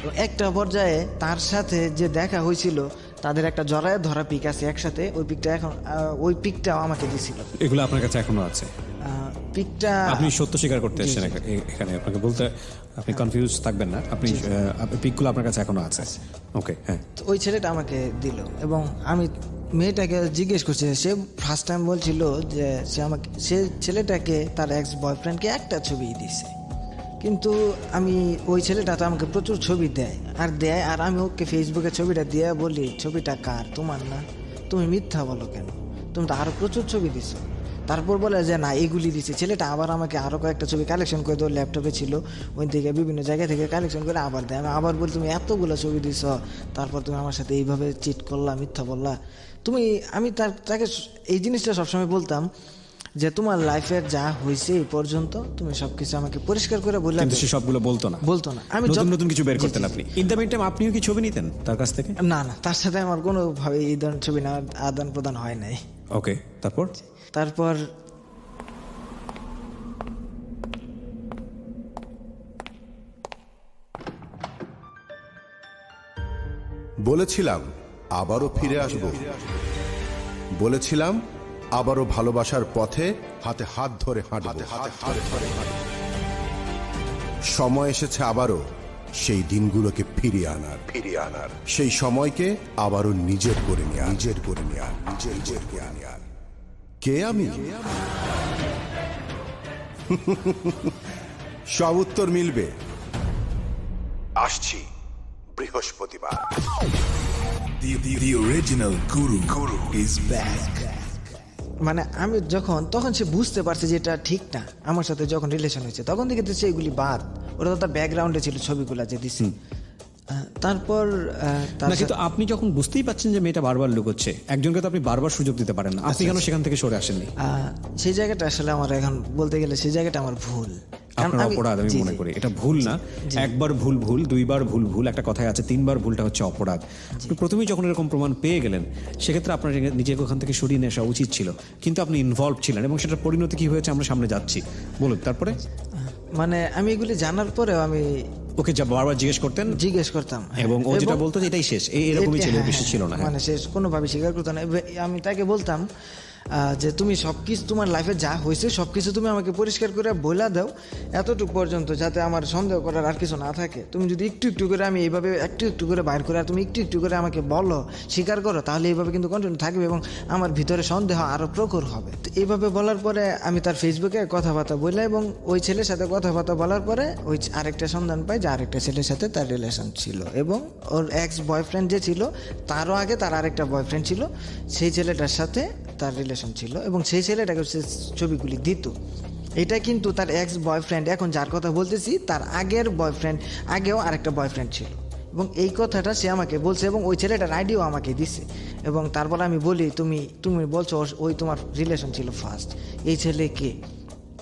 তো একটা পর্যায়ে তার সাথে যে দেখা হয়েছিল তাদের একটা জড়ায় ধরা পিক আছে একসাথে, ওই পিকটাও আমাকে দিছিল। এগুলো আপনার কাছে এখনো আছে? পিকটা আপনি সত্য স্বীকার করতে এসেছেন এখানে, আপনাকে বলতে আপনি কনফিউজ থাকবেন না, আপনি পিকগুলো আপনার কাছে এখনো আছে। ওকে, হ্যাঁ। ওই ছেলেটা আমাকে দিল এবং আমি মেয়েটাকে জিজ্ঞেস করছি, সে ফার্স্ট টাইম বলছিল যে সে ছেলেটাকে তার এক্স বয়ফ্রেন্ডকে একটা ছবি দিছে, কিন্তু ওই ছেলেটা তো আমাকে প্রচুর ছবি দেয় আর আমি ওকে ফেসবুকে ছবিটা দিয়ে বলি ছবিটা কার, তোমার না, তুমি মিথ্যা বলো কেন, তুমি তো আরও প্রচুর ছবি দিছো। তারপর বলে যে না এগুলি দিচ্ছে। ছেলেটা আবার আমাকে আরও কয়েকটা ছবি কালেকশন করে দেওয়ার ল্যাপটপে ছিল, ওই থেকে বিভিন্ন জায়গা থেকে কালেকশন করে আবার দেয়। আমি আবার বলি তুমি এতগুলো ছবি দিছ, তারপর তুমি আমার সাথে এইভাবে চিট করলা, মিথ্যা বললা। আমি তাকে এই জিনিসটা সবসময় বলতাম যে তোমার লাইফের যা হয়েছে এই পর্যন্ত তুমি সবকিছু আমাকে পরিষ্কার করে বললে, কিন্তু সে সবগুলো বলতো না। আমি নতুন কিছু বের করতেন আপনি। ইন দ্য মিনটাইম আপনিও কি ছবি নিতেন তার কাছ থেকে? না, তার সাথে আমার কোনোভাবে এই ধরনের ছবি না আদান প্রদান হয় নাই। ওকে, তারপর বলেছিলাম আবারও ফিরে আসব, বলেছিলাম আবারও ভালোবাসার পথে হাতে হাত ধরে হাঁটব। সময় এসেছে আবারও সেই দিনগুলোকে ফিরিয়ে আনার, সেই সময়কে আবারও নিজের করে নেয়ার। কে আমি? সব উত্তর মিলবে, আসছি বৃহস্পতিবার। The original Guru is back. মানে আমি তখন সে বুঝতে পারছে যে এটা ঠিক না। আমার সাথে যখন রিলেশন হয়েছে তখন থেকে তো সেগুলি বাদ, ওটা তো তার ব্যাকগ্রাউন্ডে ছিল ছবিগুলো যে দিছি। তারপর কিন্তু আপনি যখন বুঝতেই পাচ্ছেন যে মেয়েটা বারবার লুকোচ্ছে, একজনকে তো আপনি বারবার সুযোগ দিতে পারেন না, আপনি কেন সেখান থেকে সরে আসেননি? সেই জায়গাটা আসলে আমার এখন বলতে গেলে সেই জায়গাটা আমার ভুল। আপনার অপরাধ আমি মনে করি এটা ভুল না। একবার ভুল ভুল, দুইবার ভুল ভুল, একটা কথায় আছে তিনবার ভুলটা হচ্ছে অপরাধ। আপনি প্রথমেই যখন এরকম প্রমাণ পেয়ে গেলেন সেক্ষেত্রে আপনার নিজেকে ওখান থেকে সরিয়ে নিয়ে আসা উচিত ছিল, কিন্তু আপনি ইনভলভ ছিলেন এবং সেটার পরিণতি কি হয়েছে আমরা সামনে যাচ্ছি। বলুন তারপরে। মানে আমি এগুলি জানার পরেও আমি ওকে যা বারবার জিজ্ঞেস করতেন জিজ্ঞেস করতাম, এবং ও যেটা বলতো যে এটাই শেষ, এরকমই ছিল, বেশি ছিল না। মানে শেষ কোনোভাবে স্বীকার করতো না। আমি তাকে বলতাম যে তুমি সবকিছু তোমার লাইফে যা হয়েছে সবকিছু তুমি আমাকে পরিষ্কার করে বলে দাও এতটুকু পর্যন্ত, যাতে আমার সন্দেহ করার আর কিছু না থাকে। তুমি যদি একটু একটু করে আমি এইভাবে একটু একটু করে বাইর করে আর তুমি একটু একটু করে আমাকে বলো, স্বীকার করো, তাহলে এইভাবে কিন্তু কন্টিনিউ থাকবে এবং আমার ভিতরে সন্দেহ আরও প্রখর হবে। তো এইভাবে বলার পরে আমি তার ফেসবুকে কথাবার্তা বললাম এবং ওই ছেলের সাথে কথাবার্তা বলার পরে ওই আরেকটা সন্ধান পাই যে আরেকটা ছেলের সাথে তার রিলেশন ছিল এবং ওর এক্স বয়ফ্রেন্ড যে ছিল তারও আগে তার আরেকটা বয়ফ্রেন্ড ছিল, সেই ছেলেটার সাথে তার রিলেশন ছিল এবং সেই ছেলেটাকে সে ছবিগুলি দিত। এটা কিন্তু তার এক্স বয়ফ্রেন্ড, এখন যার কথা বলতেছি তার আগের বয়ফ্রেন্ড, আগেও আরেকটা বয়ফ্রেন্ড ছিল এবং এই কথাটা সে আমাকে বলছে এবং ওই ছেলেটার আইডিও আমাকে দিছে। এবং তারপর আমি বলি তুমি বলছো ওই তোমার রিলেশন ছিল ফার্স্ট, এই ছেলে কে?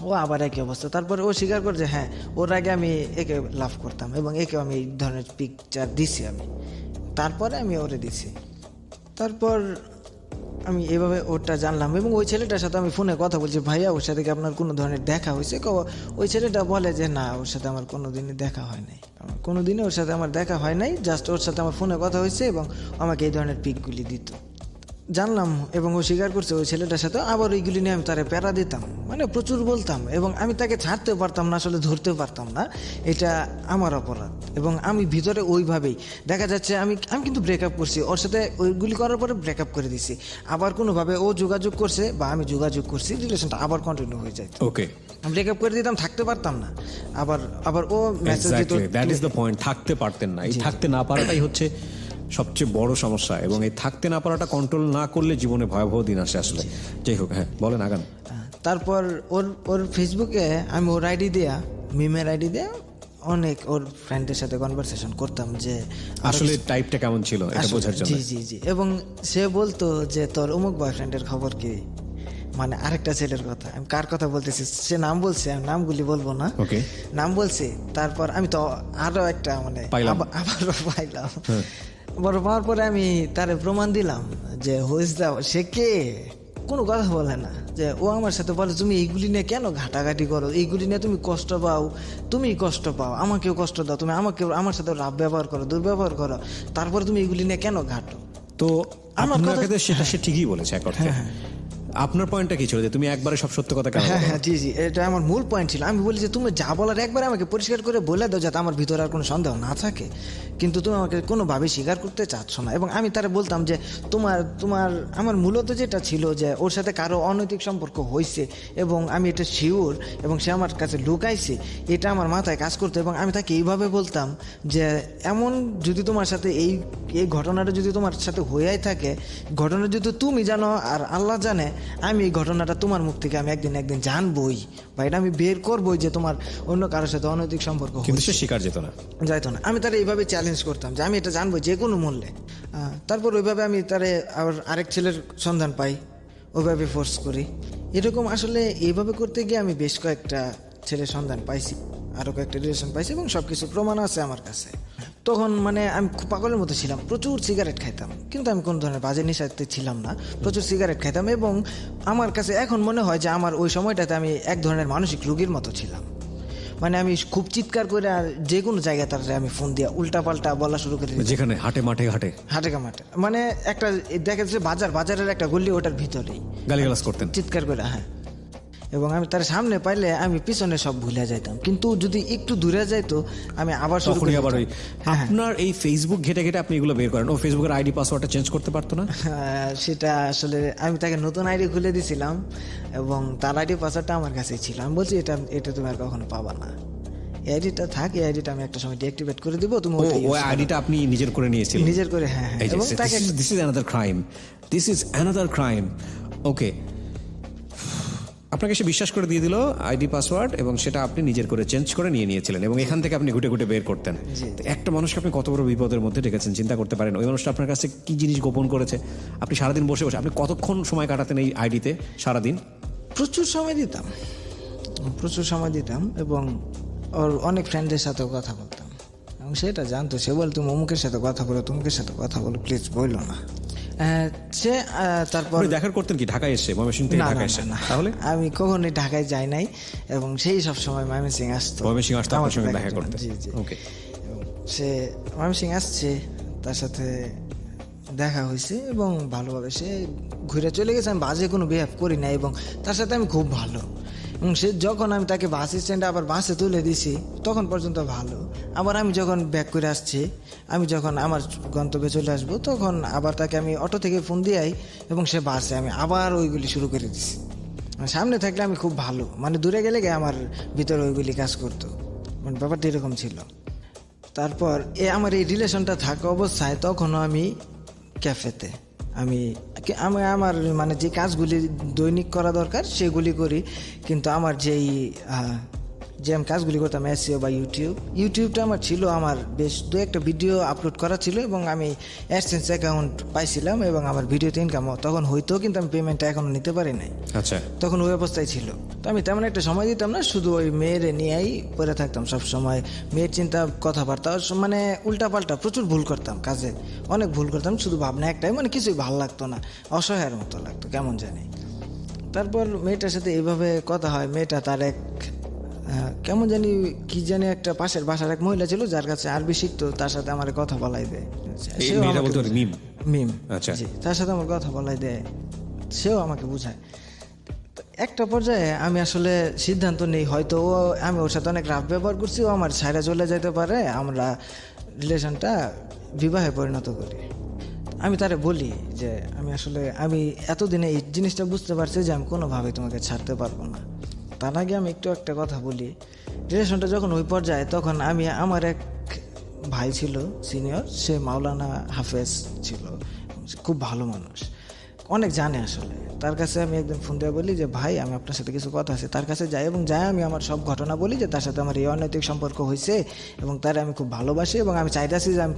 ও আবার একই অবস্থা। তারপরে ও স্বীকার করে যে হ্যাঁ ওর আগে আমি একে লাভ করতাম এবং একেও আমি এই ধরনের পিকচার দিছি আমি, তারপরে আমি ওরে দিছি। তারপর আমি এভাবে ওটা জানলাম এবং ওই ছেলেটার সাথে আমি ফোনে কথা বলছি, ভাইয়া ওর সাথে কি আপনার কোনো ধরনের দেখা হয়েছে? ওই ছেলেটা বলে যে না, ওর সাথে আমার কোনো দিনই দেখা হয় নাই, কোনো দিনই ওর সাথে আমার দেখা হয় নাই, জাস্ট ওর সাথে আমার ফোনে কথা হয়েছে এবং আমাকে এই ধরনের পিকগুলি দিত। জানলাম এবং ও স্বীকার করছে ওই ছেলেটার সাথে আবার ওইগুলি নিয়ে আমি তারে প্যারা দিতাম, মানে প্রচুর বলতাম এবং আমি তাকে ছাড়তেও পারতাম না, আসলে ধরতেও পারতাম না, এটা আমার অপরাধ। এবং আমি ভিতরে ওইভাবেই দেখা যাচ্ছে আমি কিন্তু ব্রেকআপ করছি ওর সাথে, ওইগুলি করার পরে ব্রেকআপ করে দিছি, আবার কোনোভাবে ও যোগাযোগ করছে বা আমি যোগাযোগ করছি, রিলেশনটা আবার কন্টিনিউ হয়ে যায়। ওকে, ব্রেকআপ করে দিতাম, থাকতে পারতাম না, আবার ও মেসেজ দিত। দ্যাট ইজ দ্য পয়েন্ট, থাকতে পারতেন না। এই থাকতে না পারাটাই হচ্ছে সবচেয়ে বড় সমস্যা এবং এই থাকতে না পারাটা কন্ট্রোল না করলে জীবনে ভয়াবহ দিন আসে আসলে। যাই হোক, হ্যাঁ বলেন আগান। তারপর ওর ফেসবুকে আমি ওর আইডি দেয়া, মিমের আইডি দেয়া অনেক ওর ফ্রেন্ডের সাথে কনভারসেশন করতাম যে আসলে টাইপটা কেমন ছিল এটা বোঝার জন্য। জি এবং সে বলতো যে তোর অমুক বয়ফ্রেন্ডের খবর কি, মানে আরেকটা ছেলের কথা, আমি কার কথা বলতেছি সে নাম বলছে, আমি নামগুলি বলবো না, নাম বলছে। তারপর আমি তো আরো একটা মানে আবারও পাইলাম, বড় পাওয়ার পরে আমি তারে প্রমাণ দিলাম যে হুইজ দা, সে কে, কোনো কথা বলে না। যে ও আমার সাথে বলে তুমি এইগুলি নিয়ে কেন ঘাটাঘাটি করো, এইগুলি নিয়ে তুমি কষ্ট পাও, তুমি কষ্ট পাও, আমাকেও কষ্ট দাও, তুমি আমার সাথে রাব ব্যবহার করো, দুর্ব্যবহার করো, তারপরে তুমি এইগুলি নিয়ে কেন ঘাটো। তো আমার কথা সেটা সে ঠিকই বলেছে এক অর্থে। আপনার পয়েন্টটা কি ছিল যে তুমি একবারে সব সত্য কথা কেন? হ্যাঁ জি এটা আমার মূল পয়েন্ট ছিল। আমি বলি যে তুমি যা বলার একবারে আমাকে পরিষ্কার করে বলে দাও যাতে আমার ভিতরে আর কোনো সন্দেহ না থাকে, কিন্তু তুমি আমাকে কোনোভাবেই স্বীকার করতে চাচ্ছ না। এবং আমি তারা বলতাম যে আমার মূলত যেটা ছিল যে ওর সাথে কারো অনৈতিক সম্পর্ক হয়েছে এবং আমি এটা শিওর এবং সে আমার কাছে লুকাইছে, এটা আমার মাথায় কাজ করতো। এবং আমি তাকে এইভাবে বলতাম যে এমন যদি তোমার সাথে এই ঘটনাটা যদি তোমার সাথে হয়েই থাকে, ঘটনা যদি তুমি জানো আর আল্লাহ জানে, আমি এই ঘটনাটা তোমার মুখ থেকে আমি একদিন জানবই বা এটা আমি বের করবোই যে তোমার অন্য কারোর সাথে অনৈতিক সম্পর্ক, কিন্তু সে স্বীকার যেত না। আমি তারা এইভাবে চ্যালেঞ্জ করতাম যে আমি এটা জানবো যে কোনো মূল্যে। তারপর ওইভাবে আমি তারে আবার আরেক ছেলের সন্ধান পাই, ওইভাবে ফোর্স করি। এরকম আসলে এইভাবে করতে গিয়ে আমি বেশ কয়েকটা ছেলের সন্ধান পাইছি, আরও কয়েকটা রিলেশন পাইছি এবং সব কিছু প্রমাণ আছে আমার কাছে। তখন মানে আমি খুব পাগলের মতো ছিলাম, প্রচুর সিগারেট খাইতাম, কিন্তু আমি কোনো ধরনের বাজে নেশাতে ছিলাম না, প্রচুর সিগারেট খাইতাম। এবং আমার কাছে এখন মনে হয় যে আমার ওই সময়টাতে আমি এক ধরনের মানসিক রোগীর মতো ছিলাম। মানে আমি খুব চিৎকার করে আর যে কোনো জায়গায় তার আমি ফোন দিয়া উল্টাপাল্টা বলা শুরু করে, যেখানে হাটে মাঠে মানে একটা দেখা যাচ্ছে বাজারের একটা গল্লি, ওটার ভিতরেই গালিগালাজ করতেন চিৎকার করে। হ্যাঁ, এবং আমি তার সামনে পাইলে আমি পিছনে সব ভুলে যাইতাম, কিন্তু যদি একটু দূরে যাইতো আমি আবার আবার ওই আপনার এই ফেসবুক ঘেটে ঘেটে আপনি এগুলো বের করেন। ও ফেসবুকের আইডি পাসওয়ার্ডটা চেঞ্জ করতে পারতো না? সেটা আসলে আমি তাকে নতুন আইডি খুলে দিছিলাম এবং তার আইডি পাসওয়ার্ডটা আমার কাছেই ছিল। আমি বলছি এটা তুমি আর কখনো পাবা না, এই আইডিটা থাক, এই আইডিটা আমি একটা সময় ডিঅ্যাক্টিভেট করে দিব, তুমি ওই আইডিটা আপনি নিজের করে নিয়েছিলেন? নিজের করে, হ্যাঁ। এবং তাকে দিস ইজ অ্যানাদার ক্রাইম। ওকে, আপনাকে সে বিশ্বাস করে দিয়ে দিল আইডি পাসওয়ার্ড এবং সেটা আপনি নিজের করে চেঞ্জ করে নিয়েছিলেন এবং এখান থেকে আপনি ঘুটে ঘুটে বের করতেন। একটা মানুষকে আপনি কত বড় বিপদের মধ্যে রেখেছেন চিন্তা করতে পারেন। ওই মানুষটা আপনার কাছে কি জিনিস গোপন করেছে? আপনি সারাদিন বসে আপনি কতক্ষণ সময় কাটাতেন এই আইডিতে? সারাদিন প্রচুর সময় দিতাম, প্রচুর সময় দিতাম এবং ওর অনেক ফ্রেন্ডের সাথেও কথা বলতাম এবং সেটা জানতো। সে বলতো অমুকের সাথে কথা বলো, তমুকের সাথে কথা বলো, প্লিজ বললো না। সে তারপর আপনি দেখা করতেন কি ঢাকায় এসে, ময়মনসিংহ থেকে না, ঢাকায় না, এসে? না, তাহলে আমি কখনোই ঢাকায় যাই নাই এবং সেই সব সময় ময়মনসিংহ আসতো। ময়মনসিংহ আসতো আপনার আমাকে সঙ্গে দেখার দেখা জন্য। করতে? জি জি। ওকে। এবং সে ময়মনসিংহ আসছে, তার সাথে দেখা হয়েছে এবং ভালোভাবে সে ঘুরে চলে গেছে। আমি বাজে কোনো বিহেভ করি না এবং তার সাথে আমি খুব ভালো। এবং সে যখন আমি তাকে বাস স্ট্যান্ডে আবার বাসে তুলে দিছি তখন পর্যন্ত ভালো। আবার আমি যখন ব্যাক করে আসছি, আমি যখন আমার গন্তব্যে চলে আসবো তখন আবার তাকে আমি অটো থেকে ফোন দিয়াই এবং সে বাসে আমি আবার ওইগুলি শুরু করে দিছি। সামনে থাকলে আমি খুব ভালো, মানে দূরে গেলে আমার ভিতরে ওইগুলি কাজ করতো, মানে ব্যাপারটা এরকম ছিল। তারপর আমার এই রিলেশনটা থাকা অবস্থায় তখনও আমি ক্যাফেতে আমি আমার মানে যে কাজগুলি দৈনিক করা দরকার সেগুলি করি, কিন্তু আমার যেই যে আমি কাজগুলি করতাম এসইও বা ইউটিউবটা আমার ছিল, আমার বেশ দু একটা ভিডিও আপলোড করা ছিল এবং আমি অ্যাডসেন্স অ্যাকাউন্ট পাইছিলাম এবং আমার ভিডিওতে ইনকাম তখন হইতো, কিন্তু আমি পেমেন্টটা এখনও নিতে পারি নাই। আচ্ছা। তখন ওই অবস্থায় ছিল, তো আমি তেমন একটা সময় দিতাম না, শুধু ওই মেয়েরে নিয়েই পড়ে থাকতাম সব সময়। মেয়ের চিন্তা, কথাবার্তা, মানে উল্টাপাল্টা প্রচুর ভুল করতাম, কাজে অনেক ভুল করতাম, শুধু ভাবনা একটাই, মানে কিছুই ভালো লাগতো না, অসহায়ের মতো লাগতো কেমন জানি। তারপর মেয়েটার সাথে এইভাবে কথা হয়, মেয়েটা তার এক কেমন জানি কি জানি একটা পাশের বাসার এক মহিলা ছিল যার কাছে আরবি শিখতো, তার সাথে আমার কথা বলাই দেয়। এই মেয়েটা বলতে পারে মিম? মিম, আচ্ছা। জি, তার সাথে আমার কথা বলাই দেয়, সেও আমাকে বুঝায়। তো একটা পর্যায়ে আমি আসলে সিদ্ধান্ত নেই, হয়তো আমি ওর সাথে অনেক রাফ ব্যবহার করছি, ও আমার ছাইরা চলে যেতে পারে, আমরা রিলেশনটা বিবাহে পরিণত করি। আমি তারে বলি যে আমি এতদিনে এই জিনিসটা বুঝতে পারছি যে আমি কোনোভাবে তোমাকে ছাড়তে পারবো না। তার আগে আমি একটা কথা বলি, রিলেশনটা যখন ওই পর্যায়ে তখন আমার এক ভাই ছিল সিনিয়র, সে মাওলানা হাফেজ ছিল, খুব ভালো মানুষ, অনেক জানে আসলে। তার কাছে আমি একদিন ফোন দিয়ে বলি যে ভাই আমি আপনার সাথে কিছু কথা আছে, তার কাছে যাই এবং আমি আমার সব ঘটনা বলি যে তার সাথে আমার এই অনৈতিক সম্পর্ক হয়েছে এবং তার আমি খুব ভালোবাসি এবং আমি চাইতেছি যে আমি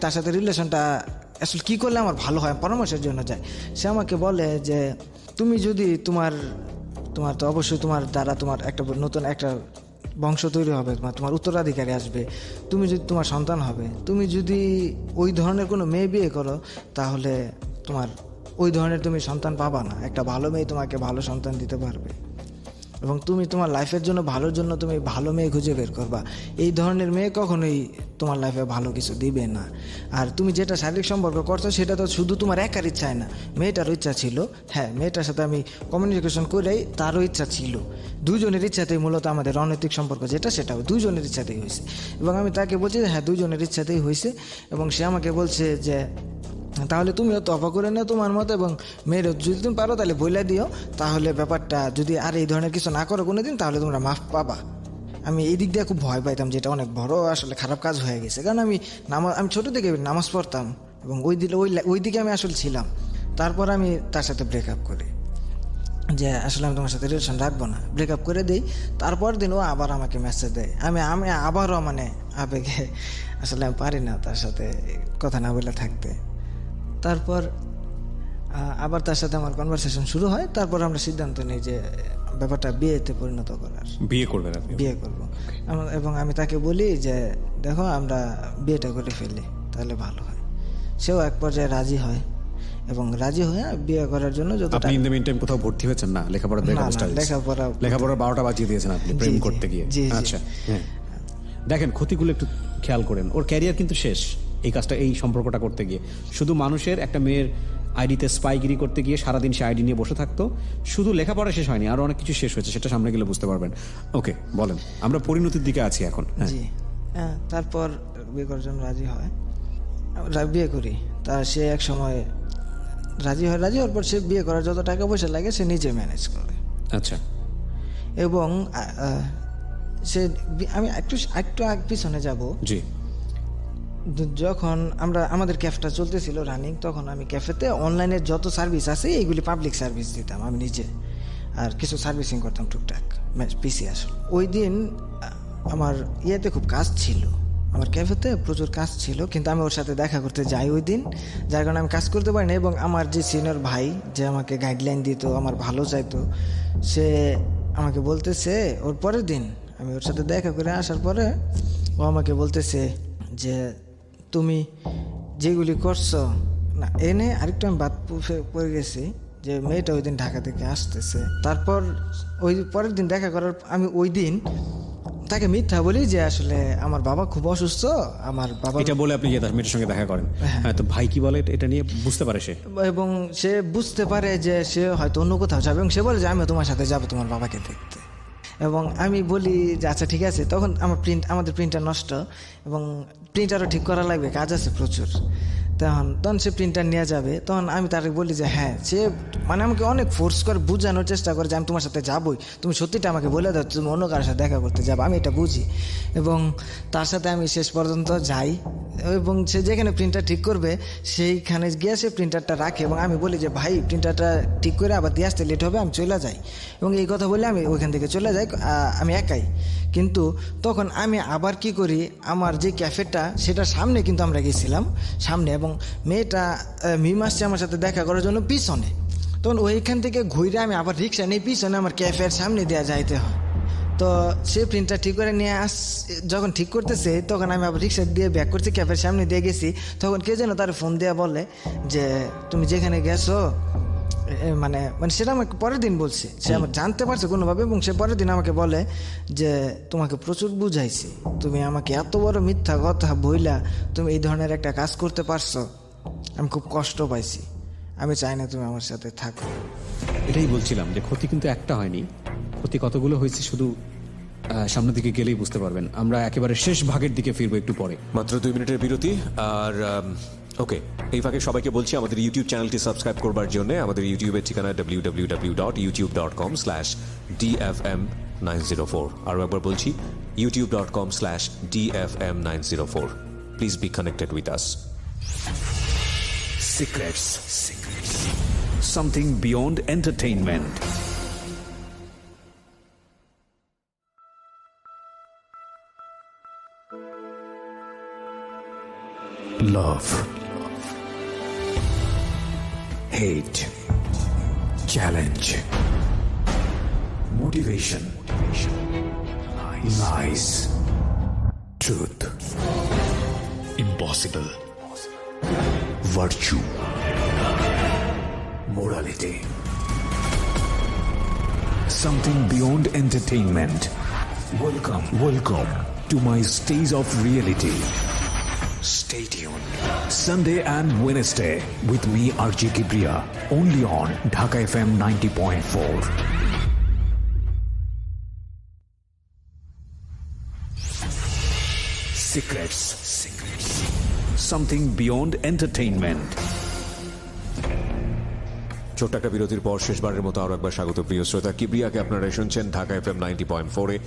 তার সাথে রিলেশনটা আসলে কী করলে আমার ভালো হয়, পরামর্শের জন্য যাই। সে আমাকে বলে যে তুমি যদি তোমার তো অবশ্যই তোমার দ্বারা তোমার একটা নতুন একটা বংশ তৈরি হবে, তোমার উত্তরাধিকারী আসবে, তুমি যদি তোমার সন্তান হবে, তুমি যদি ওই ধরনের কোনো মেয়ে বিয়ে করো তাহলে তোমার ওই ধরনের তুমি সন্তান পাবা না। একটা ভালো মেয়ে তোমাকে ভালো সন্তান দিতে পারবে এবং তুমি তোমার লাইফের জন্য ভালোর জন্য তুমি ভালো মেয়ে খুঁজে বের করবা। এই ধরনের মেয়ে কখনোই তোমার লাইফে ভালো কিছু দিবে না। আর তুমি যেটা শারীরিক সম্পর্ক করছো সেটা তো শুধু তোমার একার ইচ্ছায় না, মেয়েটারও ইচ্ছা ছিল। হ্যাঁ, মেয়েটার সাথে আমি কমিউনিকেশন করেই তারও ইচ্ছা ছিল, দুজনের ইচ্ছাতেই মূলত আমাদের অনৈতিক সম্পর্ক সেটাও দুজনের ইচ্ছাতেই হয়েছে। এবং আমি তাকে বলছি যে হ্যাঁ দুজনের ইচ্ছাতেই হয়েছে এবং সে আমাকে বলছে যে তাহলে তুমিও তফা করে নাও তোমার মতো এবং মেয়ের যদি তুমি পারো তাহলে বইলা দিও, তাহলে ব্যাপারটা যদি আর এই ধরনের কিছু না করো কোনো দিন তাহলে তোমরা মাফ পাবা। আমি এই দিক দিয়ে খুব ভয় পাইতাম, যেটা অনেক বড় আসলে খারাপ কাজ হয়ে গেছে, কারণ আমি ছোটো থেকে নামাজ পড়তাম এবং ওই দিকে আমি আসলে ছিলাম। তারপর আমি তার সাথে ব্রেকআপ করি যে আসলে আমি তোমার সাথে রিলেশন রাখবো না, ব্রেকআপ করে দিই। তারপর দিন ও আবার আমাকে মেসেজ দেয়, আমি আবারও মানে আবেগে আসলে আমি পারি না তার সাথে কথা না বলে থাকতে। তারপর আবার তার সাথে আমার কনভারসেশন শুরু হয়। তারপর আমরা সিদ্ধান্ত নিই যে ব্যাপারটা বিয়েতে পরিণত করার, বিয়ে করবেন আপনি? বিয়ে করবো। এবং আমি তাকে বলি যে দেখো আমরা বিয়েটা করে ফেলি তাহলে ভালো হয়। সেও এক পর্যায়ে রাজি হয় এবং রাজি হয়ে বিয়ে করার জন্য আপনি ইন দ্য মিন টাইম কোথাও ভর্তি হয়েছেন না? লেখাপড়া লেখাপড়া 12টা বাজিয়ে দিয়েছেন আপনি প্রেম করতে গিয়ে? আচ্ছা, হ্যাঁ। দেখেন, ক্ষতিগুলো একটু খেয়াল করেন। ওর ক্যারিয়ার কিন্তু শেষ এই সম্পর্কটা করতে গিয়ে। শুধু মানুষের একটা মেয়ের আইডিতে স্পাইগিরি করতে গিয়ে সারাদিন সে আইডি নিয়ে বসে থাকতো। শুধু লেখাপড়া শেষ হয়নি, আরো অনেক কিছু শেষ হয়েছে, সেটা সামনে গেলে বুঝতে পারবেন। ওকে, বলেন, আমরা পরিণতির দিকে আছি এখন। জি, হ্যাঁ। তারপর বিয়ে করার জন্য রাজি হয়, বিয়ে করি। সে এক সময় রাজি হওয়ার পর সে বিয়ে করার যত টাকা পয়সা লাগে সে নিজে ম্যানেজ করে। আচ্ছা। এবং আমি একটু পিছনে যাব। জি। যখন আমাদের ক্যাফেটা চলতেছিল রানিং, তখন আমি ক্যাফেতে অনলাইনের যত সার্ভিস আছে এইগুলি পাবলিক সার্ভিস দিতাম আমি নিজে, আর কিছু সার্ভিসিং করতাম টুকটাক পিসি। আসলে ওই দিন আমার ইয়েতে খুব কাজ ছিল, আমার ক্যাফেতে প্রচুর কাজ ছিল, কিন্তু আমি ওর সাথে দেখা করতে যাই ওই দিন, যার কারণে আমি কাজ করতে পারি না। এবং আমার যে সিনিয়র ভাই যে আমাকে গাইডলাইন দিত, আমার ভালো চাইতো, সে আমাকে বলতেছে ওর পরের দিন আমি ওর সাথে দেখা করে আসার পরে ও আমাকে বলতেছে যে তুমি যেগুলি করছো না এনে আরেকটু আমি বাদ পড়ে গেছি যে মেয়েটা ওই দিন ঢাকা থেকে আসতেছে। তারপর ওই পরের দিন দেখা করার আমি ওই দিন তাকে মিথ্যা বলি যে আসলে আমার বাবা খুব অসুস্থ, আমার বাবা এটা বলে আপনি যে তার মেয়ের সঙ্গে দেখা করেন, হ্যাঁ, তো ভাই কি বলে এটা নিয়ে বুঝতে পারে সে? এবং সে বুঝতে পারে যে সে হয়তো অন্য কোথাও যাবে এবং সে বলে যে আমিও তোমার সাথে যাবো তোমার বাবাকে দেখতে। এবং আমি বলি যে আচ্ছা ঠিক আছে। তখন আমাদের প্রিন্টার নষ্ট এবং প্রিন্টারও ঠিক করা লাগবে, কাজ আছে প্রচুর। তখন সে প্রিন্টার নিয়ে যাবে। তখন আমি তাকে বলি যে হ্যাঁ, সে মানে আমাকে অনেক ফোর্স করে বোঝানোর চেষ্টা করে যে আমি তোমার সাথে যাবোই, তুমি সত্যিটা আমাকে বলে দাও তুমি অন্য কারোর সাথে দেখা করতে যাবো, আমি এটা বুঝি। এবং তার সাথে আমি শেষ পর্যন্ত যাই এবং সে যেখানে প্রিন্টার ঠিক করবে সেইখানে গিয়ে সে প্রিন্টারটা রাখে এবং আমি বলি যে ভাই প্রিন্টারটা ঠিক করে আবার দিয়ে আসতে লেট হবে, আমি চলে যাই। এবং এই কথা বলে আমি ওইখান থেকে চলে যাই, আমি একাই। কিন্তু তখন আমি আবার কি করি, আমার যে ক্যাফেটা সেটার সামনে কিন্তু আমরা গেছিলাম সামনে, এবং মেয়েটা মিম আসছে আমার সাথে দেখা করার জন্য পিছনে। তখন ওইখান থেকে ঘুরে আমি আবার রিক্সা নিয়ে পিছনে আমার ক্যাফের সামনে দেওয়া যাইতে হয়। তো সে প্রিন্টটা ঠিক করে নিয়ে যখন ঠিক করতেছে তখন আমি আবার রিক্সা দিয়ে ব্যাক করছি, ক্যাফের সামনে দিয়ে গেছি। তখন কে যেন তার ফোন দেওয়া বলে যে তুমি যেখানে গেছো মানে মানে সেটা আমাকে পরের দিন বলছে, সে আমার জানতে পারছে কোনোভাবে। এবং সে পরের দিন আমাকে বলে যে তোমাকে প্রচুর বুঝাইছি, তুমি আমাকে এত বড় মিথ্যা কথা বইলা তুমি এই ধরনের একটা কাজ করতে পারছো, আমি খুব কষ্ট পাইছি, আমি চাই না তুমি আমার সাথে থাকো। এটাই বলছিলাম যে ক্ষতি কিন্তু একটা হয়নি, ক্ষতি কতগুলো হয়েছে শুধু সামনের দিকে গেলেই বুঝতে পারবেন। আমরা একেবারে শেষ ভাগের দিকে ফিরবো একটু পরে। মাত্র 2 মিনিটের বিরতি। আর ওকে, এই ফাঁকে সবাইকে বলছি আমাদের ইউটিউব চ্যানেলটি সাবস্ক্রাইব করবার জন্য। আমাদের ইউটিউবের ঠিকানা www.youtube.com/dfm904। আরও একবার বলছি youtube.com/dfm904। Please be connected with us. Secrets. Something beyond entertainment. Love. Hate. Challenge. Motivation. Lies. Truth. Impossible. Virtue. Morality. Something beyond entertainment. Welcome to my stage of reality. Stay tuned. Sunday and Wednesday with me RJ Kibriya, only on Dhaka FM 90.4. Secrets. Something beyond entertainment. ছোট্ট একটা বিরতির পর শেষবারের মতো আরও একবার স্বাগত প্রিয় শ্রোতা। কিবরিয়াকে আপনারা শুনছেন ঢাকা FM 90.4-এ।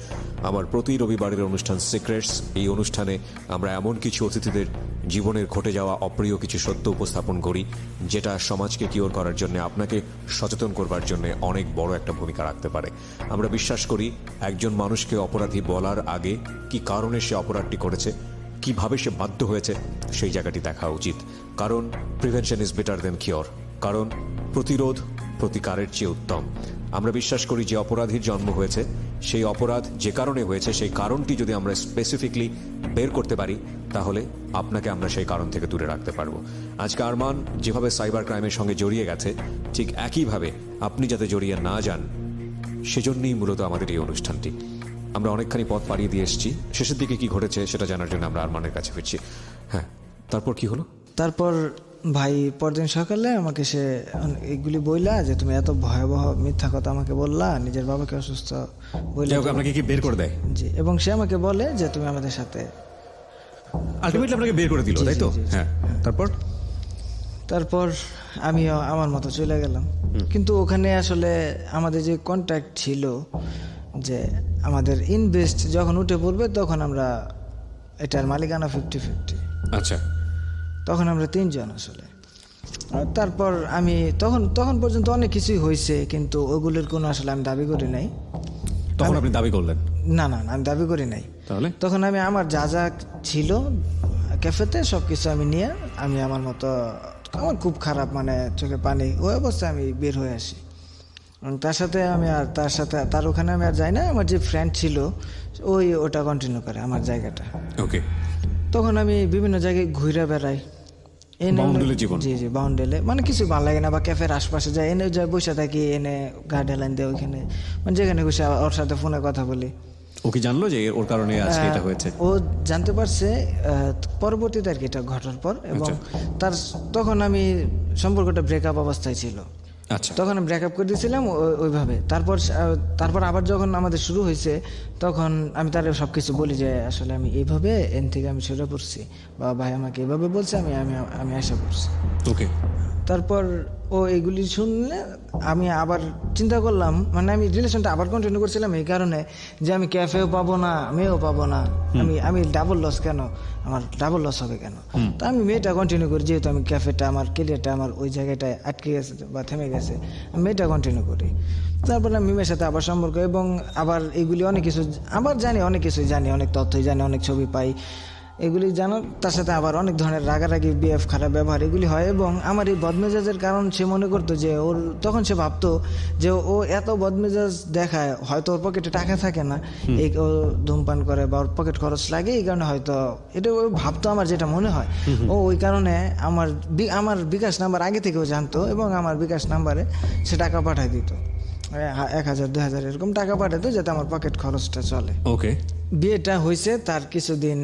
আমার প্রতি রবিবারের অনুষ্ঠান সিক্রেটস। এই অনুষ্ঠানে আমরা এমন কিছু অতিথিদের জীবনের ঘটে যাওয়া অপ্রিয় কিছু সত্য উপস্থাপন করি যেটা সমাজকে কিওর করার জন্য, আপনাকে সচেতন করবার জন্য অনেক বড় একটা ভূমিকা রাখতে পারে। আমরা বিশ্বাস করি একজন মানুষকে অপরাধী বলার আগে কি কারণে সে অপরাধটি করেছে, কিভাবে সে বাধ্য হয়েছে, সেই জায়গাটি দেখা উচিত। কারণ prevention is better then cure. কারণ প্রতিরোধ প্রতিকারের চেয়ে উত্তম। আমরা বিশ্বাস করি যে অপরাধীর জন্ম হয়েছে, সেই অপরাধ যে কারণে হয়েছে সেই কারণটি যদি আমরা স্পেসিফিকলি বের করতে পারি তাহলে আপনাকে আমরা সেই কারণ থেকে দূরে রাখতে পারবো। আজকে আরমান যেভাবে সাইবার ক্রাইমের সঙ্গে জড়িয়ে গেছে, ঠিক একইভাবে আপনি যাতে জড়িয়ে না যান সেজন্যই মূলত আমাদের এই অনুষ্ঠানটি। আমরা অনেকখানি পথ পাড়িয়ে দিয়ে এসেছি, শেষের দিকে কি ঘটেছে সেটা জানার জন্য আমরা আরমানের কাছে ফিরছি। হ্যাঁ, তারপর কি হলো? তারপর ভাই পরদিন সকালে আমাকে সে এইগুলি বললা যে তুমি এত ভয়াবহ মিথ্যা কথা আমাকে বললা, নিজের বাবাকে অসুস্থ বললা, আপনাকে কি বের করে দেয়? জি, এবং সে আমাকে বলে যে তুমি আমাদের সাথে, আলটিমেটলি আপনাকে বের করে দিল, তাই তো? হ্যাঁ, তারপর আমিও আমার মতো চলে গেলাম। কিন্তু ওখানে আসলে আমাদের যে কন্ট্যাক্ট ছিল যে আমাদের ইনভেস্ট যখন উঠে পড়বে তখন আমরা এটার মালিকানা 50-50। আচ্ছা, তখন আমরা 3 জন আসলে। তারপর আমি তখন পর্যন্ত অনেক কিছুই হয়েছে, কিন্তু ওগুলোর কোনো আসলে আমি দাবি করি নাই। তখন আপনি দাবি করলেন? না, আমি দাবি করি নাই। তাহলে তখন আমি আমার যা যা ছিল ক্যাফেতে সব কিছু আমি নিয়ে আমি আমার মতো, আমার খুব খারাপ মানে চোখে পানি ওই অবস্থায় আমি বের হয়ে আসি। এবং তার ওখানে আমি আর যাই না। আমার যে ফ্রেন্ড ছিল ওটা কন্টিনিউ করে আমার জায়গাটা। ওকে, তখন আমি বিভিন্ন জায়গায় ঘুরে বেড়াই। বাউন্ডুলে জীবন। জি বাউন্ডেলে, মানে কিছু ভালো লাগে না, বা ক্যাফের আশপাশে যাই, এনে যাই বসে থাকি, এনে গা ঢেলাইন দেয় ওইখানে, মানে যেখানে বসে ওর সাথে ফোনে কথা বলি। ও কি জানলো যে ওর কারণে আজকে এটা হয়েছে? ও জানতে পারছে পরবর্তীতে আর কি, এটা ঘটার পর। এবং তখন আমি সম্পর্কটা ব্রেকআপ অবস্থায় ছিল। আচ্ছা, তখন আমি ব্রেকআপ করে দিয়েছিলাম ওইভাবে। তারপর আবার যখন আমাদের শুরু হয়েছে, তখন আমি তার সবকিছু বলি যে আসলে আমি এইভাবে এন থেকে আমি সরে পড়ছি, বা ভাই আমাকে এইভাবে বলছে, আমি আশা করছি। ওকে। তারপর ও এগুলি শুনলে আমি আবার চিন্তা করলাম, মানে আমি রিলেশনটা আবার কন্টিনিউ করছিলাম এই কারণে যে আমি ক্যাফেও পাবো না, মেয়েও পাবো না, আমি ডাবল লস কেন, আমার ডাবল লস হবে কেন? তো আমি মেয়েটা কন্টিনিউ করি, যেহেতু আমি ক্যাফেটা আমার ক্যারিয়ারটা আমার ওই জায়গাটায় আটকে গেছে বা থেমে গেছে, আমি মেয়েটা কন্টিনিউ করি। তারপর আমি মিমের সাথে আবার সম্পর্ক, এবং আবার এগুলি অনেক কিছু আবার জানি, অনেক কিছুই জানি, অনেক তথ্যই জানি, অনেক ছবি পাই, এগুলি জানো। তার সাথে আবার অনেক ধরনের রাগারাগি, বিএফ, খারাপ ব্যবহার এগুলি হয়। এবং আমার এই বদমেজাজের কারণ সে মনে করতো যে তখন সে ভাবতো যে ও এত বদমেজাজ দেখায়, হয়তো ওর পকেটে টাকা থাকে না, এই ও ধূমপান করে বা ওর পকেট খরচ লাগে, এই কারণে হয়তো এটা ও ভাবতো, আমার যেটা মনে হয়। ও ওই কারণে আমার বিকাশ নাম্বার আগে থেকেও জানতো, এবং আমার বিকাশ নাম্বারে সে টাকা পাঠায় দিত, 1000 2000 এরকম টাকা পাঠাতো, যাতে আমার পকেট খরচটা চলে। ওকে। বিয়েটা হয়েছে, তার কিছুদিন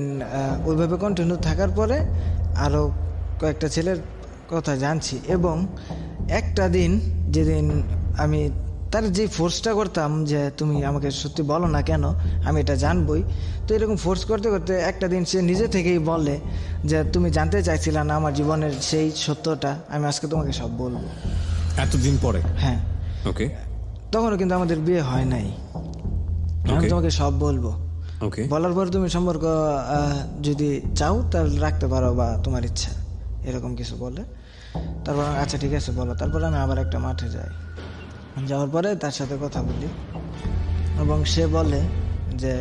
ওইভাবে কন্টিনিউ থাকার পরে আরও কয়েকটা ছেলের কথা জানছি। এবং একটা দিন, যেদিন আমি তার যে ফোর্সটা করতাম যে তুমি আমাকে সত্যি বলো না কেন, আমি এটা জানবই, তো এরকম ফোর্স করতে করতে একটা দিন সে নিজে থেকেই বলে যে তুমি জানতে চাইছিলে না আমার জীবনের সেই সত্যটা, আমি আজকে তোমাকে সব বলবো। এতদিন পরে? হ্যাঁ। ওকে। তখনও কিন্তু আমাদের বিয়ে হয় নাই। আমি তোমাকে সব বলবো। ওকে। বলার পর তুমি সম্পর্ক যদি চাও তাহলে রাখতে পারো, বা তোমার ইচ্ছা, এরকম কিছু বলে। তারপর আচ্ছা ঠিক আছে বলো। তারপর আমি আবার একটা মাঠে যাই, যাওয়ার পরে তার সাথে কথা বলি, এবং সে বলে যে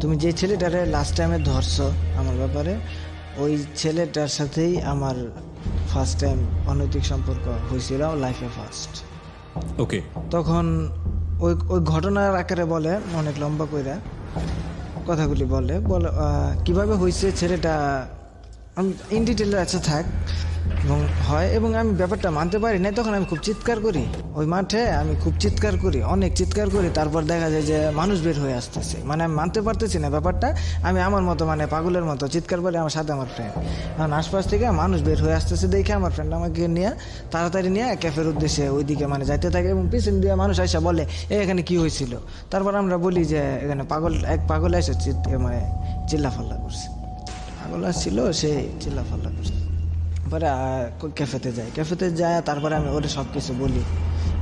তুমি যে ছেলেটারে লাস্ট টাইমে ধরছো আমার ব্যাপারে, ওই ছেলেটার সাথেই আমার ফার্স্ট টাইম অনৈতিক সম্পর্ক হয়েছিল, লাইফে ফার্স্ট। ওকে। তখন ওই ঘটনার আকারে বলে, অনেক লম্বা কইরা কথাগুলি বলে কিভাবে হয়েছে ছেলেটা, আমি ইন ডিটেলে আচ্ছা থাক, এবং হয়। এবং আমি ব্যাপারটা মানতে পারি না, তখন আমি খুব চিৎকার করি ওই মাঠে, আমি খুব চিৎকার করি, অনেক চিৎকার করি। তারপর দেখা যায় যে মানুষ বের হয়ে আসতেছে, মানে আমি মানতে পারতেছি না ব্যাপারটা, আমি আমার মতো মানে পাগলের মতো চিৎকার করি, আমার সাথে আমার ফ্রেন্ড। এখন আশপাশ থেকে মানুষ বের হয়ে আসতেছে দেখে আমার ফ্রেন্ড আমাকে নিয়ে তাড়াতাড়ি নিয়ে ক্যাফের উদ্দেশ্যে ওইদিকে মানে যাইতে থাকে, এবং পিছন দিয়ে মানুষ এসে বলে এখানে কি হয়েছিল। তারপর আমরা বলি যে এখানে এক পাগল এসে মানে চিল্লাফাল্লা করছে, পাগল আসছিল, সে চিল্লাফাল্লা করছে। পরে ক্যাফেতে যায়, তারপরে আমি ওরে সব কিছু বলি,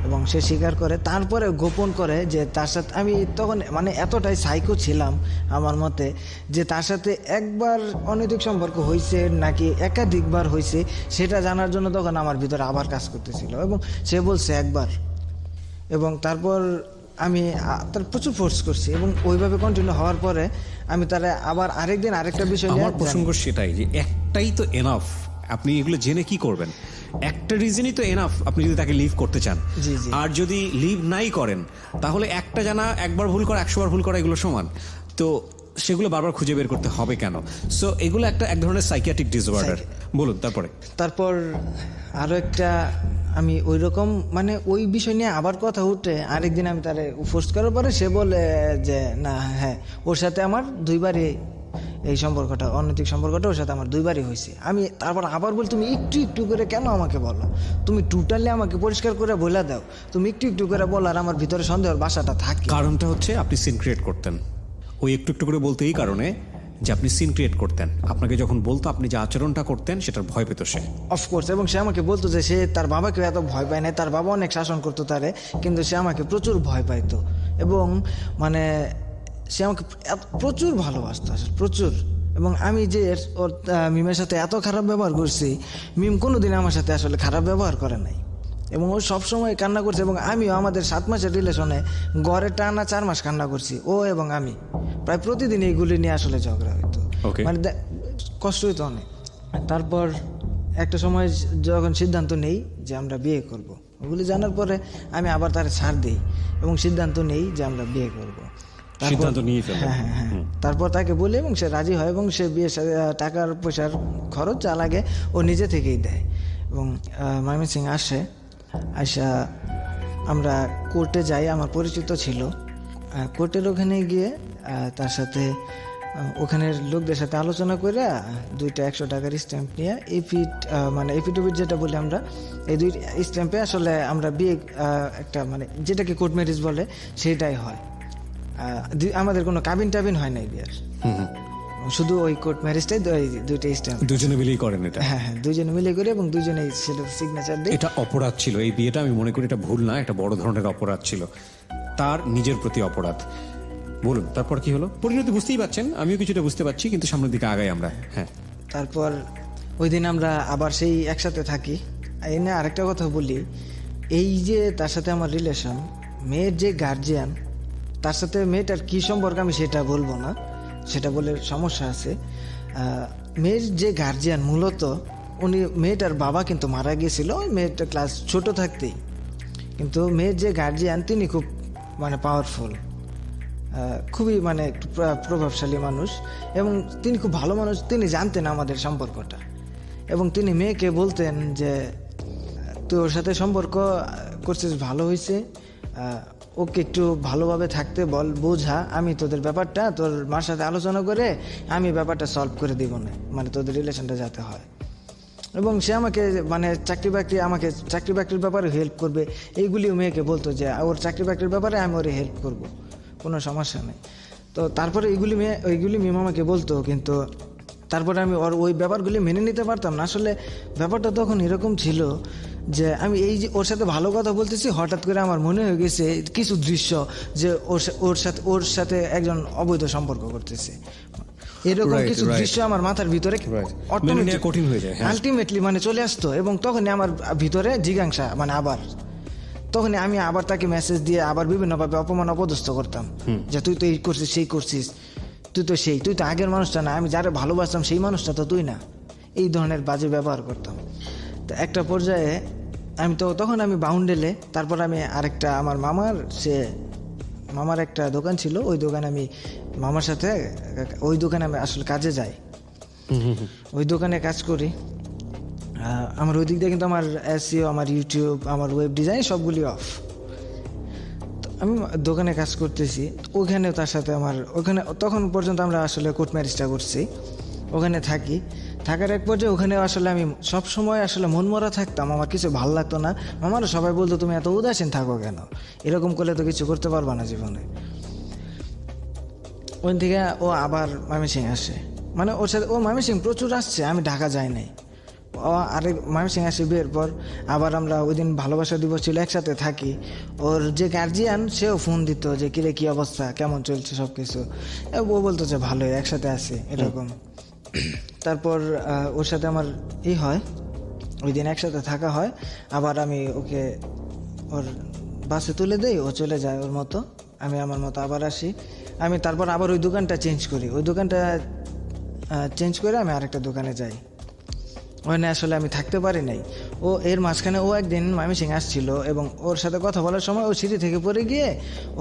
এবং সে স্বীকার করে। তারপরে গোপন করে যে তার সাথে আমি তখন মানে এতটাই সাইকো ছিলাম আমার মতে, যে তার সাথে একবার অনৈতিক সম্পর্ক হয়েছে নাকি একাধিকবার হয়েছে সেটা জানার জন্য তখন আমার ভিতরে আবার কাজ করতেছিল, এবং সে বলছে একবার। এবং তারপর আমি তার প্রচুর ফোর্স করছি, এবং ওইভাবে কন্টিনিউ হওয়ার পরে আমি তারা আবার আরেকদিন আরেকটা বিষয় নিয়ে আমার প্রসঙ্গ সেটাই, যে একটাই তো এনাফ। আপনি এগুলো জেনে কি করবেন? একটা রিজনই তো এনাফ, আপনি যদি তাকে লিভ করতে চান। আর যদি লিভ নাই করেন, তাহলে একটা জানা একবার ভুল করা 100 বার ভুল করা এগুলো সমান, তো সেগুলো বারবার খুঁজে বের করতে হবে কেন? সো এগুলো এক ধরনের সাইকিয়াট্রিক ডিসঅর্ডার। বলুন তারপর আরো একটা, আমি ওই রকম মানে ওই বিষয় নিয়ে আবার কথা উঠে আরেকদিন আমি তারে ফোর্স করার পরে সে বলে যে না, হ্যাঁ ওর সাথে আমার 2বারই এই সম্পর্কটা, অনৈতিক সম্পর্কটা ওর সাথে আমার 2বারই হয়েছে। আমি তারপর আবার বলি তুমি একটু একটু করে কেন আমাকে বলো, তুমি টোটালি আমাকে পরিষ্কার করে বলে দাও, তুমি একটু একটু করে বলো, আর আমার ভিতরে সন্দেহের বাসাটা থাকে। কারণটা হচ্ছে আপনি সিন ক্রিয়েট করতেন। ওই একটু একটু করে বলতে এই কারণে যে আপনি সিন ক্রিয়েট করতেন। আপনাকে যখন বলতো, আপনি যে আচরণটা করতেন সেটার ভয় পেত সে, অফকোর্স। এবং সে আমাকে বলতো যে সে তার বাবাকে এত ভয় পায় না, তার বাবা অনেক শাসন করতো তারে, কিন্তু সে আমাকে প্রচুর ভয় পাইতো, এবং মানে সে আমাকে প্রচুর ভালোবাসতো, প্রচুর। এবং আমি যে ওর মিমের সাথে এত খারাপ ব্যবহার করছি, মিম কোনোদিন আমার সাথে আসলে খারাপ ব্যবহার করে নাই, এবং ও সবসময় কান্না করছে। এবং আমিও আমাদের 7 মাসের রিলেশনে গড়ে টানা 4 মাস কান্না করছি, ও এবং আমি প্রায় প্রতিদিন এইগুলি নিয়ে আসলে ঝগড়া হইতো, মানে কষ্ট হইতো অনেক। তারপর একটা সময় যখন সিদ্ধান্ত নেই যে আমরা বিয়ে করব, ওগুলি জানার পরে আমি আবার তার ছাড় দিই এবং সিদ্ধান্ত নেই যে আমরা বিয়ে করব। সিদ্ধান্ত নিয়ে ফেললেন। হ্যাঁ। তারপর তাকে বলি এবং সে রাজি হয় এবং সে বিয়ের টাকার পয়সার খরচ যা লাগে ও নিজে থেকেই দেয়। এবং ময়মনসিংহ আসা আমরা কোর্টে যাই, আমার পরিচিত ছিল। কোর্টের ওখানে গিয়ে তার সাথে ওখানের লোকদের সাথে আলোচনা করে 2টা 100 টাকার স্ট্যাম্প নিয়ে মানে এফিডেভিট যেটা বলি আমরা, এই 2 স্ট্যাম্পে আসলে আমরা বিয়ে একটা মানে যেটাকে কোর্ট ম্যারেজ বলে সেটাই হয়। আমাদের কোনো কাবিন টাবিন হয় নাই বিয়ের, শুধু ওই কোর্ট ম্যারেজটাই 2টা স্ট্যাম্প দুজনে মিলেই করেন এটা? হ্যাঁ, দুজনে মিলে করে এবং দুজনেই সিগনেচার দেয়। এটা অপরাধ ছিল এই বিয়েটা, আমি মনে করি এটা ভুল না, একটা বড় ধরনের অপরাধ ছিল, তার নিজের প্রতি অপরাধ। বলুন তারপর কি হলো? পরিণতি বুঝতেই পারছেন, আমিও কিছুটা বুঝতে পারছি, কিন্তু সামনের দিকে আগাই আমরা। হ্যাঁ, তারপর ওই দিন আমরা আবার সেই একসাথে থাকি। এনে আরেকটা কথা বলি, এই যে তার সাথে আমার রিলেশন, মেয়ের যে গার্জিয়ান, তার সাথে মেয়েটার কি সম্পর্ক আমি সেটা বলবো না, সেটা বলে সমস্যা আছে। মেয়ের যে গার্জিয়ান মূলত মেয়েটার বাবা কিন্তু মারা গিয়েছিল মেয়েটা ক্লাস ছোট থাকতেই, কিন্তু মেয়ের যে গার্জিয়ান তিনি খুব মানে পাওয়ারফুল, খুবই মানে একটু প্রভাবশালী মানুষ এবং তিনি খুব ভালো মানুষ। তিনি জানতেন আমাদের সম্পর্কটা এবং তিনি মেয়েকে বলতেন যে তুই ওর সাথে সম্পর্ক করছিস, ভালো হয়েছে, ওকে একটু ভালোভাবে থাকতে বল, বোঝা, আমি তোদের ব্যাপারটা তোর মার সাথে আলোচনা করে আমি ব্যাপারটা সলভ করে দিব না, মানে তোদের রিলেশনটা যাতে হয়। এবং সে আমাকে মানে চাকরি বাকরির ব্যাপারে হেল্প করবে, এইগুলিও মেয়েকে বলতো যে ওর চাকরি বাকরির ব্যাপারে আমি ওরে হেল্প করব, কোনো সমস্যা নেই। তো তারপরে ওইগুলি মেয়ে আমাকে বলতো, কিন্তু তারপরে আমি ওই ব্যাপারগুলি মেনে নিতে পারতাম না। আসলে ব্যাপারটা তখন এরকম ছিল যে আমি এই যে ওর সাথে ভালো কথা বলতেছি, হঠাৎ করে আমার মনে হয়ে গেছে কিছু দৃশ্য যে ওর সাথে একজন অবৈধ সম্পর্ক করতেছে, এরকম কিছু দৃশ্য আমার মাথার ভিতরে কঠিন হয়ে যায়, আলটিমেটলি মানে চলে আসতো। এবং তখনই আমার ভিতরে জিজ্ঞাসা মানে আবার তখনই আমি আবার তাকে মেসেজ দিয়ে আবার বিভিন্নভাবে অপমান অপদস্থ করতাম যে তুই তো এই করছিস, সেই করছিস, তুই তো আগের মানুষটা না, আমি যারা ভালোবাসতাম সেই মানুষটা তো তুই না, এই ধরনের বাজে ব্যবহার করতাম। তো একটা পর্যায়ে তখন আমি বাউন্ডেলে, তারপর আমি আরেকটা আমার মামার একটা দোকান ছিল, ওই দোকানে আমি মামার সাথে ওই দোকানে আমি আসলে কাজে যাই, ওই দোকানে কাজ করি। আমার ওই দিক দিয়ে কিন্তু আমার SEO, আমার ইউটিউব, আমার ওয়েব ডিজাইন সবগুলি অফ। আমি দোকানে কাজ করতেছি, ওখানে তার সাথে ওখানে তখন পর্যন্ত আমরা আসলে কোর্ট ম্যারেজটা করছি, ওখানে থাকার এক পর্যায়ে ওখানে আসলে আমি সবসময় আসলে মনমরা থাকতাম, আমার কিছু ভালো লাগতো না। আমারও সবাই বলতো তুমি এত উদাসীন থাকো কেন, এরকম করলে তো কিছু করতে পারবা না জীবনে। ওই থেকে ও আবার ময়মনসিংহ আসে, মানে ওর সাথে ও ময়মনসিংহ প্রচুর আসছে, আমি ঢাকা যাই নাই। আরেক ময়মনসিংহ আসে বিয়ের পর, আবার আমরা ওই দিন ভালোবাসা দিবস ছিল, একসাথে থাকি। ওর যে গার্জিয়ান সেও ফোন দিত যে কিরে কি অবস্থা, কেমন চলছে সব কিছু। ও বলতো যে ভালোই, একসাথে আছি এরকম। তারপর ওর সাথে আমার হয়, ওই দিন একসাথে থাকা হয়। আবার আমি ওকে ওর বাসে তুলে দেই, ও চলে যায় ওর মতো, আমি আমার মতো আবার আসি। আমি তারপর আবার ওই দোকানটা চেঞ্জ করি, ওই দোকানটা চেঞ্জ করে আমি আরেকটা দোকানে যাই। ওখানে আসলে আমি থাকতে পারি নাই। এর মাঝখানে একদিন ময়মনসিংহ আসছিল এবং ওর সাথে কথা বলার সময় ও সিঁড়ি থেকে পড়ে গিয়ে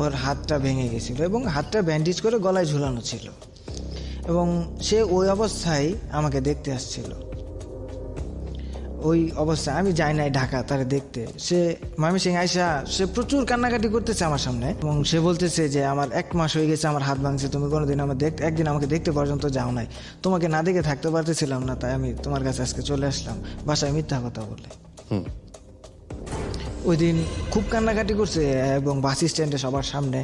ওর হাতটা ভেঙে গেছিল এবং হাতটা ব্যান্ডেজ করে গলায় ঝুলানো ছিল এবং সে ওই অবস্থায় আমাকে দেখতে আসছিল। ওই অবস্থায় আমি যাই নাই ঢাকা তারে দেখতে। সে ময়মনসিংহ আইসা সে প্রচুর কান্নাকাটি করতেছে আমার সামনে এবং সে বলতেছে যে আমার 1 মাস হয়ে গেছে আমার হাত ভাঙছে, তুমি কোনোদিন একদিন আমাকে দেখতে পর্যন্ত যাও নাই, তোমাকে না দেখে থাকতে পারতেছিলাম না, তাই আমি তোমার কাছে আজকে চলে আসলাম, বাসায় মিথ্যা কথা বলে। ওই দিন খুব কান্নাকাটি করছে এবং বাস স্ট্যান্ডে সবার সামনে।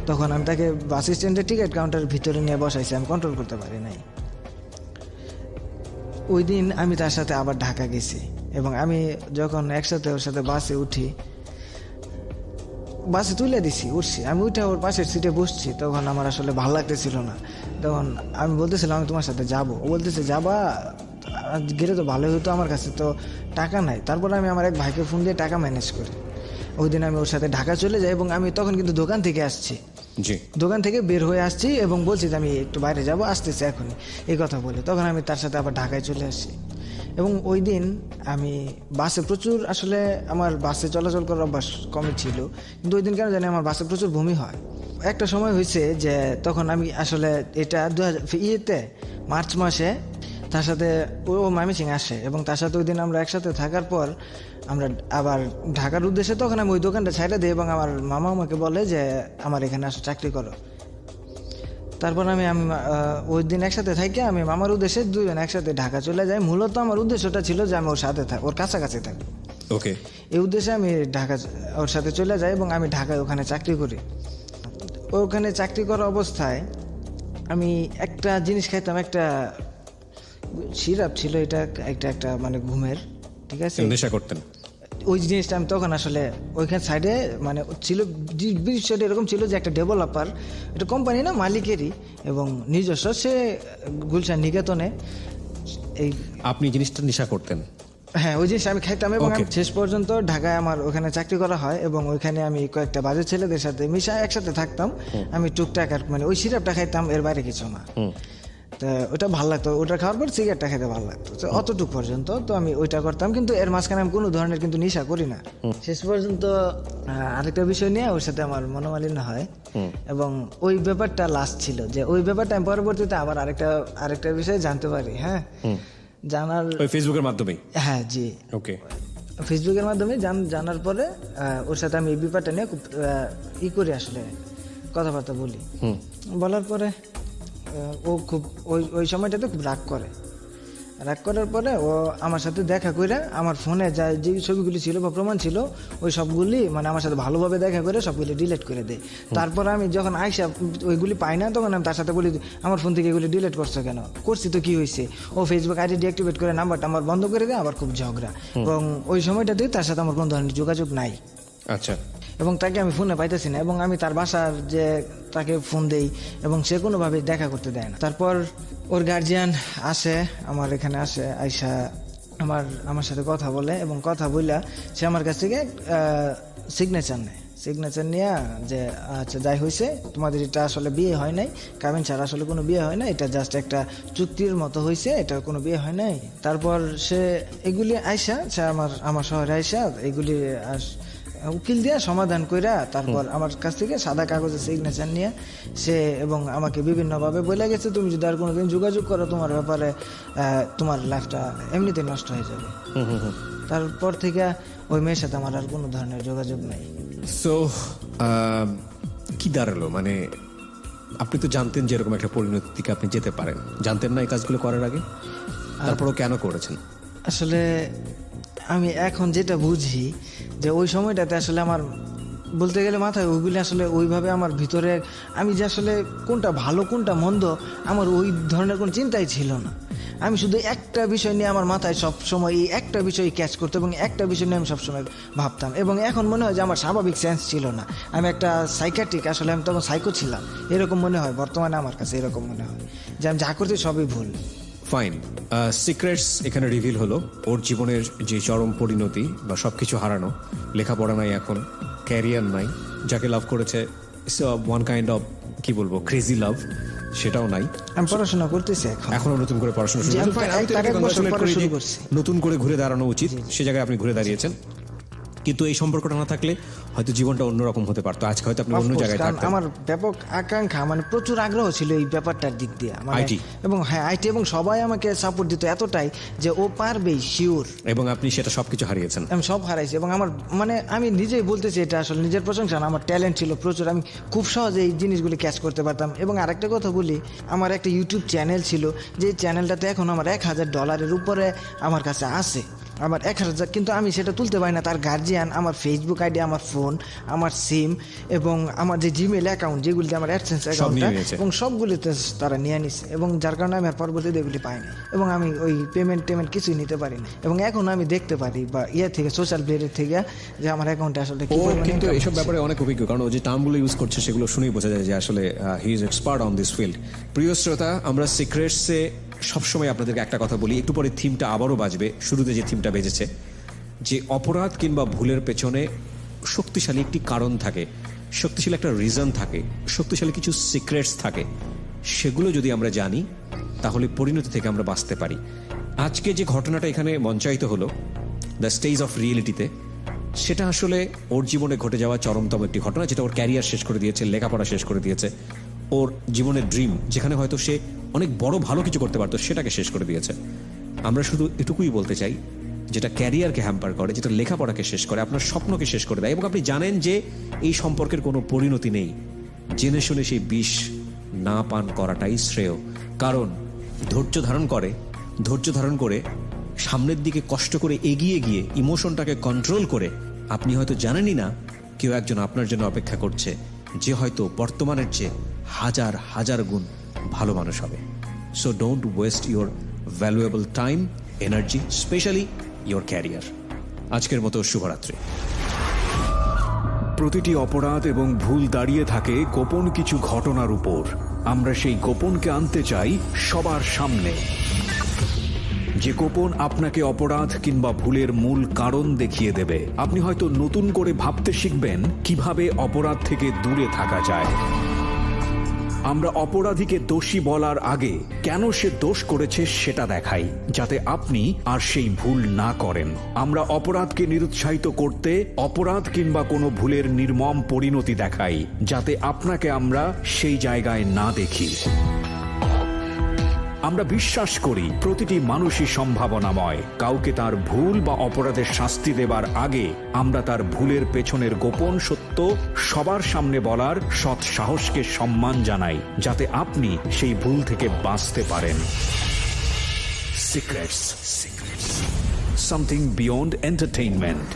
তখন আমি তাকে বাস স্ট্যান্ডের টিকিট কাউন্টারের ভিতরে নিয়ে বসাইছি, আমি কন্ট্রোল করতে পারি নাই। ওই দিন আমি তার সাথে আবার ঢাকা গেছি এবং আমি যখন একসাথে ওর সাথে বাসে উঠি, বাসে তুলে উঠছি, আমি উঠে ওর পাশের সিটে বসছি, তখন আমার আসলে ভালো লাগতেছিল না। তখন আমি বলতেছিলাম আমি তোমার সাথে যাবো, ও বলতেছে যাবা, গেলে তো ভালোই হতো, আমার কাছে তো টাকা নাই। তারপর আমি আমার এক ভাইকে ফোন দিয়ে টাকা ম্যানেজ করি। ওই দিন আমি ওর সাথে ঢাকা চলে যাই এবং আমি তখন কিন্তু দোকান থেকে আসছি, দোকান থেকে বের হয়ে আসছি এবং বলছি যে আমি একটু বাইরে যাবো, আসতেছি এখনই, এই কথা বলে তখন আমি তার সাথে আবার ঢাকায় চলে আসছি। এবং ওই দিন আমি বাসে প্রচুর, আসলে আমার বাসে চলাচল করার অভ্যাস কমই ছিল, কিন্তু ওই দিন কেন জানি আমার বাসে প্রচুর বমি হয়। একটা সময় হয়েছে যে তখন আমি আসলে এটা মার্চ মাসে তার সাথে ও ময়মনসিং আসে, এবং তার সাথে ওই দিন আমরা একসাথে থাকার পর আমরা আবার ঢাকার উদ্দেশ্যে, তখন আমি ওই দোকানটা ছাইড়া দিই এবং আমার মামা আমাকে বলে যে আমার এখানে আসো, চাকরি করো। তারপর আমি ওই দিন একসাথে থাকি, আমি মামার উদ্দেশ্যে দুজন একসাথে ঢাকা চলে যাই। মূলত আমার উদ্দেশ্যটা ছিল যে আমি ওর সাথে ওর কাছাকাছি থাকবো। ওকে, এই উদ্দেশ্যে আমি ওর সাথে চলে যাই এবং আমি ঢাকায় ওখানে চাকরি করি। ওখানে চাকরি করা অবস্থায় আমি একটা জিনিস খাইতাম, একটা সিরাপ ছিল, এটা একটা মানে ঘুমের, ঠিক আছে, নেশা করতেন। ওই জিনিসটা আমি তখন আসলে ওইখানে সাইডে মানে ছিল, বিষয়টা এরকম ছিল যে একটা ডেভেলপার, এটা কোম্পানি না মালিকেরই এবং নিজস্ব, সে গুলশান নিকেতনে এই আপনি জিনিসটা নেশা করতেন? হ্যাঁ, ওই জিনিস আমি খাইতাম এবং আমি শেষ পর্যন্ত ঢাকায় আমার ওখানে চাকরি করা হয় এবং ওইখানে আমি কয়েকটা বাজে ছেলেদের সাথে মিশা একসাথে থাকতাম। আমি টুকটাক আর মানে ওই সিরাপটা খাইতাম, এর বাইরে কিছু না। তো ওটা ভালো লাগতো, ওটা খাওয়ার পর সিগারেটটা খেতে ভালো লাগতো, তো অতটুকু পর্যন্ত তো আমি ওইটা করতাম, কিন্তু এর মাঝখানে আমি কোনো ধরনের কিন্তু নেশা করি না। শেষ পর্যন্ত আরেকটা বিষয় নিয়ে ওর সাথে আমার মনোমালিন্য হয় এবং ওই ব্যাপারটা লাস্ট ছিল, যে ওই ব্যাপারটা আমি পরবর্তীতে আবার আরেকটা বিষয় জানতে পারি। হ্যাঁ, জানার ওই ফেসবুকের মাধ্যমে? হ্যাঁ জি, ওকে, ফেসবুকের মাধ্যমে জানার পরে ওর সাথে আমি এই ব্যাপারটা নিয়ে খুব করি, আসলে কথাবার্তা বলি। বলার পরে ও খুব ওই সময়টাতে খুব রাগ করার পরে ও আমার সাথে দেখা করে আমার ফোনে যে ছবিগুলি ছিল বা প্রমাণ ছিল ওই সবগুলি মানে আমার সাথে ভালোভাবে দেখা করে সবগুলি ডিলিট করে দেয়। তারপর আমি যখন আইসা ওইগুলি পাই না, তখন আমি তার সাথে বলি আমার ফোন থেকে এগুলি ডিলিট করছো কেন? করছি তো কি হয়েছে? ও ফেসবুক আইডি ডিঅ্যাক্টিভেট করে নাম্বারটা আমার বন্ধ করে দেয়, আবার খুব ঝগড়া। এবং ওই সময়টাতে তার সাথে আমার কোনো ধরনের যোগাযোগ নাই। আচ্ছা, এবং তাকে আমি ফোনে পাইতেছি না, এবং আমি তার বাসার যে তাকে ফোন দেই এবং সে কোনোভাবে দেখা করতে দেয় না। তারপর ওর গার্জিয়ান আসে, আমার এখানে আসে, আইসা আমার সাথে কথা বলে এবং কথা বললা সে আমার কাছ থেকে সিগনেচার নিয়ে যে আচ্ছা যাই হয়েছে, তোমাদের এটা আসলে বিয়ে হয় নাই, কাবিন ছাড়া আসলে কোনো বিয়ে হয় না, এটা জাস্ট একটা চুক্তির মতো হয়েছে, এটা কোনো বিয়ে হয় নাই। তারপর সে এগুলি আইসা, সে আমার শহরে আইসা এগুলি উকিল দিয়া সমাধান কইরা তারপর আমার কাছ থেকে সাদা কাগজে সিগনেচার নিয়ে সে এবং আমাকে বিভিন্নভাবে বলে গেছে, তুমি যদি আর কোনোদিন যোগাযোগ করো তোমার ব্যাপারে তোমার লাইফটা এমনিতে নষ্ট হয়ে যাবে। তারপর থেকে ওই মেয়ের সাথে আমার আর কোনো ধরনের যোগাযোগ নাই। সো কি দাঁড়ালো? মানে আপনি তো জানতেন যে এরকম একটা পরিণতির দিকে আপনি যেতে পারেন, জানতেন না এই কাজগুলো করার আগে? তারপরও কেন করেছেন? আসলে আমি এখন যেটা বুঝি যে ওই সময়টাতে আসলে আমার বলতে গেলে মাথায় ওইগুলি আসলে ওইভাবে আমার ভিতরে, আমি যে আসলে কোনটা ভালো কোনটা মন্দ আমার ওই ধরনের কোনো চিন্তাই ছিল না। আমি শুধু একটা বিষয় নিয়ে আমার মাথায় সবসময় এই একটা বিষয় ক্যাচ করতো এবং একটা বিষয় নিয়ে আমি সবসময় ভাবতাম, এবং এখন মনে হয় যে আমার স্বাভাবিক সেন্স ছিল না, আমি একটা সাইকিয়াট্রিক, আসলে আমি তখন সাইকো ছিলাম, এরকম মনে হয় বর্তমানে আমার কাছে, এরকম মনে হয় যে আমি যা করছি সবই ভুল। ফাইন, সিক্রেটস এখানে রিভিল হলো। ওর জীবনের যে চরম পরিণতি বা সবকিছু হারানো, লেখাপড়া নাই, এখন ক্যারিয়ার নাই, যাকে লাভ করেছে ওয়ান কাইন্ড অফ কি বলবো ক্রেজি লাভ, সেটাও নাই। আমি পড়াশোনা করতেছি এখনো নতুন করে পড়াশোনা শুরু করছি, নতুন করে ঘুরে দাঁড়ানো উচিত, সে জায়গায় আপনি ঘুরে দাঁড়িয়েছেন। কিন্তু এই সম্পর্কটা না থাকলে হয়তো জীবনটা অন্যরকম হতে পারতো, আজকে হয়তো আপনি অন্য জায়গায় থাকতেন। আমার ব্যাপক আকাঙ্ক্ষা, মানে প্রচুর আগ্রহ ছিল এই ব্যাপারটার দিক দিয়ে, আইটি, এবং হ্যাঁ আইটি, এবং সবাই আমাকে সাপোর্ট দিত এতটাই যে ও পারবেই শিওর, এবং আপনি সেটা সবকিছু হারিয়েছেন। আমি সব হারাইছি, এবং আমার মানে আমি নিজেই বলতেছি এটা আসলে নিজের প্রশংসা না, আমার ট্যালেন্ট ছিল প্রচুর, আমি খুব সহজে এই জিনিসগুলি ক্যাচ করতে পারতাম। এবং আরেকটা কথা বলি, আমার একটা ইউটিউব চ্যানেল ছিল, যে চ্যানেলটাতে এখন আমার $1000 উপরে আমার কাছে আছে, আমার 1000, কিন্তু আমি সেটা তুলতে পারি না। তার গার্জিয়ান আমার ফেসবুক আইডি, আমার ফোন, আমার সিম এবং আমার যে জিমেল অ্যাকাউন্ট, যেগুলিতে আমার অ্যাডসেন্স অ্যাকাউন্টটা, এবং সবগুলিতে তারা নিয়ে নিছে, এবং যার কারণে আমি আর পরবর্তীতে এগুলি পাই না, এবং আমি ওই পেমেন্ট কিছুই নিতে পারি না। এবং এখন আমি দেখতে পারি বা থেকে সোশ্যাল মিডিয়া থেকে যে আমার অ্যাকাউন্টে আসলে কি পরিমাণে, কিন্তু এইসব ব্যাপারে অনেক অভিজ্ঞ, কারণ ও যে টার্মগুলো ইউজ করছে সেগুলো শুনেই বোঝা যায় যে আসলে he is expert on this field. প্রিয় শ্রোতা, আমরা সিক্রেটসে সবসময় আপনাদেরকে একটা কথা বলি, একটু পরে থিমটা আবারও বাজবে, শুরুতে যে থিমটা বেজেছে, যে অপরাধ কিংবা ভুলের পেছনে শক্তিশালী একটি কারণ থাকে, শক্তিশালী একটা রিজন থাকে, শক্তিশালী কিছু সিক্রেটস থাকে, সেগুলো যদি আমরা জানি তাহলে পরিণতি থেকে আমরা বাঁচতে পারি। আজকে যে ঘটনাটা এখানে মঞ্চায়িত হলো দ্য স্টেজ অফ রিয়েলিটিতে, সেটা আসলে ওর জীবনে ঘটে যাওয়া চরমতম একটি ঘটনা, যেটা ওর ক্যারিয়ার শেষ করে দিয়েছে, লেখাপড়া শেষ করে দিয়েছে, ওর জীবনের ড্রিম যেখানে হয়তো সে অনেক বড় ভালো কিছু করতে পারতো সেটাকে শেষ করে দিয়েছে। আমরা শুধু এটুকুই বলতে চাই, যেটা ক্যারিয়ারকে হ্যাম্পার করে, যেটা লেখাপড়াকে শেষ করে, আপনার স্বপ্নকে শেষ করে দেয়, এবং আপনি জানেন যে এই সম্পর্কের কোনো পরিণতি নেই, জেনে শুনে সেই বিষ না পান করাটাই শ্রেয়। কারণ ধৈর্য ধারণ করে সামনের দিকে কষ্ট করে এগিয়ে গিয়ে ইমোশনটাকে কন্ট্রোল করে আপনি হয়তো জানেনই না কেউ একজন আপনার জন্য অপেক্ষা করছে, যে হয়তো বর্তমানের চেয়ে হাজার হাজার গুণ ভালো মানুষ হবে। So don't waste your valuable time, energy, specially your career. আজকের মতো শুভরাত্রি। প্রতিটি অপরাধ এবং ভুল দাঁড়িয়ে থাকে গোপন কিছু ঘটনার উপর। আমরা সেই গোপনকে আনতে চাই সবার সামনে, যে গোপন আপনাকে অপরাধ কিংবা ভুলের মূল কারণ দেখিয়ে দেবে। আপনি হয়তো নতুন করে ভাবতে শিখবেন কিভাবে অপরাধ থেকে দূরে থাকা যায়। আমরা অপরাধীকে দোষী বলার আগে কেন সে দোষ করেছে সেটা দেখাই, যাতে আপনি আর সেই ভুল না করেন। আমরা অপরাধকে নিরুৎসাহিত করতে অপরাধ কিংবা কোনো ভুলের নির্মম পরিণতি দেখাই, যাতে আপনাকে আমরা সেই জায়গায় না দেখি। আমরা বিশ্বাস করি প্রতিটি মানুষই সম্ভাবনাময়। কাউকে তার ভুল বা অপরাধের শাস্তি দেবার আগে আমরা তার ভুলের পেছনের গোপন সত্য সবার সামনে বলার সৎ সাহসকে সম্মান জানাই, যাতে আপনি সেই ভুল থেকে বাঁচতে পারেন। Secrets, something beyond entertainment.